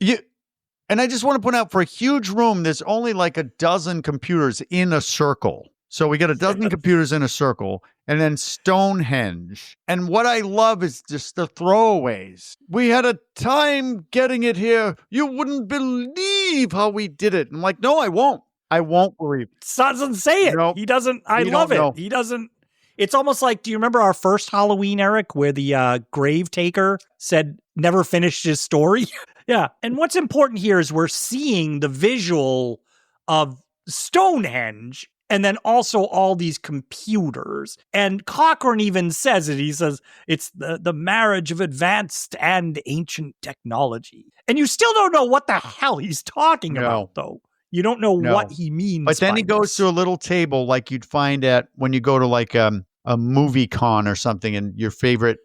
And I just want to point out, for a huge room, there's only like a dozen computers in a circle. So we got a dozen computers in a circle, and then Stonehenge. And what I love is just the throwaways. We had a time getting it here. You wouldn't believe how we did it. I'm like, no, I won't. I won't believe. Doesn't say it. Nope. He doesn't. I love it. Know. He doesn't. It's almost like, do you remember our first Halloween, Eric, where the grave taker said never finished his story? Yeah. And what's important here is we're seeing the visual of Stonehenge and then also all these computers. And Cochran even says it. He says it's the marriage of advanced and ancient technology. And you still don't know what the hell he's talking about, though. You don't know what he means. But then he goes to a little table like you'd find at when you go to like a movie con or something, and your favorite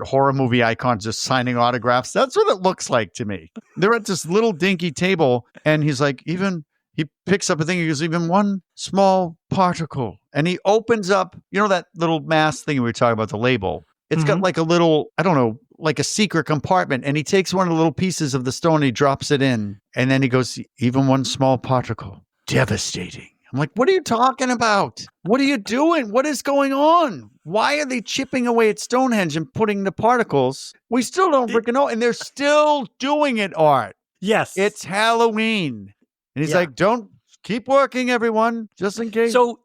horror movie icons just signing autographs. That's what it looks like to me. They're at this little dinky table, and he's like, he picks up a thing. He goes, even one small particle. And he opens up, that little mask thing we were talking about, the label. It's got like a little, I don't know, like a secret compartment. And he takes one of the little pieces of the stone and he drops it in. And then he goes, even one small particle. Devastating. I'm like, what are you talking about? What are you doing? What is going on? Why are they chipping away at Stonehenge and putting the particles? We still don't freaking know. And they're still doing it, Art. Yes. It's Halloween. And he's like, don't keep working, everyone, just in case. So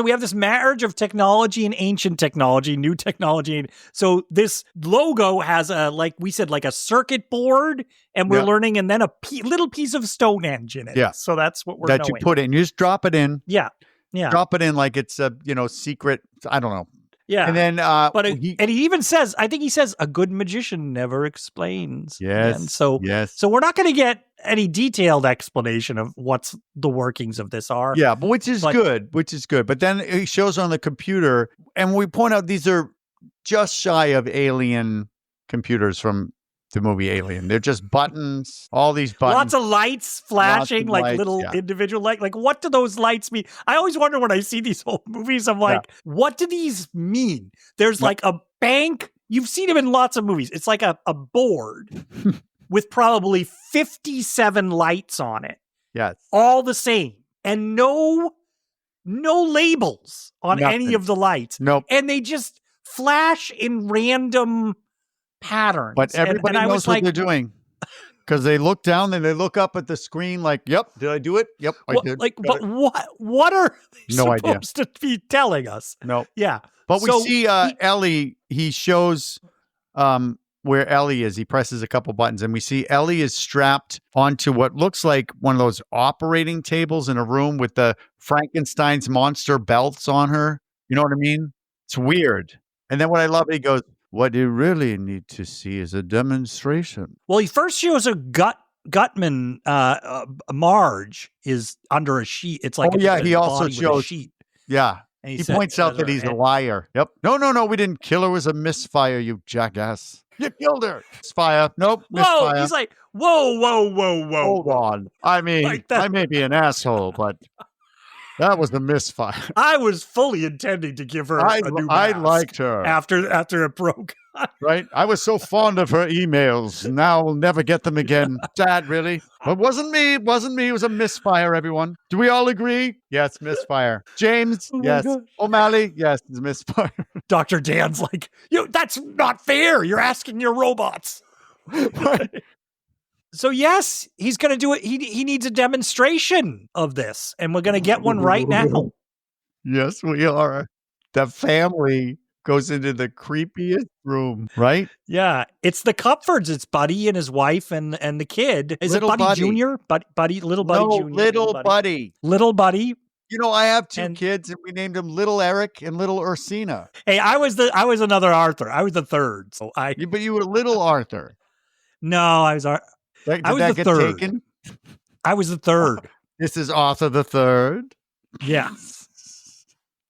we have this marriage of technology and ancient technology, new technology. So this logo has like we said, like a circuit board, and we're learning, and then a little piece of Stonehenge in it. Yeah. So that's what we're that knowing. You put in. You just drop it in. Yeah. Yeah. Drop it in like it's a, secret. I don't know. Yeah. And then, he even says, I think he says, a good magician never explains. Yes. And so we're not going to get any detailed explanation of what's the workings of this are. Yeah, but which is good. But then he shows on the computer, and we point out these are just shy of alien computers from the movie Alien. They're just buttons, all these buttons. Lots of lights flashing, little individual light. Like, what do those lights mean? I always wonder when I see these old movies, I'm like, what do these mean? There's like a bank. You've seen them in lots of movies. It's like a board with probably 57 lights on it. Yes. All the same. And no labels on any of the lights. Nope. And they just flash in random patterns. But everybody knows what they're doing. Because they look down and they look up at the screen like, yep, did I do it? Yep, I did. But what are they supposed to be telling us? No. Yeah. But we see Ellie, he shows where Ellie is. He presses a couple buttons, and we see Ellie is strapped onto what looks like one of those operating tables in a room with the Frankenstein's monster belts on her. You know what I mean? It's weird. And then what I love, he goes, "What you really need to see is a demonstration." Well, he first shows a Gutman. Marge is under a sheet. It's like he also body with a shows. sheet. Yeah. And He points out that he's a liar. Yep. No, we didn't kill her. It was a misfire, you jackass. You killed her. Misfire. Nope. Misfire. Whoa! He's like, whoa! Hold on. I mean, Like that. I may be an asshole, but that was a misfire. I was fully intending to give her a new mask I liked her. after it broke. Right? I was so fond of her emails. Now we'll never get them again. Dad, really? It wasn't me. It wasn't me. It was a misfire, everyone. Do we all agree? Yes, misfire. James? Yes. gosh. O'Malley? Yes, it's misfire. Dr. Dan's like, that's not fair. You're asking your robots. Right. So yes, he's going to do it. He needs a demonstration of this, and we're going to get one right now. Yes, we are. The family goes into the creepiest room, right? Yeah, it's the Cupfords. It's Buddy and his wife and the kid. Is Little it Buddy Buddy. Junior? Buddy, little Buddy No, Junior. little Buddy. Little Buddy. You know, I have two And- kids, and we named them Little Eric and Little Ursina. Hey, I was another Arthur. I was the third. So But you were Little Arthur. I was Did I was that the get third. taken? I was the third. This is Arthur the Third. Yes.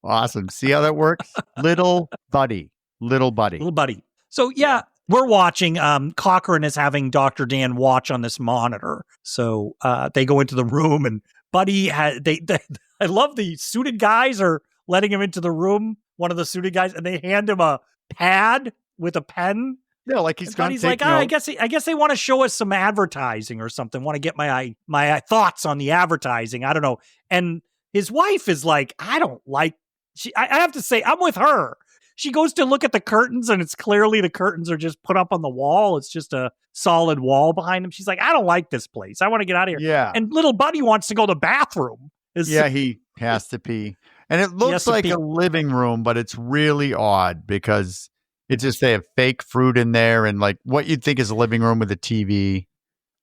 Awesome. See how that works? Little Buddy. Little Buddy. Little Buddy. So yeah, we're watching. Cochran is having Dr. Dan watch on this monitor. So they go into the room, and Buddy I love the suited guys are letting him into the room. One of the suited guys, and they hand him a pad with a pen. Yeah, like he's going to Buddy's take like, notes. I guess they want to show us some advertising or something. Want to get my thoughts on the advertising. I don't know. And his wife is like, I don't like. I have to say, I'm with her. She goes to look at the curtains, and it's clearly the curtains are just put up on the wall. It's just a solid wall behind him. She's like, I don't like this place. I want to get out of here. Yeah. And little Buddy wants to go to the bathroom. Yeah, he has to pee. And it has looks to like pee. a living room, but it's really odd because it's just they have fake fruit in there and like what you'd think is a living room with a TV.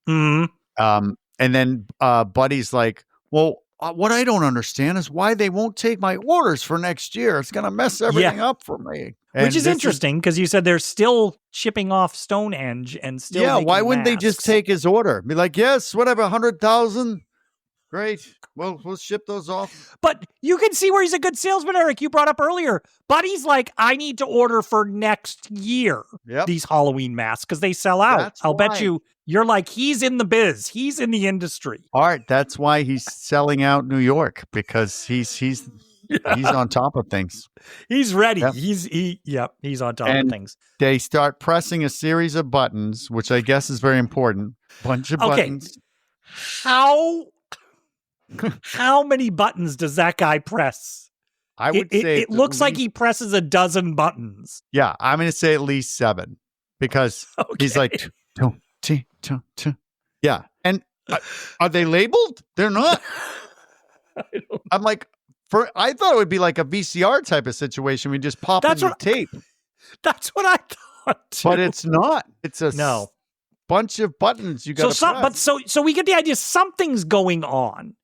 Mhm. And then Buddy's like, well, what I don't understand is why they won't take my orders for next year. It's going to mess everything up for me. And Which is this interesting because you said they're still shipping off Stonehenge and still. Yeah, why making wouldn't they just masks. take his order? Be like, yes, whatever, 100,000. Great. Well, we'll ship those off. But you can see where he's a good salesman, Eric. You brought up earlier. Buddy's like, I need to order for next year Yep. these Halloween masks because they sell out. That's I'll why. bet you're like, he's in the biz. He's in the industry. Art, that's why he's selling out New York because he's on top of things. He's ready. Yep. He's on top of And things. They start pressing a series of buttons, which I guess is very important. Bunch of Okay. buttons. How many buttons does that guy press? I would say it looks like he presses a dozen buttons. Yeah, I'm going to say at least 7 because he's like, yeah. And are they labeled? They're not. I'm like, I thought it would be like a VCR type of situation. We just pop in the tape. That's what I thought too. But it's not. It's a No. bunch of buttons you got to press. So we get the idea something's going on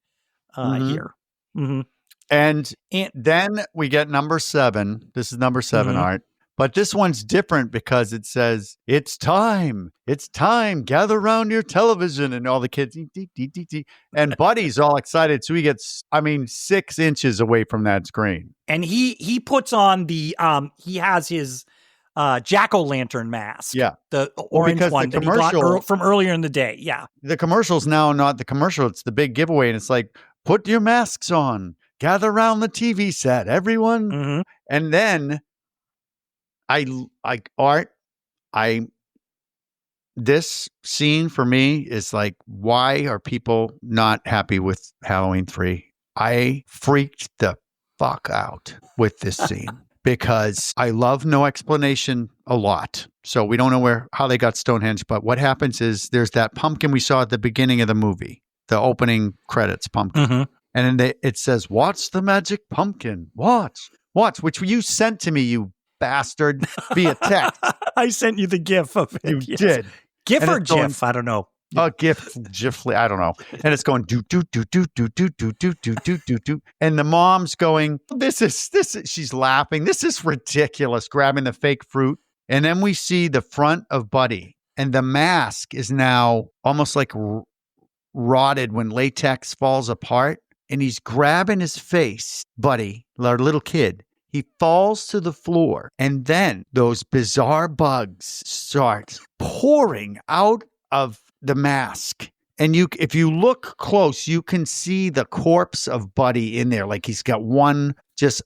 here. Mm-hmm. And then we get number 7. This is number 7, Mhm. Art. But this one's different because it says, it's time. It's time. Gather around your television. And all the kids, and Buddy's all excited. So he gets, 6 inches away from that screen. And he puts on the he has his jack-o'-lantern mask. Yeah. The orange because one the that he got commercial- from earlier in the day. Yeah. The commercial's now not the commercial. It's the big giveaway. And it's like, put your masks on. Gather around the TV set, everyone. Mm-hmm. And then this scene for me is like, why are people not happy with Halloween 3? I freaked the fuck out with this scene because I love no explanation a lot. So we don't know how they got Stonehenge, but what happens is there's that pumpkin we saw at the beginning of the movie, the opening credits pumpkin. Mm-hmm. And then it says, watch the magic pumpkin. Watch, which you sent to me, you bastard, via text. I sent you the GIF of it. You yes. did. GIF And or it's going- GIF? I don't know. Oh, GIF, I don't know. And it's going do do do do do do do do do do do do. And the mom's going, this is she's laughing. This is ridiculous, grabbing the fake fruit. And then we see the front of Buddy, and the mask is now almost like rotted when latex falls apart. And he's grabbing his face, Buddy, our little kid. He falls to the floor, and then those bizarre bugs start pouring out of the mask. And if you look close, you can see the corpse of Buddy in there. Like he's got one just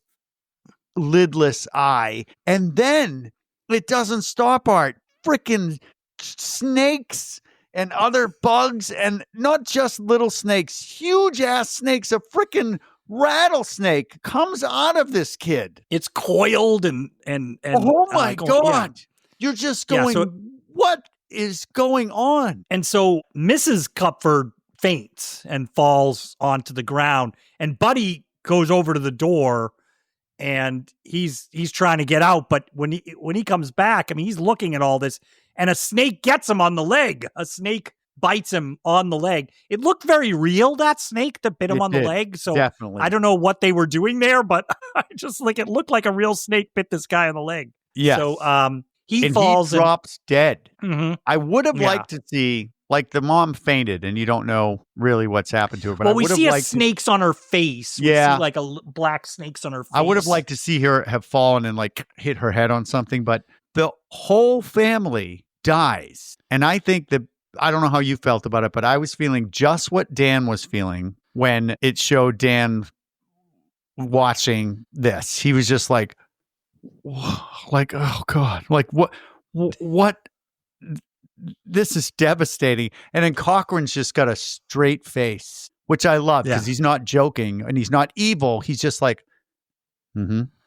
lidless eye. And then it doesn't stop, Art. Freaking snakes and other bugs, and not just little snakes, huge ass snakes, a freaking rattlesnake comes out of this kid. It's coiled and oh my God. Yeah. You're just going, what is going on? And so Mrs. Cupford faints and falls onto the ground, and Buddy goes over to the door, and he's trying to get out. But when he comes back, I mean, he's looking at all this, and a snake gets him on the leg. A snake bites him on the leg. It looked very real, that snake that bit him on the leg. So definitely. I don't know what they were doing there, but I just it looked like a real snake bit this guy on the leg. Yeah. So he and falls he drops dead. Mm-hmm. I would have liked to see, like, the mom fainted and you don't know really what's happened to her. But we see snakes on her face. Yeah. We see like black snakes on her face. I would have liked to see her have fallen and like hit her head on something, but the whole family dies. And I think that, I don't know how you felt about it, but I was feeling just what Dan was feeling when it showed Dan watching this. He was just like, oh God, like what? This is devastating. And then Cochran's just got a straight face, which I love because he's not joking and he's not evil. He's just like,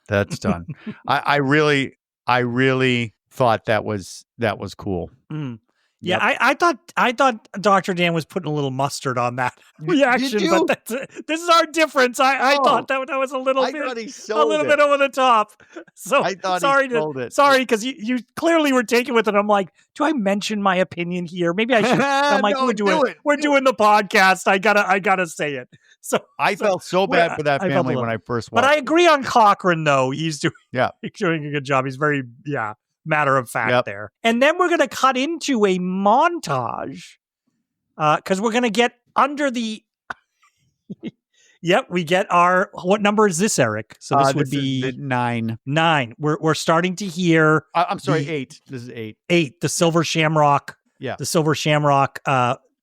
that's done. I really thought that was cool. Mm. Yeah, I thought Dr. Dan was putting a little mustard on that reaction, but this is our difference. I thought that was a little bit over the top. So I thought sorry, because you clearly were taken with it. I'm like, do I mention my opinion here? Maybe I should. I'm like, No, we're doing the podcast. I gotta say it. So I felt so bad for that family when I first watched. But I agree on Cochran though. He's doing a good job. He's very matter of fact there. And then we're going to cut into a montage because we're going to get under the... we get our... What number is this, Eric? So this would be... 9. 9. We're starting to hear... I'm sorry, 8. This is 8. 8, the Silver Shamrock. Yeah. The Silver Shamrock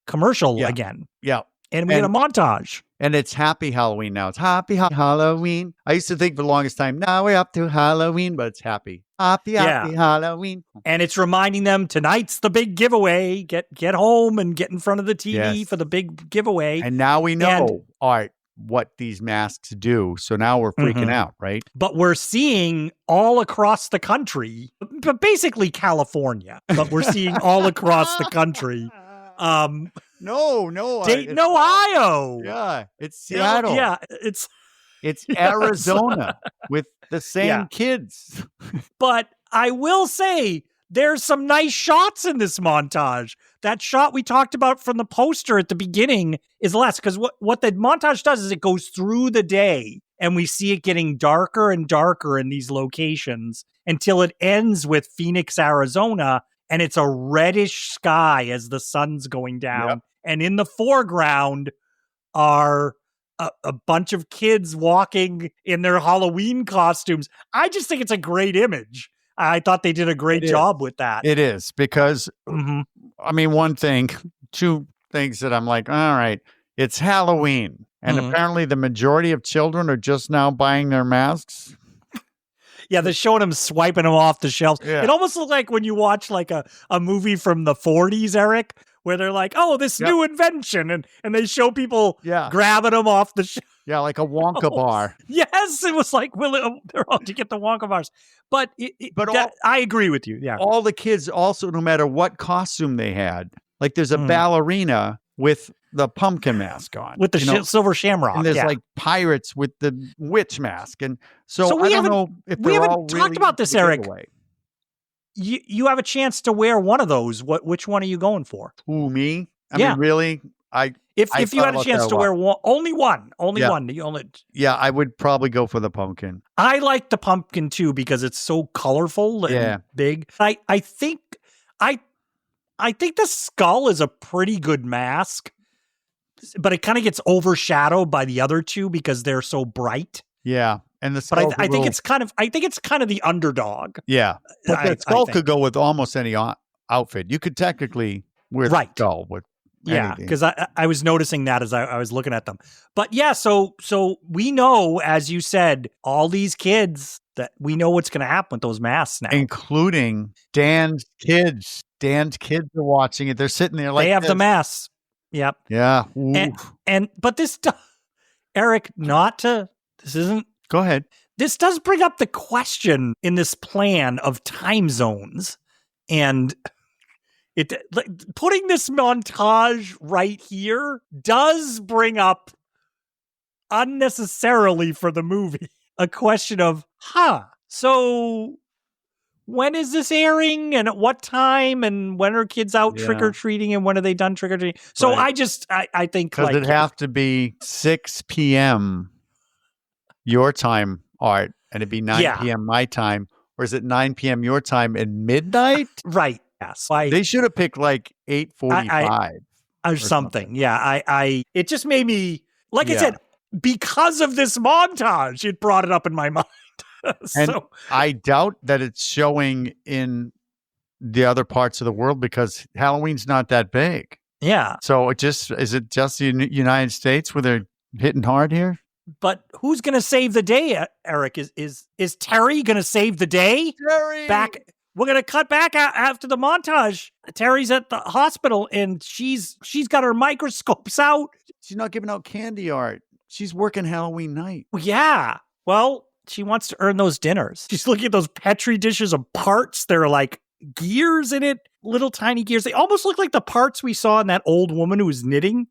commercial again. Yeah. And we get a montage. And it's Happy Halloween now. It's Happy Halloween. I used to think for the longest time, now we're up to Halloween, but it's Happy Halloween. And it's reminding them tonight's the big giveaway. Get home and get in front of the TV for the big giveaway. And now we know, Art, what these masks do. So now we're freaking out, right? But we're seeing all across the country, but basically California, but we're seeing all across the country. No. Dayton, Ohio. Yeah, it's Seattle. Yeah, it's Arizona with the same kids. But I will say there's some nice shots in this montage. That shot we talked about from the poster at the beginning is less because what the montage does is it goes through the day and we see it getting darker and darker in these locations until it ends with Phoenix, Arizona. And it's a reddish sky as the sun's going down. Yep. And in the foreground are a bunch of kids walking in their Halloween costumes. I just think it's a great image. I thought they did a great job with that. It is because, I mean, two things that I'm like, all right, it's Halloween. And apparently the majority of children are just now buying their masks. Yeah, they're showing them swiping them off the shelves. Yeah. It almost looks like when you watch like a movie from the 40s, Eric, where they're like, oh, this new invention. And they show people grabbing them off the shelf. Yeah, like a Wonka bar. Yes, it was like, they're all to get the Wonka bars. But I agree with you. Yeah. All the kids also, no matter what costume they had, like there's a ballerina with the pumpkin mask on with the Silver Shamrock. and there's yeah. like pirates with the witch mask, and so So we I don't haven't- know if we they're haven't all talked really about this, the Eric. giveaway. You have a chance to wear one of those. Which one are you going for? Ooh, me? I Yeah. mean, really? If I you thought had a about chance that a to lot. wear one, only one. Yeah. Yeah, I would probably go for the pumpkin. I like the pumpkin too because it's so colorful and Yeah. big. I think the skull is a pretty good mask, but it kind of gets overshadowed by the other two because they're so bright. Yeah, and the But skull. I think it's kind of the underdog. yeah, but I the skull think. could go with almost any outfit. You could technically wear the Right. skull with Yeah, anything. because I was noticing that as I was looking at them. But yeah, so we know, as you said, all these kids, that we know what's going to happen with those masks now. including Dan's kids. Dan's kids are watching it. They're sitting there like they have the this. masks. Yep. Yeah. But this, Eric, this isn't. Go ahead. This does bring up the question in this plan of time zones, and putting this montage right here does bring up unnecessarily for the movie a question of, so when is this airing and at what time and when are kids out Yeah. trick-or-treating and when are they done trick-or-treating? So Right. I think Because it'd have to be 6 p.m. your time, Art, and it'd be 9 Yeah. p.m. my time. Or is it 9 p.m. your time and midnight? right. Yes. They should have picked like 8:45. or something. Yeah. It just made me, like I Yeah. said, because of this montage, it brought it up in my mind. And I doubt that it's showing in the other parts of the world because Halloween's not that big. yeah. So is it just the United States where they're hitting hard here? But who's going to save the day, Eric? Is Terry going to save the day? Terry! We're going to cut back after the montage. Terry's at the hospital and she's got her microscopes out. She's not giving out candy, Art. She's working Halloween night. Yeah. Well, she wants to earn those dinners. She's looking at those Petri dishes of parts. There are like gears in it, little tiny gears. They almost look like the parts we saw in that old woman who was knitting.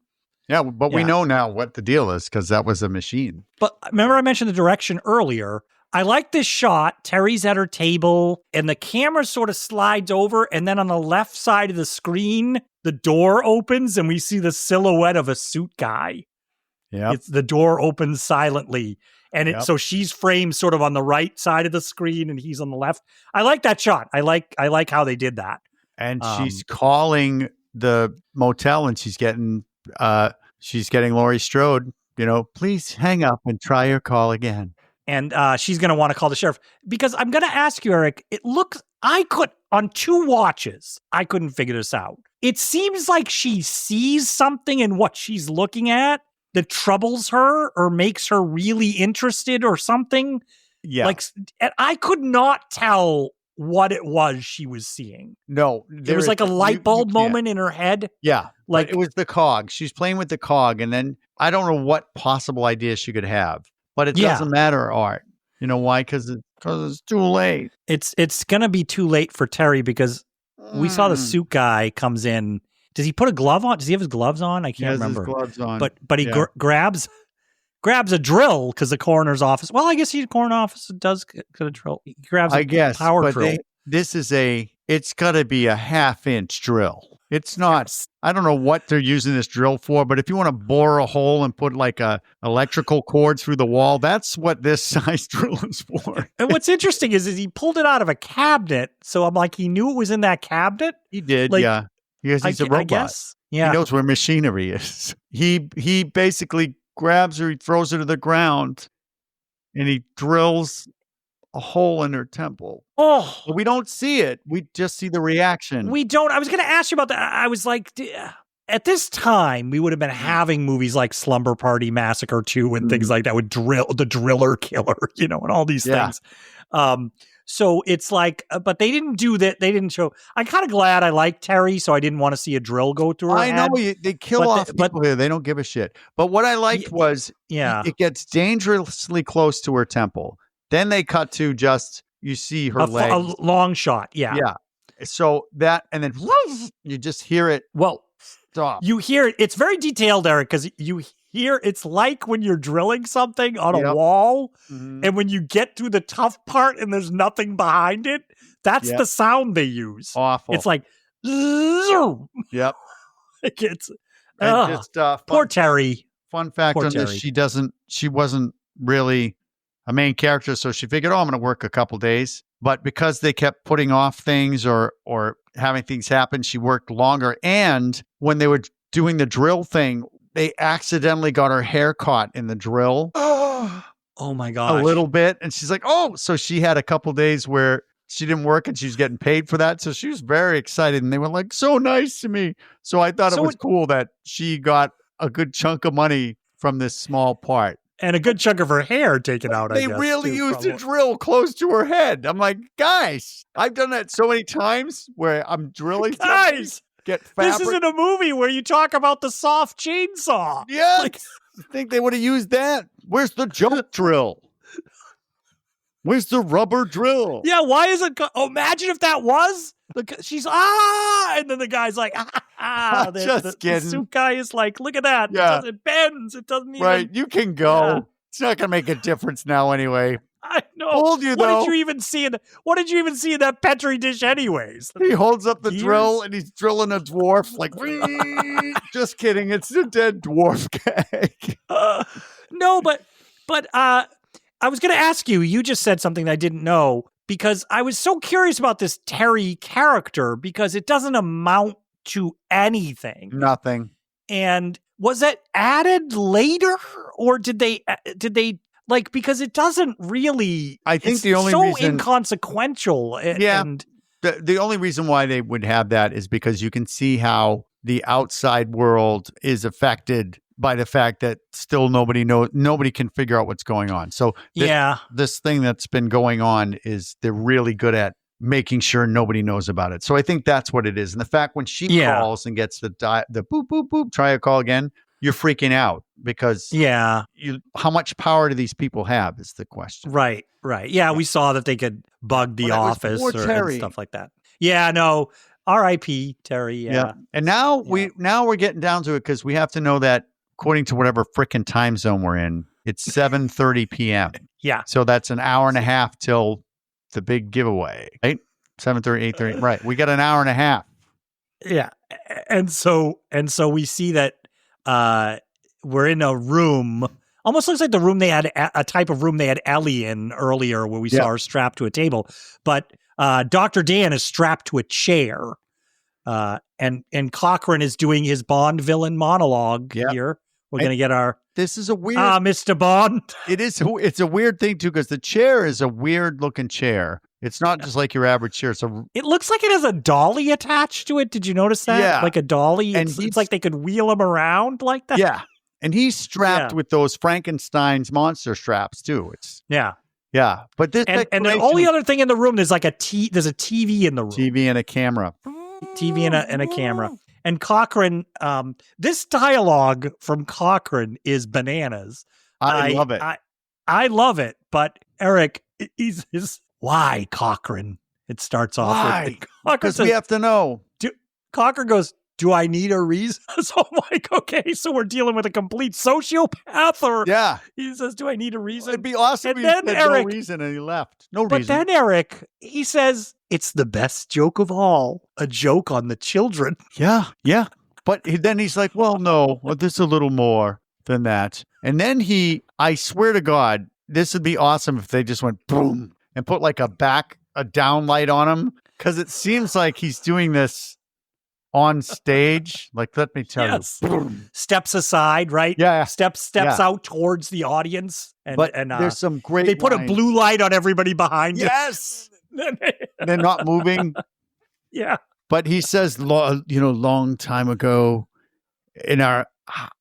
Yeah, but we Yeah. know now what the deal is because that was a machine. But remember I mentioned the direction earlier. I like this shot. Terry's at her table and the camera sort of slides over. And then on the left side of the screen, the door opens and we see the silhouette of a suit guy. Yeah. The door opens silently. And Yep. so she's framed sort of on the right side of the screen and he's on the left. I like that shot. I like how they did that. And she's calling the motel and she's getting Laurie Strode, please hang up and try your call again. And she's going to want to call the sheriff. Because I'm going to ask you, Eric, on 2 watches, I couldn't figure this out. It seems like she sees something in what she's looking at that troubles her or makes her really interested or something. Yeah. And I could not tell what it was she was seeing. No. There was like a light bulb moment in her head. Yeah. Like it was the cog. She's playing with the cog. And then I don't know what possible idea she could have, but it doesn't matter, Art. You know why? Because it's too late. It's going to be too late for Terry because we saw the suit guy comes in. Does he put a glove on? Does he have his gloves on? I can't remember. His gloves on. But he grabs a drill because the coroner's office. Well, I guess the coroner's office does get a drill. He grabs a power drill. It's got to be a 1/2-inch drill. It's not. I don't know what they're using this drill for, but if you want to bore a hole and put like a electrical cord through the wall, that's what this size drill is for. And what's interesting is he pulled it out of a cabinet. So I'm like, he knew it was in that cabinet. He did, Like, yeah. Because he's a robot. I guess. Yeah. He knows where machinery is. He basically grabs her, he throws her to the ground, and he drills a hole in her temple. Oh, But we don't see it. We just see the reaction. we don't. I was going to ask you about that. I was like, at this time, we would have been having movies like Slumber Party Massacre 2 and things like that with the driller killer, and all these things. So it's like, but they didn't do that. They didn't show. I'm kind of glad I like Terry, so I didn't want to see a drill go through her I head. know they kill off people here. They don't give a shit. But what I liked was it gets dangerously close to her temple. Then they cut to you see her legs. A long shot. Yeah. Yeah. So that, and then you just hear it. Well, Stop. You hear it. It's very detailed, Eric, because you hear it's like when you're drilling something on a wall, and when you get to the tough part and there's nothing behind it, that's the sound they use. Awful. It's like, zoom. Yep. Like it's And just poor Terry. Fun fact Poor on this: she wasn't really a main character, so she figured, I'm going to work a couple days. But because they kept putting off things or having things happen, she worked longer. And when they were doing the drill thing, they accidentally got her hair caught in the drill. Oh my gosh. A little bit. And she's like, so she had a couple days where she didn't work and she was getting paid for that. So she was very excited and they were like, so nice to me. So I thought it was cool that she got a good chunk of money from this small part. And a good chunk of her hair taken out, They really used a drill close to her head. I'm like, guys, I've done that so many times where I'm drilling. Guys, get fabric. This isn't a movie where you talk about the soft chainsaw. Yeah. I think they would have used that. Where's the jump drill? Where's the rubber drill? Yeah, why is it? Imagine if that was. She's, and then the guy's like, the suit guy is like, look at that. Yeah. It bends. It doesn't even. Right, you can go. Yeah. It's not going to make a difference now anyway. I know. Told you, what did you even see in that Petri dish anyways? He holds up the drill and he's drilling a dwarf like, just kidding. It's a dead dwarf gag. No, but I was going to ask you, you just said something that I didn't know. Because I was so curious about this Terry character because it doesn't amount to anything. Nothing. And was it added later or did they like, because it doesn't really, I think the only reason inconsequential. And the only reason why they would have that is because you can see how the outside world is affected by the fact that still nobody can figure out what's going on. So this thing that's been going on is they're really good at making sure nobody knows about it. So I think that's what it is. And the fact when she calls and gets the boop, boop, boop, try a call again, you're freaking out because how much power do these people have is the question. Right. Yeah, we saw that they could bug the office and stuff like that. Yeah, no, R.I.P. Terry. Yeah. And now we're getting down to it because we have to know that according to whatever frickin' time zone we're in, it's 7:30 p.m. Yeah. So that's an hour and a half till the big giveaway, right? 7:30, 8:30. Right. We got an hour and a half. Yeah. And so we see that we're in a room. Almost looks like the room they had, a type of room they had Ellie in earlier where we saw her strapped to a table. But Dr. Dan is strapped to a chair. And Cochran is doing his Bond villain monologue here. We're going to get our... This is a weird... Mr. Bond. It's a weird thing, too, because the chair is a weird-looking chair. It's not just like your average chair. It looks like it has a dolly attached to it. Did you notice that? Yeah. Like a dolly. And it's like they could wheel him around like that. Yeah. And he's strapped with those Frankenstein's monster straps, too. Yeah. But this... And the only other thing in the room, there's a TV in the room. TV and a camera. TV and a camera. And Cochran, this dialogue from Cochran is bananas. I love it. I love it. But Eric, why Cochran? It starts off with because we have to know. Cochran goes, do I need a reason? So I'm like, okay, so we're dealing with a complete sociopath, or he says, do I need a reason? It'd be awesome. And then Eric, no reason, and he left. No but reason. But then Eric, he says, it's the best joke of all, a joke on the children. Yeah. But then he's like, well, no, there's a little more than that. And then I swear to God, this would be awesome if they just went boom and put like a down light on him, because it seems like he's doing this on stage. Like, let me tell you. Steps aside, right? Yeah. Steps out towards the audience. And there's some great They put a blue light on everybody behind you. Yes. They're not moving. Yeah. But he says, long time ago in our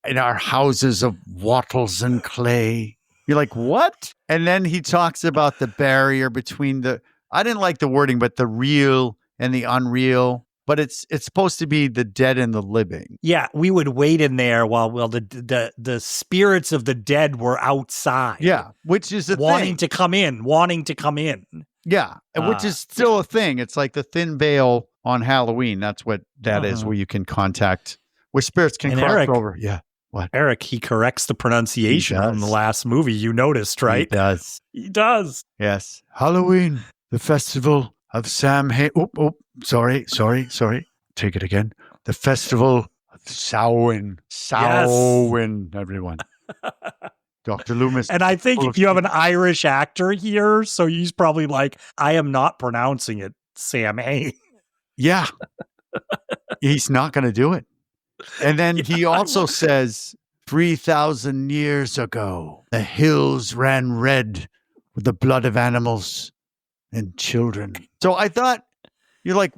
houses of wattles and clay. You're like, what? And then he talks about the barrier between I didn't like the wording, but the real and the unreal. But it's supposed to be the dead and the living. Yeah, we would wait in there while the spirits of the dead were outside. Yeah, which is wanting to come in. Yeah, which is still a thing. It's like the thin veil on Halloween. That's what that is, where you can contact where spirits can And cross Eric- over. Yeah. What? Eric, he corrects the pronunciation He from the does. last movie. You noticed, right? He does. He does. Yes. Halloween, the festival of Samhain. Oh, sorry. Take it again. The festival of Samhain. Samhain, everyone. Dr. Loomis. And I think full of you have an Irish actor here, so he's probably like, I am not pronouncing it Sam Hain. Yeah. He's not going to do it. And then he also says, 3,000 years ago, the hills ran red with the blood of animals and children. So I thought, you're like,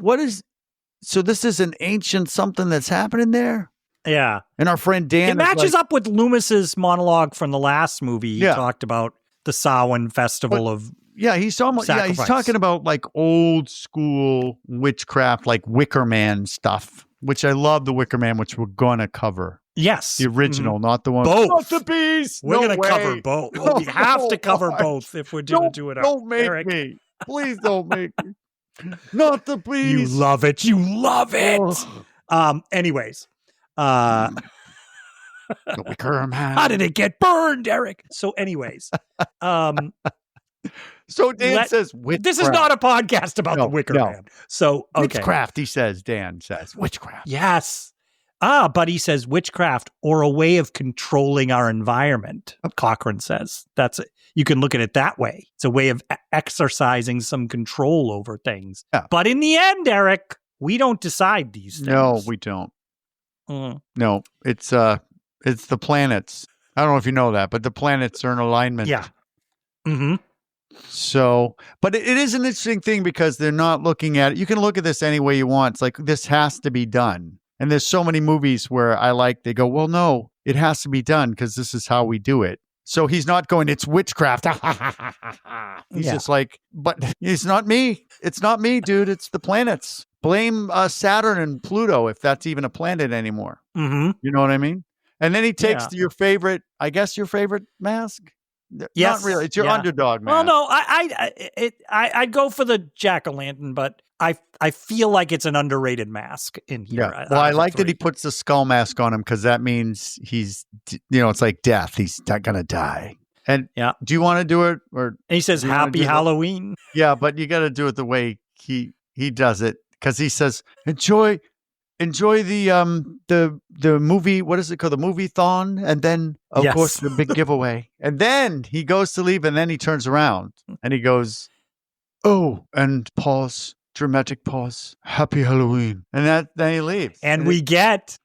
so this is an ancient something that's happening there? Yeah. And our friend Dan It matches up with Loomis's monologue from the last movie. He talked about the Samhain festival of Yeah, he's talking about like old school witchcraft, like Wicker Man stuff, which I love the Wicker Man, which we're gonna cover. Yes. The original, not the one. Both. Not the bees. We're going to cover both. No, We have to cover why? both if we're going to do it. Don't make Eric. me. Please don't make me. Not the bees. You love it. You love it. Anyways. The Wicker Man. How did it get burned, Eric? So anyways. So Dan says witchcraft. This is not a podcast about the Wicker Man. So, okay. Witchcraft, he says. Dan says witchcraft. Yes. But he says witchcraft or a way of controlling our environment. Cochrane says that's it. You can look at it that way. It's a way of exercising some control over things. Yeah. But in the end, Eric, we don't decide these things. No, we don't. No, it's the planets. I don't know if you know that, but the planets are in alignment. Yeah. Mm-hmm. So, but it is an interesting thing because they're not looking at it. You can look at this any way you want. It's like, this has to be done. And there's so many movies where they go, well, no, it has to be done because this is how we do it. So he's not going, it's witchcraft. He's just like, but it's not me. It's not me, dude. It's the planets. Blame Saturn and Pluto if that's even a planet anymore. Mm-hmm. You know what I mean? And then he takes your favorite mask. Yes. Not really. It's your underdog mask. Well, no, I'd go for the jack-o'-lantern, but I feel like it's an underrated mask in here. Yeah. Well, I like that he puts the skull mask on him because that means he's, it's like death. He's not going to die. And do you want to do it? Or and he says, Happy Halloween. Yeah, but you got to do it the way he does it because he says, enjoy the movie. What is it called? The movie-thon. And then, of course, the big giveaway. And then he goes to leave and then he turns around and he goes, oh, and pause. Dramatic pause. Happy Halloween. And then he leaves. And we get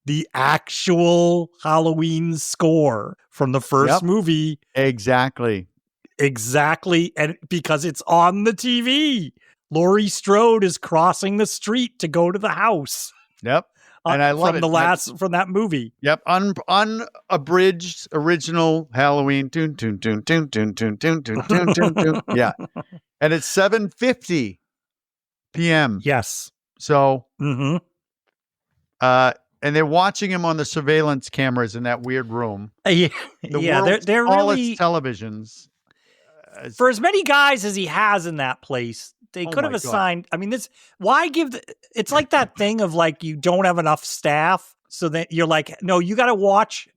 the actual Halloween score from the first movie. Exactly. And because it's on the TV. Laurie Strode is crossing the street to go to the house. Yep. And I love from that movie. Yep. Unabridged original Halloween. Tune, tune, tune, tune, tune, tune, tune, tune, tune, tune, tune. Yeah. And it's 7:50 p.m. Yes. So, and they're watching him on the surveillance cameras in that weird room. They're really televisions. For as many guys as he has in that place, they could have assigned. God. I mean, it's like that thing of like, you don't have enough staff. So that you're like, no, you got to watch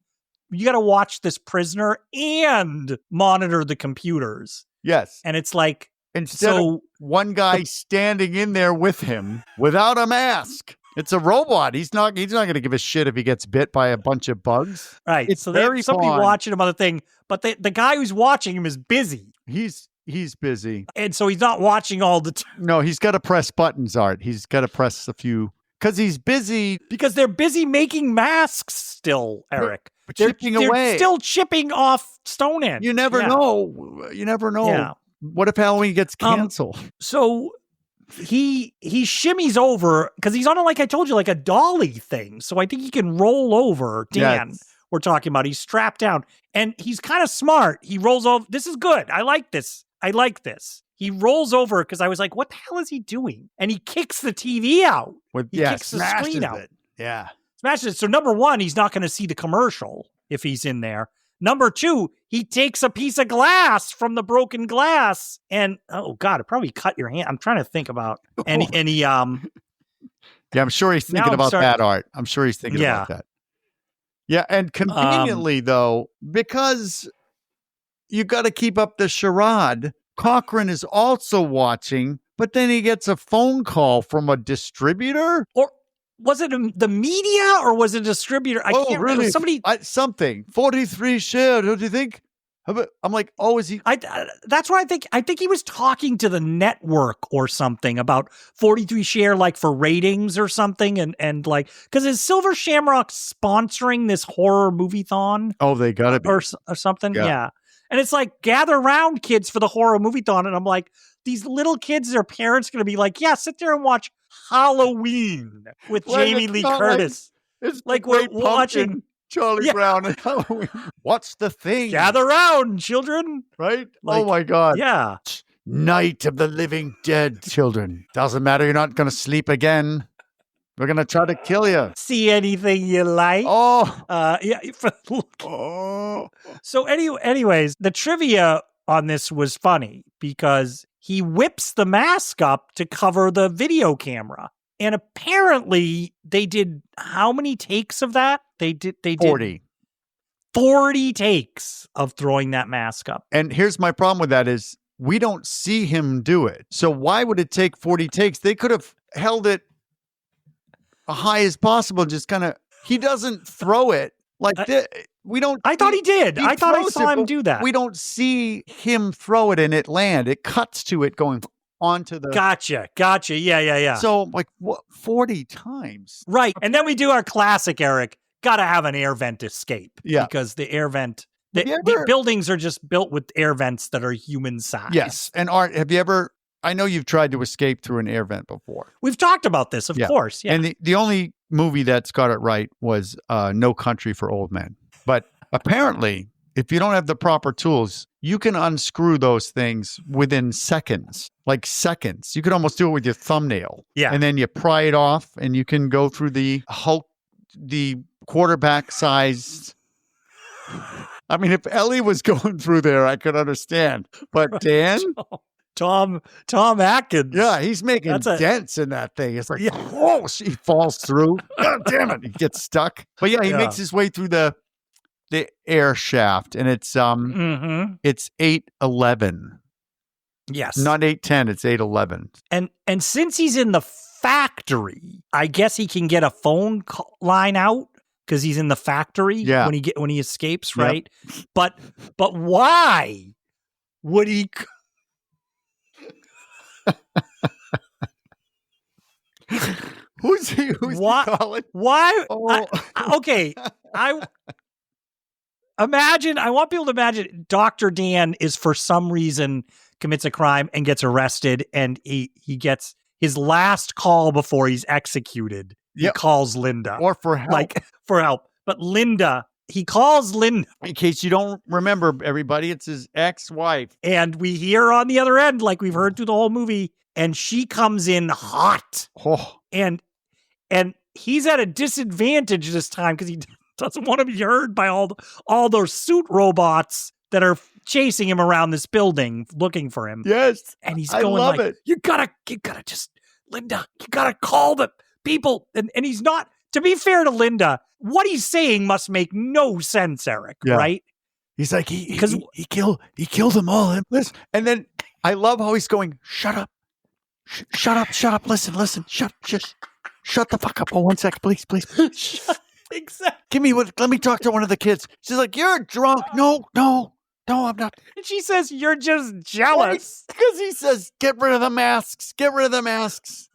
this prisoner and monitor the computers. Yes. And it's like, instead of one guy standing in there with him without a mask. It's a robot. He's not going to give a shit if he gets bit by a bunch of bugs. Right. It's so there's somebody watching him on the thing, but the guy who's watching him is busy. He's busy. And so he's not watching all the time. No, he's got to press buttons, Art. He's got to press a few because he's busy. Because they're busy making masks still, Eric. They're still chipping off Stonehenge. You never know. You never know. Yeah. What if Halloween gets canceled? So he shimmies over because he's on like I told you, like a dolly thing. So I think he can roll over. Dan, we're talking about. He's strapped down and he's kind of smart. He rolls over. This is good. I like this. He rolls over because I was like, what the hell is he doing? And he kicks the TV out. He kicks the screen out. Yeah. Smashes it. So number one, he's not going to see the commercial if he's in there. Number two, he takes a piece of glass from the broken glass and, oh God, it probably cut your hand. I'm trying to think about, and he Yeah, I'm sure he's Now thinking I'm about starting- that, Art. I'm sure he's thinking Yeah. about that. Yeah, and conveniently, though, because you got to keep up the charade, Cochran is also watching, but then he gets a phone call from a distributor. Or was it the media or was it a distributor? I can't remember. Somebody. Something. 43 share, don't you think? I'm like, oh, is he? That's what I think. I think he was talking to the network or something about 43 share, like for ratings or something. And like, because is Silver Shamrock sponsoring this horror movie-thon? Oh, they got to be. Or something. Yeah. Yeah. And it's like, gather around, kids, for the horror movie-thon. And I'm like, these little kids, their parents going to be like, yeah, sit there and watch Halloween with Well, Jamie it's Lee not Curtis. It's Like the we're Great Pumpkin, watching Charlie Yeah. Brown and Halloween. What's the thing? Gather Round, children. Right? Like, oh, my God. Yeah. Night of the Living Dead, children. Doesn't matter. You're not going to sleep again. We're going to try to kill you. See anything you like. Oh. Yeah. Oh. So anyways, the trivia on this was funny because he whips the mask up to cover the video camera. And apparently they did how many takes of that? They did 40 takes of throwing that mask up. And here's my problem with that is we don't see him do it. So why would it take 40 takes? They could have held it high as possible. Just kind of, he doesn't throw it like we don't. I thought he did. I thought I throws saw it, him but do that. We don't see him throw it and it land. It cuts to it going onto the. Gotcha. Yeah. So like what 40 times. Right. And then we do our classic, Eric. Got to have an air vent escape. Yeah. Because the air vent, Have you the ever- buildings are just built with air vents that are human size. Yes. And Art, have you ever, I know you've tried to escape through an air vent before. We've talked about this, of Yeah. course. Yeah. And the only movie that's got it right was No Country for Old Men. But apparently, if you don't have the proper tools, you can unscrew those things within seconds, like seconds. You could almost do it with your thumbnail. Yeah. And then you pry it off and you can go through the quarterback sized. I mean, if Ellie was going through there, I could understand. But Dan, Tom Atkins. yeah, he's making That's a- dents in that thing. It's like, oh, she falls through. God damn it, he gets stuck. But yeah, he Yeah. makes his way through the air shaft, and it's Mm-hmm. it's 811, Yes. not 810. It's 811. And since he's in the factory, I guess he can get a phone line out because he's in the factory. Yeah. When he escapes, Yep. right? But why would he? Who's he? Who's Why- he calling? Why? Oh. Okay, I want people to imagine Dr. Dan is for some reason commits a crime and gets arrested, and he gets his last call before he's executed. He Yep. calls Linda, Or for help. like for help. But Linda, he calls Linda, In case you don't remember, everybody, it's his ex-wife. and we hear on the other end, like we've heard through the whole movie, and she comes in hot, Oh, and he's at a disadvantage this time because he doesn't want to be heard by all those suit robots that are chasing him around this building looking for him. yes. And he's I going love like, it. you gotta just, Linda, you gotta call the people. And he's not, to be fair to Linda, what he's saying must make no sense, Eric, Yeah. right? He's like, he 'Cause- killed them all. Listen. And then I love how he's going, shut up. Shut up. Listen. Shut the fuck up. Oh, 1 sec, please. Exactly. Let me talk to one of the kids. She's like, you're drunk. No, I'm not. And she says, you're just jealous. Because he says, get rid of the masks.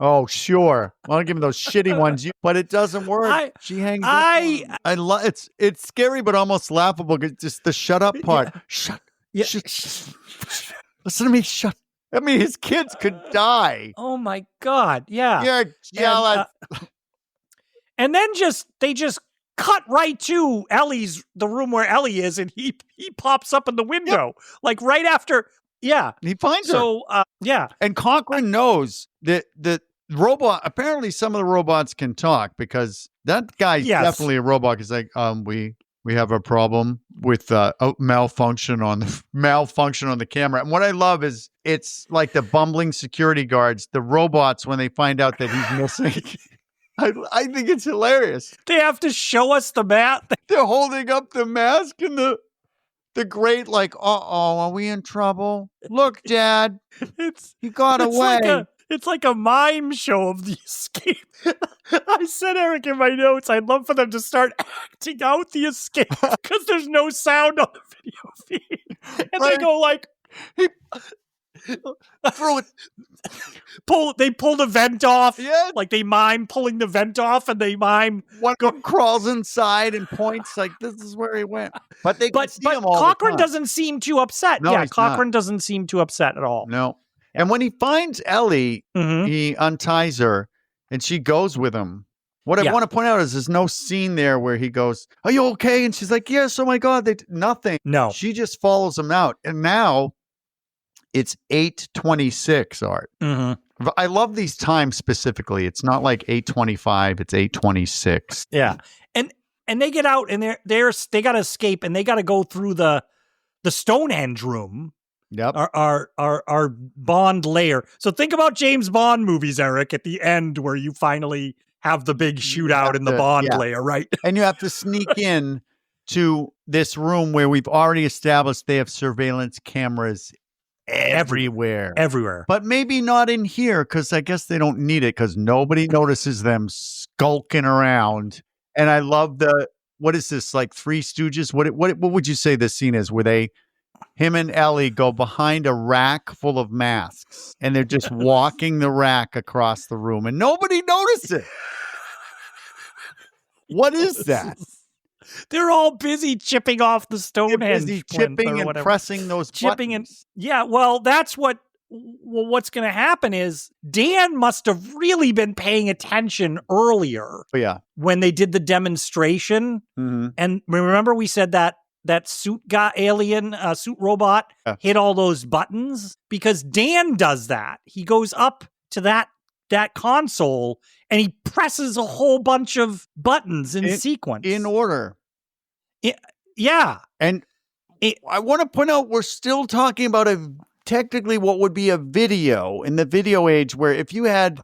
Oh, sure. I'll give him those shitty ones, but it doesn't work. She hangs up on him. I love it's scary, but almost laughable. Just the shut up part. Shut. Yeah. Listen to me. Shut. I mean, his kids could die. Oh my God. Yeah. You're jealous. And then they just cut right to the room where Ellie is, and he pops up in the window, like right after. Yeah. He finds her. So, yeah. And Cochran knows that the robot, apparently some of the robots can talk because that guy's Yes. definitely a robot. He's like, we have a problem with malfunction on the camera. And what I love is it's like the bumbling security guards, the robots, when they find out that he's missing. I think it's hilarious. They have to show us the map. They're holding up the mask and the great, like, uh-oh, are we in trouble? Look, Dad, he got away. It's like a mime show of the escape. I said, Eric, in my notes, I'd love for them to start acting out the escape because there's no sound on the video feed. And they go like, Throw it. They pull the vent off. Yeah. Like they mime pulling the vent off and they mime. One crawls inside and points like, this is where he went. But they can see him all Cochran the time. doesn't seem too upset. No, yeah, he's Cochran not. doesn't seem too upset at all. No. And when he finds Ellie, he unties her and she goes with him. What I want to point out is there's no scene there where he goes, are you okay? And she's like, yes, oh my God, nothing. No. She just follows him out. And now it's 8:26, Art. I love these times specifically. It's not like 8:25, it's 8:26. Yeah. And they get out and they got to escape and they got to go through the Stonehenge room. Yep. Our Bond lair. So think about James Bond movies, Eric, at the end where you finally have the big shootout in the Bond lair, right? And you have to sneak in to this room where we've already established they have surveillance cameras everywhere. But maybe not in here because I guess they don't need it because nobody notices them skulking around. And I love what is this, like Three Stooges? What would you say this scene is where him and Ellie go behind a rack full of masks and they're just walking the rack across the room and nobody notices. What is that? They're all busy chipping off the Stonehenge. Busy chipping and pressing those buttons. Well, that's what's going to happen is Dan must have really been paying attention earlier. When they did the demonstration. And remember we said that suit robot hit all those buttons because Dan does that. He goes up to that console and he presses a whole bunch of buttons in sequence. In order. Yeah. And I want to point out we're still talking about technically what would be a video in the video age where if you had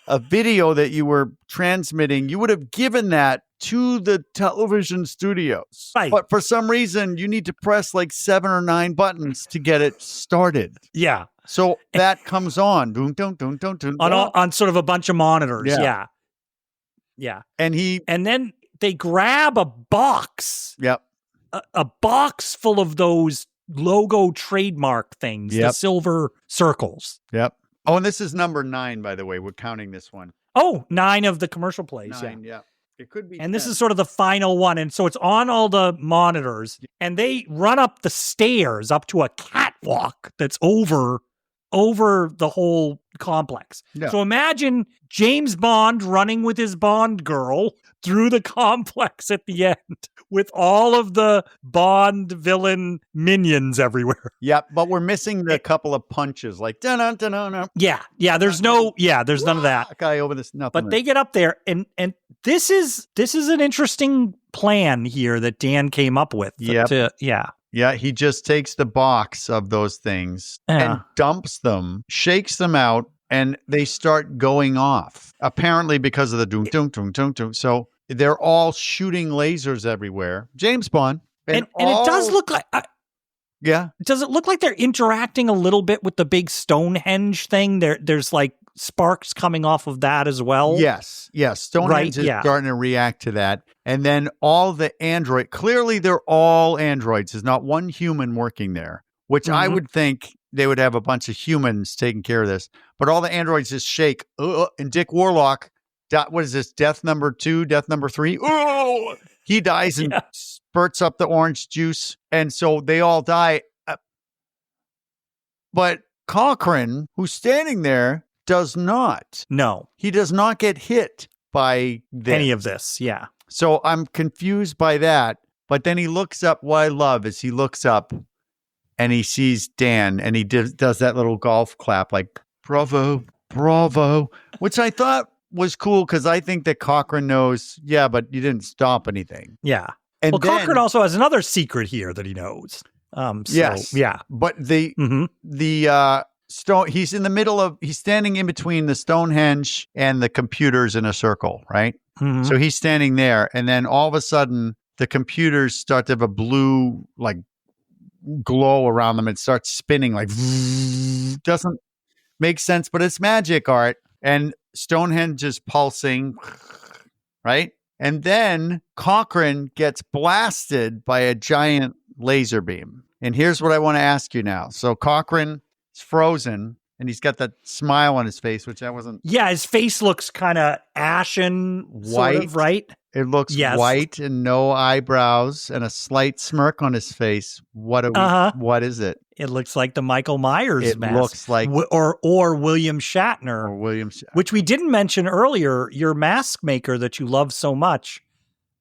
a video that you were transmitting, you would have given that to the television studios. Right. But for some reason, you need to press like 7 or 9 buttons to get it started. Yeah. So that comes on. Dun, dun, dun, dun, dun, on sort of a bunch of monitors. Yeah. And then they grab a box. Yep. A box full of those logo trademark things, the silver circles. Yep. Oh, and this is number 9, by the way. We're counting this one. Oh, 9 of the commercial plays. 9, yeah. It could be. And 10. This is sort of the final one. And so it's on all the monitors and they run up the stairs up to a catwalk that's over the whole complex. Yeah. So imagine James Bond running with his Bond girl through the complex at the end with all of the Bond villain minions everywhere. Yep, but we're missing the couple of punches like dun-dun-dun-dun-dun. Yeah, there's none of that. Guy over this nothing. But they get up there and this is an interesting plan here that Dan came up with. Yeah, he just takes the box of those things and dumps them, shakes them out, and they start going off. Apparently because of the doom, doom, doom, doom, doom. So they're all shooting lasers everywhere. James Bond. And it does look like... Yeah. Does it look like they're interacting a little bit with the big Stonehenge thing? There's like sparks coming off of that as well? Yes. Stonehenge is starting to react to that. And then all the android, clearly they're all androids. There's not one human working there, which I would think they would have a bunch of humans taking care of this. But all the androids just shake. And Dick Warlock, what is this, death number 2, death number 3? He dies and spurts up the orange juice. And so they all die. But Cochran, who's standing there, does not. No. He does not get hit by any of this. Yeah. So I'm confused by that. But then he looks up. What I love is he looks up and he sees Dan and he does that little golf clap like, bravo, bravo, which I thought was cool because I think that Cochran knows, but you didn't stop anything. Yeah. And well, Cochran also has another secret here that he knows. Yes. Yeah. But the he's in the middle of, he's standing in between the Stonehenge and the computers in a circle, right? Mhm. So he's standing there, and then all of a sudden the computers start to have a blue like glow around them. It starts spinning like doesn't make sense, but it's magic art. And Stonehenge is pulsing, right? And then Cochrane gets blasted by a giant laser beam. And here's what I want to ask you now. So Cochrane is frozen, and he's got that smile on his face, which I wasn't. Yeah, his face looks kind of ashen, sort of, White. right? It looks Yes. white and no eyebrows and a slight smirk on his face. What is it? It looks like the Michael Myers It mask. looks like or William Shatner, or William which we didn't mention earlier. Your mask maker that you love so much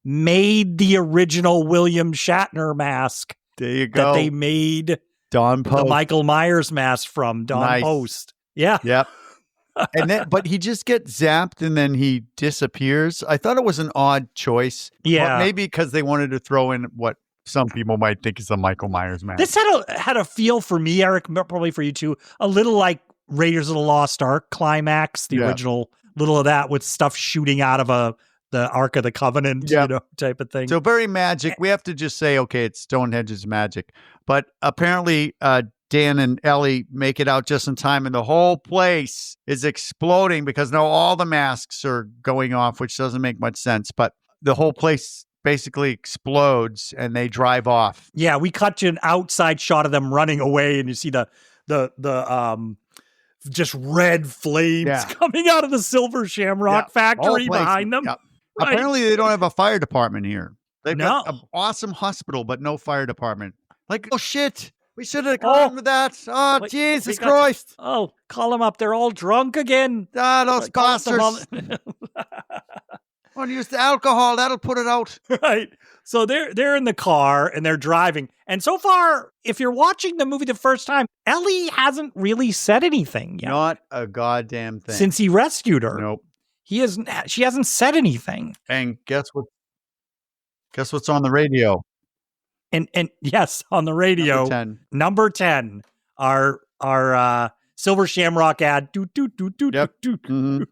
made the original William Shatner mask There you go. that they made Don the Post. Michael Myers mask from. Don Nice. Post. Yeah. Yep. And then, but he just gets zapped and then he disappears. I thought it was an odd choice. Yeah. But maybe because they wanted to throw in what some people might think is a Michael Myers mask. This had a feel for me, Eric, probably for you too, a little like Raiders of the Lost Ark climax, the original, little of that with stuff shooting out of the Ark of the Covenant, type of thing. So very magic. We have to just say, okay, it's Stonehenge's magic. But apparently, Dan and Ellie make it out just in time, and the whole place is exploding because now all the masks are going off, which doesn't make much sense. But the whole place basically explodes, and they drive off. Yeah, we cut to an outside shot of them running away, and you see the just red flames coming out of the Silver Shamrock factory behind them. Yeah. Right. Apparently, they don't have a fire department here. They've No. got an awesome hospital, but no fire department. Like, oh shit, we should have gone with that. Oh, Wait, Jesus we got- Christ. Oh, call them up. They're all drunk again. Ah, those Call up the bastards. Want to use the alcohol? That'll put it out. Right. So they're in the car and they're driving. And so far, if you're watching the movie the first time, Ellie hasn't really said anything yet. Not a goddamn thing. Since he rescued her. Nope. She hasn't said anything. And guess what? Guess what's on the radio? And yes, on the radio, number 10, our Silver Shamrock ad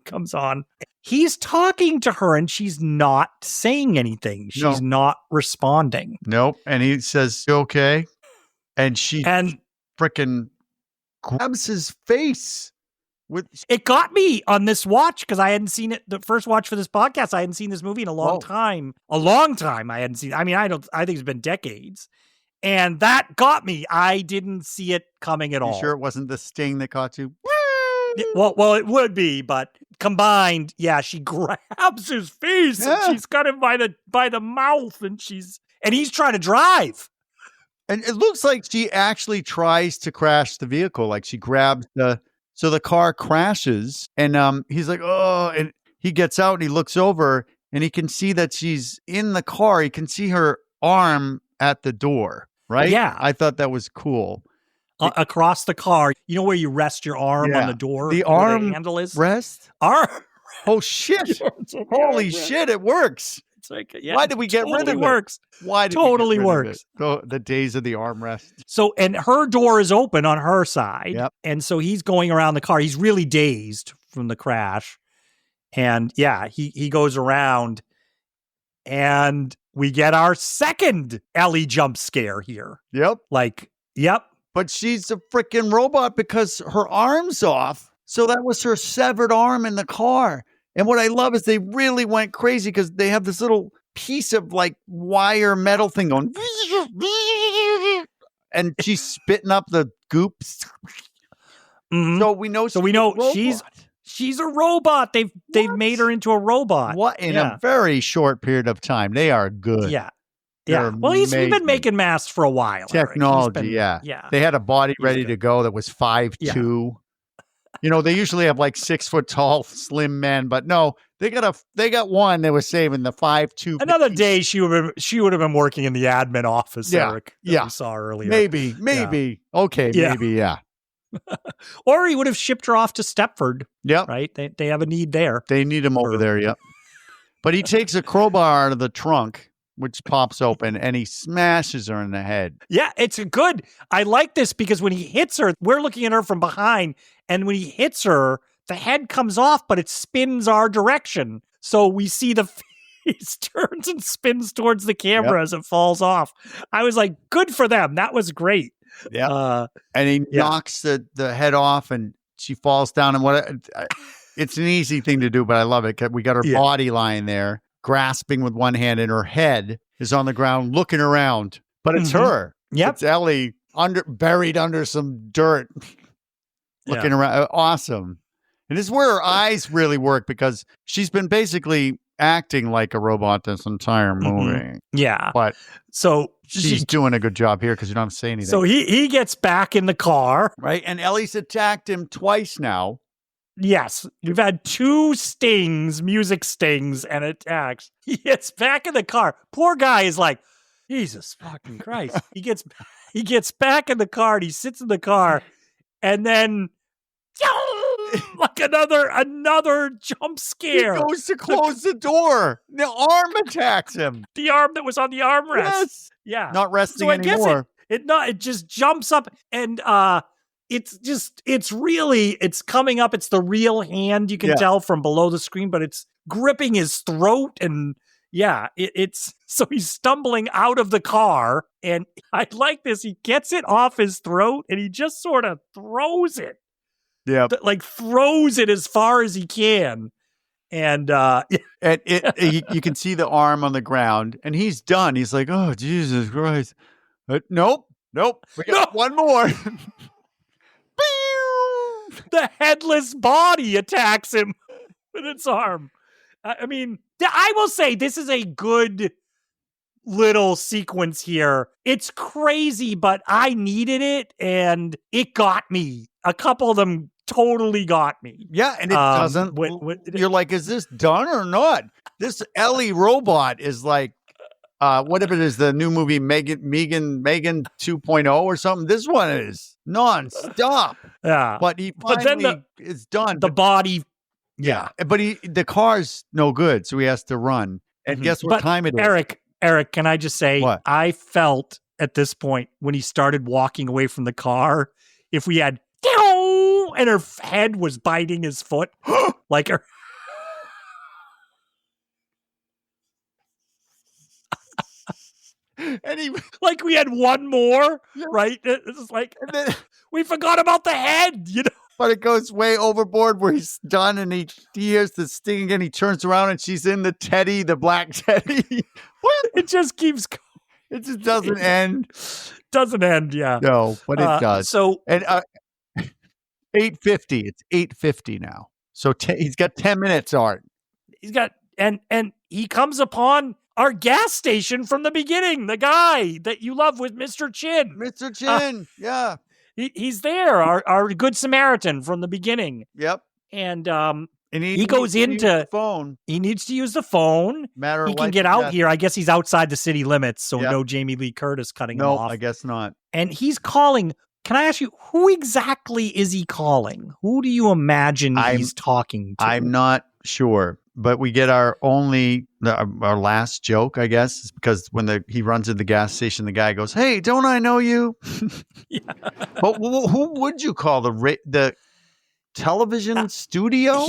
comes on. He's talking to her and she's not saying anything. She's not responding. Nope. And he says, "You okay?" And she freaking grabs his face. It got me on this watch because I hadn't seen it. The first watch for this podcast, I hadn't seen this movie in a long time. A long time I hadn't seen. I mean, I think it's been decades, and that got me. I didn't see it coming at all. You sure it wasn't the sting that caught you? Well, it would be, but combined, she grabs his face and she's got him by the mouth, and he's trying to drive. And it looks like she actually tries to crash the vehicle. Like she grabs so the car crashes, and he's like, oh, and he gets out and he looks over and he can see that she's in the car. He can see her arm at the door, right? Yeah. I thought that was cool. Across the car, you know where you rest your arm on the door? The where arm the handle is? Rest? Oh, shit. Holy shit, it works. It's like, why did we get rid of it? Works. Why did totally we get rid works. of it? The days of the armrest. So, and her door is open on her side. Yep. And so he's going around the car. He's really dazed from the crash. And he goes around, and we get our second Ellie jump scare here. Yep. But she's a freaking robot because her arm's off. So that was her severed arm in the car. And what I love is they really went crazy because they have this little piece of like wire metal thing going. And she's spitting up the goops. Mm-hmm. So we know she's a robot. They've made her into a robot. What in a very short period of time. They are good. Yeah. Yeah. Well, he's been making masks for a while. Technology, yeah. They had a body ready to go that was 5'2". You know, they usually have like 6 foot tall, slim men, but no, they got one that was saving the 5'2". Another day she would have been working in the admin office, Eric. That we saw earlier. Maybe. Okay, maybe, yeah. Or he would have shipped her off to Stepford. Yep. Right? They have a need there. They need him over there, yep. But he takes a crowbar out of the trunk which pops open, and he smashes her in the head. Yeah, it's good. I like this because when he hits her, we're looking at her from behind, and when he hits her, the head comes off, but it spins our direction. So we see the face turns and spins towards the camera as it falls off. I was like, good for them. That was great. Yeah. And he knocks the head off, and she falls down. And it's an easy thing to do, but I love it. We got her body lying there, grasping with one hand, and her head is on the ground looking around. But it's her. Yep. It's Ellie buried under some dirt, looking around. Awesome. And this is where her eyes really work, because she's been basically acting like a robot this entire movie. Yeah. But so she's doing a good job here because you don't have to say anything. So he gets back in the car. Right. And Ellie's attacked him twice now. Yes. We've had 2 stings, music stings, and attacks. He gets back in the car. Poor guy is like, Jesus fucking Christ. He gets back in the car, and he sits in the car, and then like another jump scare. He goes to close the door. The arm attacks him. The arm that was on the armrest. Yes. Yeah. Not resting so I anymore. Guess it just jumps up, and it's coming up. It's the real hand. You can tell from below the screen, but it's gripping his throat, and so he's stumbling out of the car, and I like this. He gets it off his throat, and he just sort of throws it. Yeah. Like throws it as far as he can. And you can see the arm on the ground, and he's done. He's like, oh, Jesus Christ. Nope. We got one more. The headless body attacks him with its arm. I mean, I will say this is a good little sequence here. It's crazy, but I needed it, and it got me. A couple of them totally got me. Yeah, and it doesn't. You're like, is this done or not? This Ellie robot is like, whatever it is, the new movie Megan 2.0 or something. This one is nonstop. Yeah, but then it's done. The body, but the car's no good, so he has to run. And guess what time it is? Eric, can I just say, what? I felt at this point when he started walking away from the car, if we had and her head was biting his foot, like her. And like we had one more, right? It's like, we forgot about the head, But it goes way overboard where he's done, and he hears the sting again. He turns around, and she's in the black teddy. What? It just keeps going. It just doesn't end. Doesn't end, yeah. No, but it does. So, and 8:50. It's 8:50 now. So he's got 10 minutes, Art. He's got, and he comes upon our gas station from the beginning. The guy that you love with Mr. Chin. Mr. Chin, yeah. He's there, our good Samaritan from the beginning. Yep. And he goes into the phone. He needs to use the phone. He can get out here. I guess he's outside the city limits, so no Jamie Lee Curtis cutting him off. No, I guess not. And he's calling. Can I ask you, who exactly is he calling? Who do you imagine he's talking to? I'm not sure, but we get our last joke, I guess, is because when he runs to the gas station, the guy goes, "Hey, don't I know you?" Yeah. But who would you call the television studio?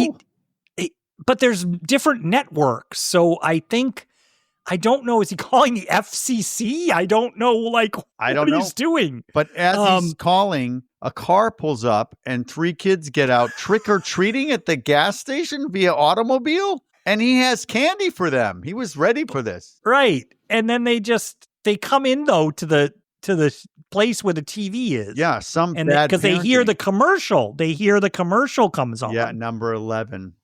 But there's different networks, so I don't know. Is he calling the FCC? I don't know. What he's doing. But as he's calling, a car pulls up, and 3 kids get out trick or treating at the gas station via automobile, and he has candy for them. He was ready for this, right? And then they come in though to the place where the TV is. Yeah, because they hear the commercial. They hear the commercial comes on. Yeah, number 11.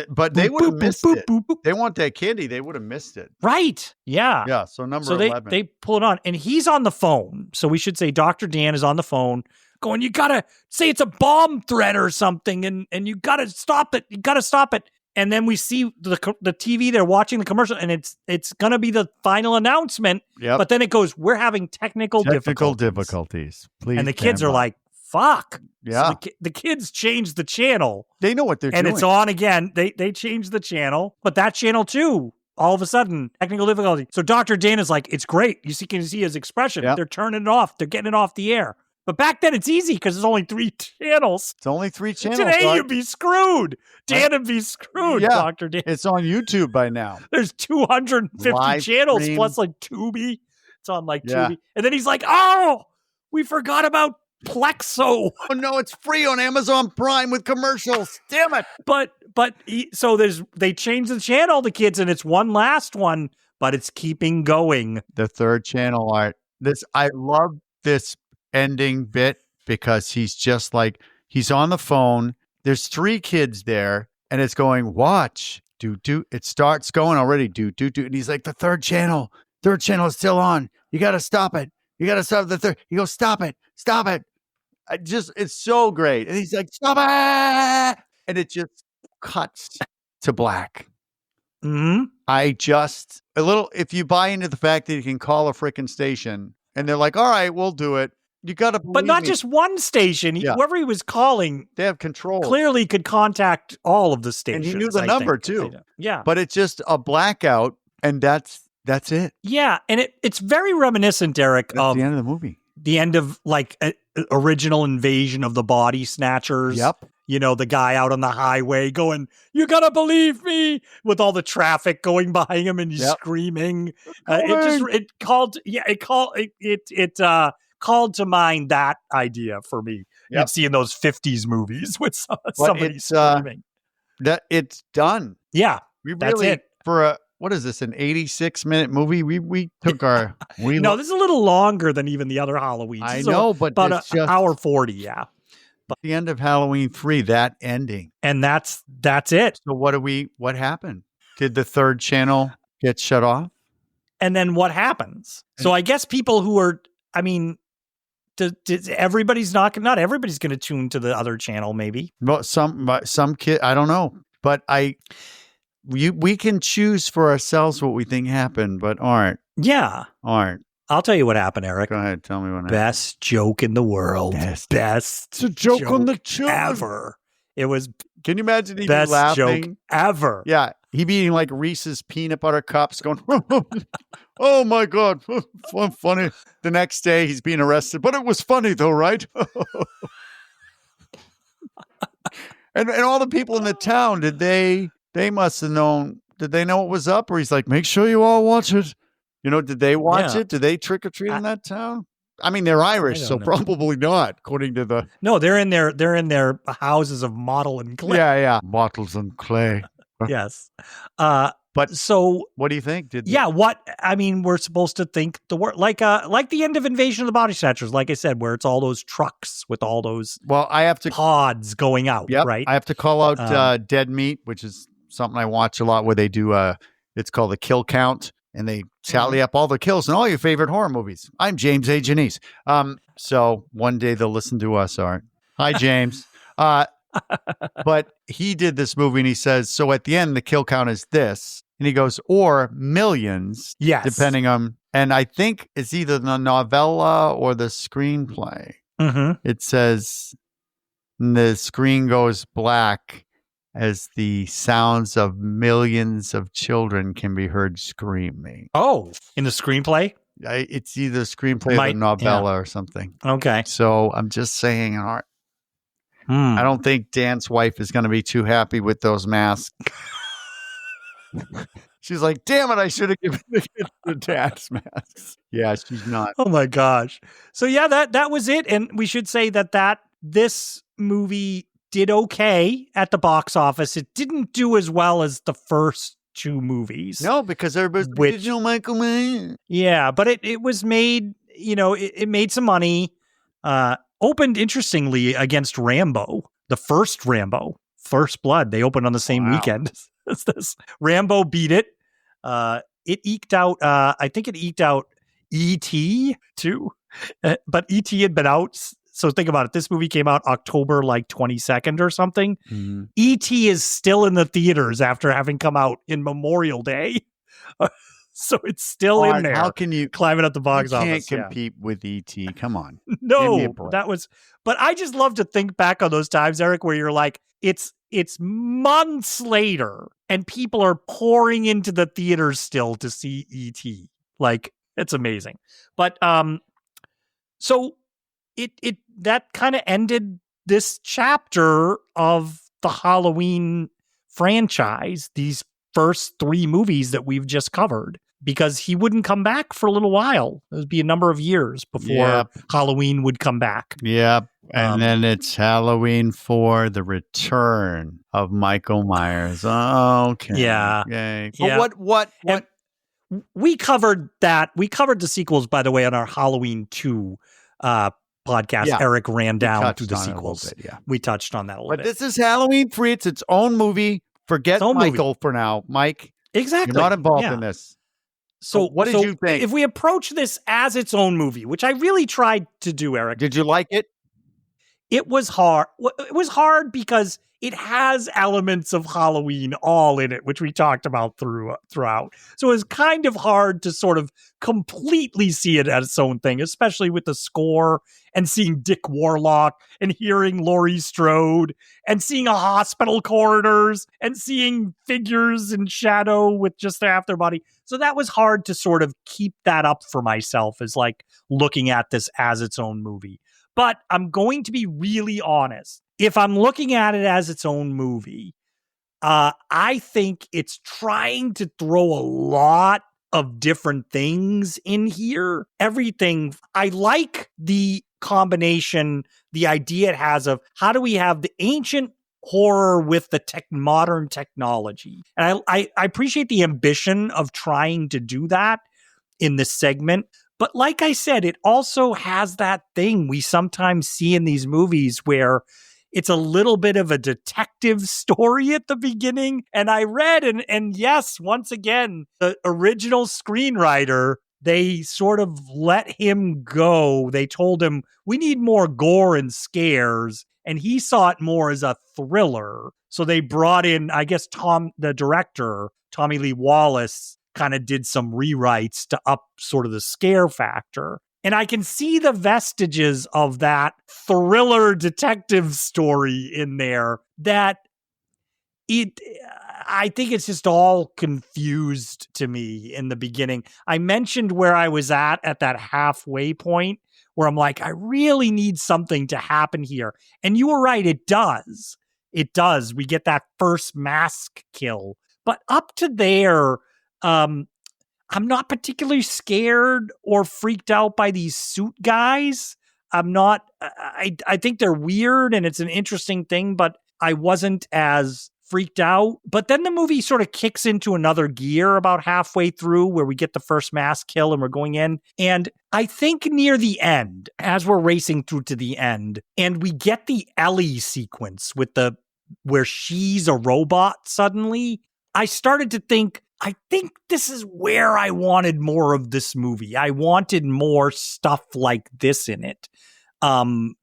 But they would have missed it. They want that candy. They would have missed it. Right. Yeah. Yeah. So number 11. They pull it on, and he's on the phone. So we should say Dr. Dan is on the phone going, you got to say it's a bomb threat or something, and you got to stop it. You got to stop it. And then we see the TV. They're watching the commercial, and it's going to be the final announcement. Yep. But then it goes, we're having technical difficulties. Please. And the kids are like, fuck. Yeah. So the kids change the channel. They know what they're doing. And it's on again. They change the channel, but that channel too all of a sudden, technical difficulty. So Dr. Dana's like, it's great. You can see his expression. Yep. They're turning it off. They're getting it off the air. But back then, it's easy because there's only 3 channels. It's only 3 channels. Today, Art. you'd be screwed. Dan would be screwed, Yeah. Dr. Dan. It's on YouTube by now. There's 250 Live channels stream. plus like Tubi. It's on like Yeah. Tubi. And then he's like, oh, we forgot about Plexo. Oh no, it's free on Amazon Prime with commercials. Damn it. So they changed the channel, the kids, and it's one last one, but it's keeping going. The 3rd channel, Art. I love this ending bit because he's just like, he's on the phone. There's 3 kids there and it's going, watch, do. It starts going already, do. And he's like, the 3rd channel is still on. You got to stop it. You got to stop the 3rd. He goes, stop it. It's so great. And he's like, stop it. And it just cuts to black. Mm-hmm. If you buy into the fact that you can call a freaking station and they're like, all right, we'll do it. You got to believe But not me. just one station. Yeah. Whoever he was calling They have control. clearly could contact all of the stations. And he knew the I number, think. too. Yeah. But it's just a blackout, and that's it. Yeah. And it's very reminiscent, Eric, That's of the end of the movie. the end of like original Invasion of the Body Snatchers. Yep. You know, the guy out on the highway going, you gotta believe me, with all the traffic going by him and he's Yep. screaming. It called to mind that idea for me. Yep. You'd see in those 50s movies with somebody it's, screaming. That it's done. Yeah, We that's really, it. for what is this, an 86-minute movie? We took our No, this is a little longer than even the other Halloweens. I This is know, but about it's an just hour 40, yeah. the end of Halloween 3, that ending. And that's it. So what happened? Did the 3rd channel get shut off? And then what happens? So I guess people who are, I mean, everybody's not everybody's going to tune to the other channel, maybe. Well, some kid, I don't know, but we can choose for ourselves what we think happened, but aren't. I'll tell you what happened, Eric. Go ahead, tell me what happened. Best joke in the world. Best It's a joke on the children. ever. It was Can you imagine he'd be best laughing? joke ever. Yeah, he'd be eating like Reese's peanut butter cups going, oh my God, funny. The next day he's being arrested, but it was funny though, right? and all the people in the town, they must have known, did they know what was up? Or he's like, make sure you all watch it. You know, did they watch it? Did they trick or treat in that town? I mean, they're Irish, so probably not, according to the. No, they're in their houses of model and clay. Yeah. Bottles and clay. Yes. But so what do you think? We're supposed to think the word like the end of Invasion of the Body Snatchers, like I said, where it's all those trucks with all those I have to pods going out, right? I have to call out Dead Meat, which is something I watch a lot, where they do it's called the kill count, and they tally up all the kills in all your favorite horror movies. I'm James A. Janice. So one day they'll listen to us, Art. Hi, James. But he did this movie and he says, so at the end, the kill count is this. And he goes, or millions, yes, depending on, and I think it's either the novella or the screenplay. Mm-hmm. It says the screen goes black as the sounds of millions of children can be heard screaming. Oh, in the screenplay? It's either screenplay or the novella or something. Okay. So I'm just saying, Art. I don't think Dan's wife is going to be too happy with those masks. She's like, damn it, I should have given the dad's masks. Yeah, she's not. Oh my gosh. So yeah, that was it. And we should say that this movie did okay at the box office. It didn't do as well as the first 2 movies. No, because everybody's original Michael Mann. Yeah, but it was made, it made some money. Opened interestingly against Rambo, the first Rambo, First Blood. They opened on the same weekend as this. Rambo beat it. It eked out, I think it eked out E.T. too. But E.T. had been out. So think about it. This movie came out October like 22nd or something. Mm-hmm. E.T. is still in the theaters after having come out in Memorial Day. So it's still in there. How can you climbing up the box office? You can't compete with E.T. Come on. No, but I just love to think back on those times, Eric, where you're like, it's months later and people are pouring into the theaters still to see E.T. Like, it's amazing. But so it that kind of ended this chapter of the Halloween franchise, these first 3 movies that we've just covered, because he wouldn't come back for a little while. It would be a number of years before Halloween would come back. Yep. And then it's Halloween 4, the return of Michael Myers. Okay. Yeah. Yay. Yeah. But what? And we covered that. We covered the sequels, by the way, on our Halloween 2 podcast. Yeah. Eric ran down through the touched on it a little sequels. bit, yeah. We touched on that a little But bit. this is Halloween 3. It's its own movie. Forget own Michael movie. for now. Mike, Exactly. you're not involved Yeah. in this. So what did you think? If we approach this as its own movie, which I really tried to do, Eric. Did you like it? It was hard. It was hard because it has elements of Halloween all in it, which we talked about throughout. So it's kind of hard to sort of completely see it as its own thing, especially with the score and seeing Dick Warlock and hearing Laurie Strode and seeing a hospital corridors and seeing figures in shadow with just half their body. So that was hard to sort of keep that up for myself as like looking at this as its own movie. But I'm going to be really honest. If I'm looking at it as its own movie, I think it's trying to throw a lot of different things in here. Everything. I like the combination, the idea it has of how do we have the ancient horror with the modern technology. And I appreciate the ambition of trying to do that in this segment. But like I said, it also has that thing we sometimes see in these movies where it's a little bit of a detective story at the beginning. And I read, and yes, once again, the original screenwriter, they sort of let him go. They told him, we need more gore and scares. And he saw it more as a thriller. So they brought in, I guess, the director, Tommy Lee Wallace, kind of did some rewrites to up sort of the scare factor. And I can see the vestiges of that thriller detective story in there that I think it's just all confused to me in the beginning. I mentioned where I was at that halfway point where I'm like, I really need something to happen here. And you were right. It does. It does. We get that first mask kill. But up to there, I'm not particularly scared or freaked out by these suit guys. I'm not, I think they're weird and it's an interesting thing, but I wasn't as freaked out. But then the movie sort of kicks into another gear about halfway through where we get the first mass kill and we're going in. And I think near the end, as we're racing through to the end, and we get the Ellie sequence with where she's a robot suddenly, I started to think, I think this is where I wanted more of this movie. I wanted more stuff like this in it,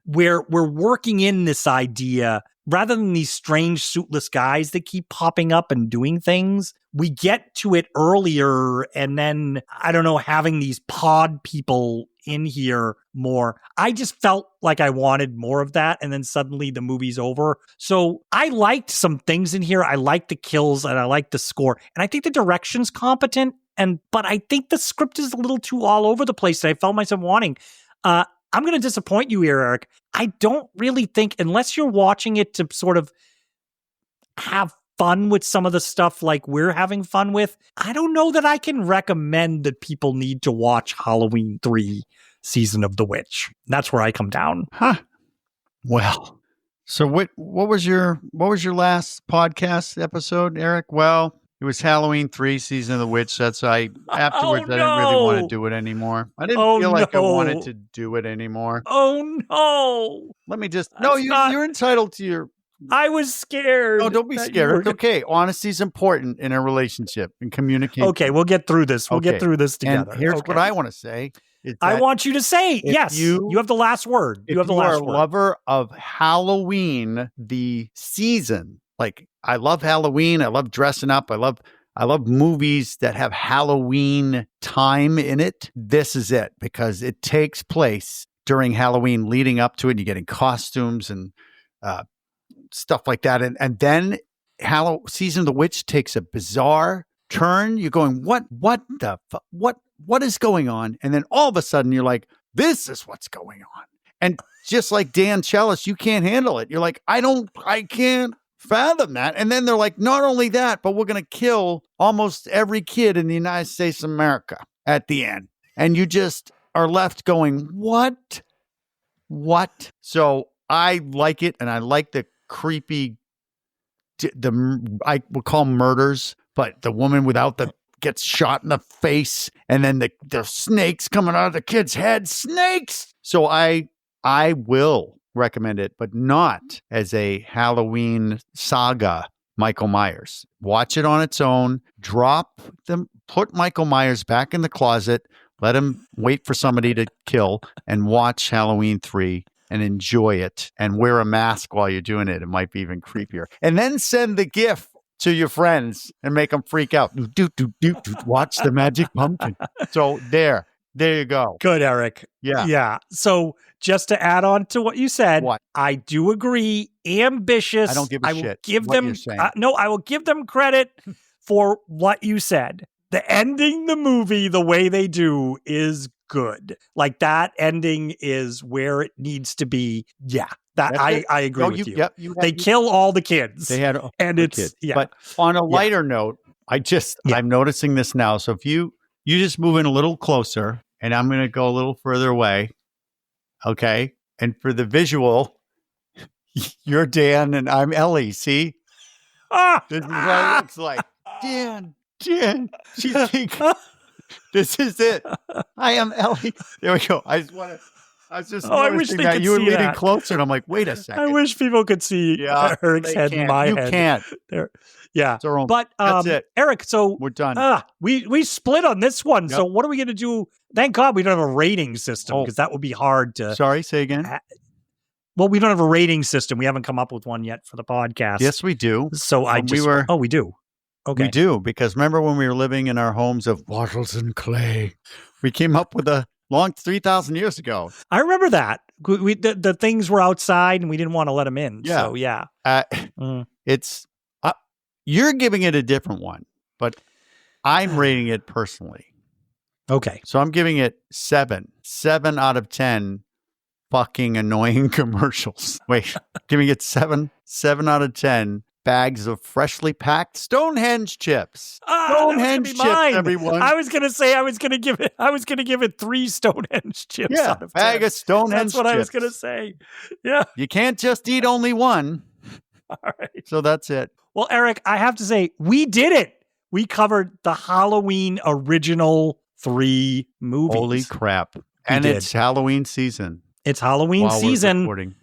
where we're working in this idea rather than these strange suitless guys that keep popping up and doing things. We get to it earlier, and then, I don't know, having these pod people in here more. I just felt like I wanted more of that, and then suddenly the movie's over. So I liked some things in here. I liked the kills, and I liked the score, and I think the direction's competent, but I think the script is a little too all over the place that I felt myself wanting. I'm going to disappoint you here, Eric. I don't really think, unless you're watching it to sort of have fun with some of the stuff like we're having fun with, I don't know that I can recommend that people need to watch Halloween 3 Season of the Witch. That's where I come down. Huh. Well, so what was your last podcast episode, Eric? Well, it was Halloween 3 Season of the Witch. That's afterwards I didn't really want to do it anymore. I didn't feel like I wanted to do it anymore. Oh no. Let me just That's you're entitled to your I was scared. No, don't be scared. It's okay. Honesty is important in a relationship and communication. Okay, we'll get through this. We'll get through this together. And here's what I want to say. I want you to say, yes, you have the last word. You have the last word. If you are a lover of Halloween, the season, like I love Halloween. I love dressing up. I love movies that have Halloween time in it. This is it because it takes place during Halloween leading up to it. And you're getting costumes and stuff like that. And then Season of the Witch takes a bizarre turn. You're going, what is going on? And then all of a sudden you're like, this is what's going on. And just like Dan Chalice, you can't handle it. You're like, I can't fathom that. And then they're like, not only that, but we're going to kill almost every kid in the United States of America at the end. And you just are left going, what? So I like it. And I like the creepy, I would call murders, but the woman gets shot in the face. And then the snakes coming out of the kid's head, snakes. So I will recommend it, but not as a Halloween saga Michael Myers. Watch it on its own. Put Michael Myers back in the closet. Let him wait for somebody to kill and watch Halloween 3 and enjoy it and wear a mask while you're doing it. It might be even creepier. And then send the GIF to your friends and make them freak out. Watch the magic pumpkin. So there you go. Good, Eric. Yeah. Yeah. So just to add on to what you said, What? I do agree. Ambitious. I don't give a shit will give what them, you're saying. no, I will give them credit for what you said. The ending the movie the way they do is good. Like that ending is where it needs to be. Yeah. I agree with you. Yep, they kill all the kids. They had and it's kids. yeah. But on a lighter note, I'm noticing this now. So if you just move in a little closer, and I'm going to go a little further away. Okay. And for the visual, you're Dan and I'm Ellie. See? This is what it looks like. Dan. She's thinking, this is it. I am Ellie. There we go. I was just noticing that you were leaning closer, and I'm like, wait a second. I wish people could see Eric's head and my head. You can't. There. Yeah. But that's it. Eric, so we're done. We split on this one. Yep. So what are we going to do? Thank God we don't have a rating system because that would be hard to. Sorry, say again. Well, we don't have a rating system. We haven't come up with one yet for the podcast. Yes, we do. So we do. Okay. We do, because remember when we were living in our homes of wattles and clay, we came up with a long 3,000 years ago. I remember that. The things were outside and we didn't want to let them in. Yeah. So, yeah. It's, you're giving it a different one, but I'm rating it personally. Okay. So I'm giving it 7 out of 10 fucking annoying commercials. Wait, giving it 7 out of 10 bags of freshly packed Stonehenge chips. Stonehenge chips, everyone. I was gonna say I was gonna give it 3 Stonehenge chips. Yeah, out of 10. bag of Stonehenge. That's what chips. I was gonna say. Yeah, you can't just eat only one. All right. So that's it. Well, Eric, I have to say we did it. We covered the Halloween original 3 movies. Holy crap! And it's Halloween season. It's Halloween season. We're recording.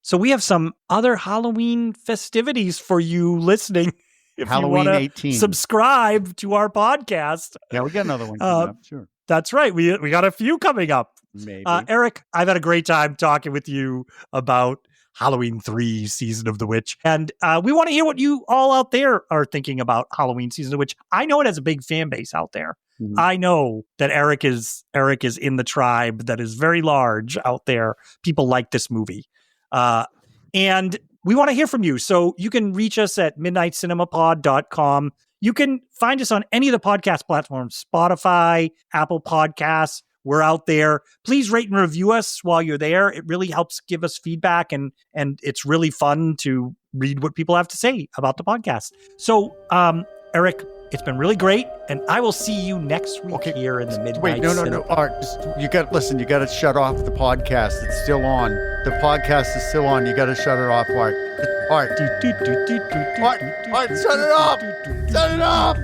So we have some other Halloween festivities for you listening. If Halloween you 18. Subscribe to our podcast. Yeah, we got another one coming up. Sure. That's right. We got a few coming up. Maybe. Eric, I've had a great time talking with you about Halloween 3 Season of the Witch. And we want to hear what you all out there are thinking about Halloween Season of the Witch. I know it has a big fan base out there. Mm-hmm. I know that Eric is in the tribe that is very large out there. People like this movie. And we want to hear from you. So you can reach us at midnightcinemapod.com. You can find us on any of the podcast platforms, Spotify, Apple Podcasts. We're out there. Please rate and review us while you're there. It really helps give us feedback, and it's really fun to read what people have to say about the podcast. So, Eric, it's been really great, and I will see you next week here in the Midnight. Wait, no. Art, you got to shut off the podcast. It's still on. The podcast is still on. You got to shut it off, Art. Art, shut it off. Shut it off.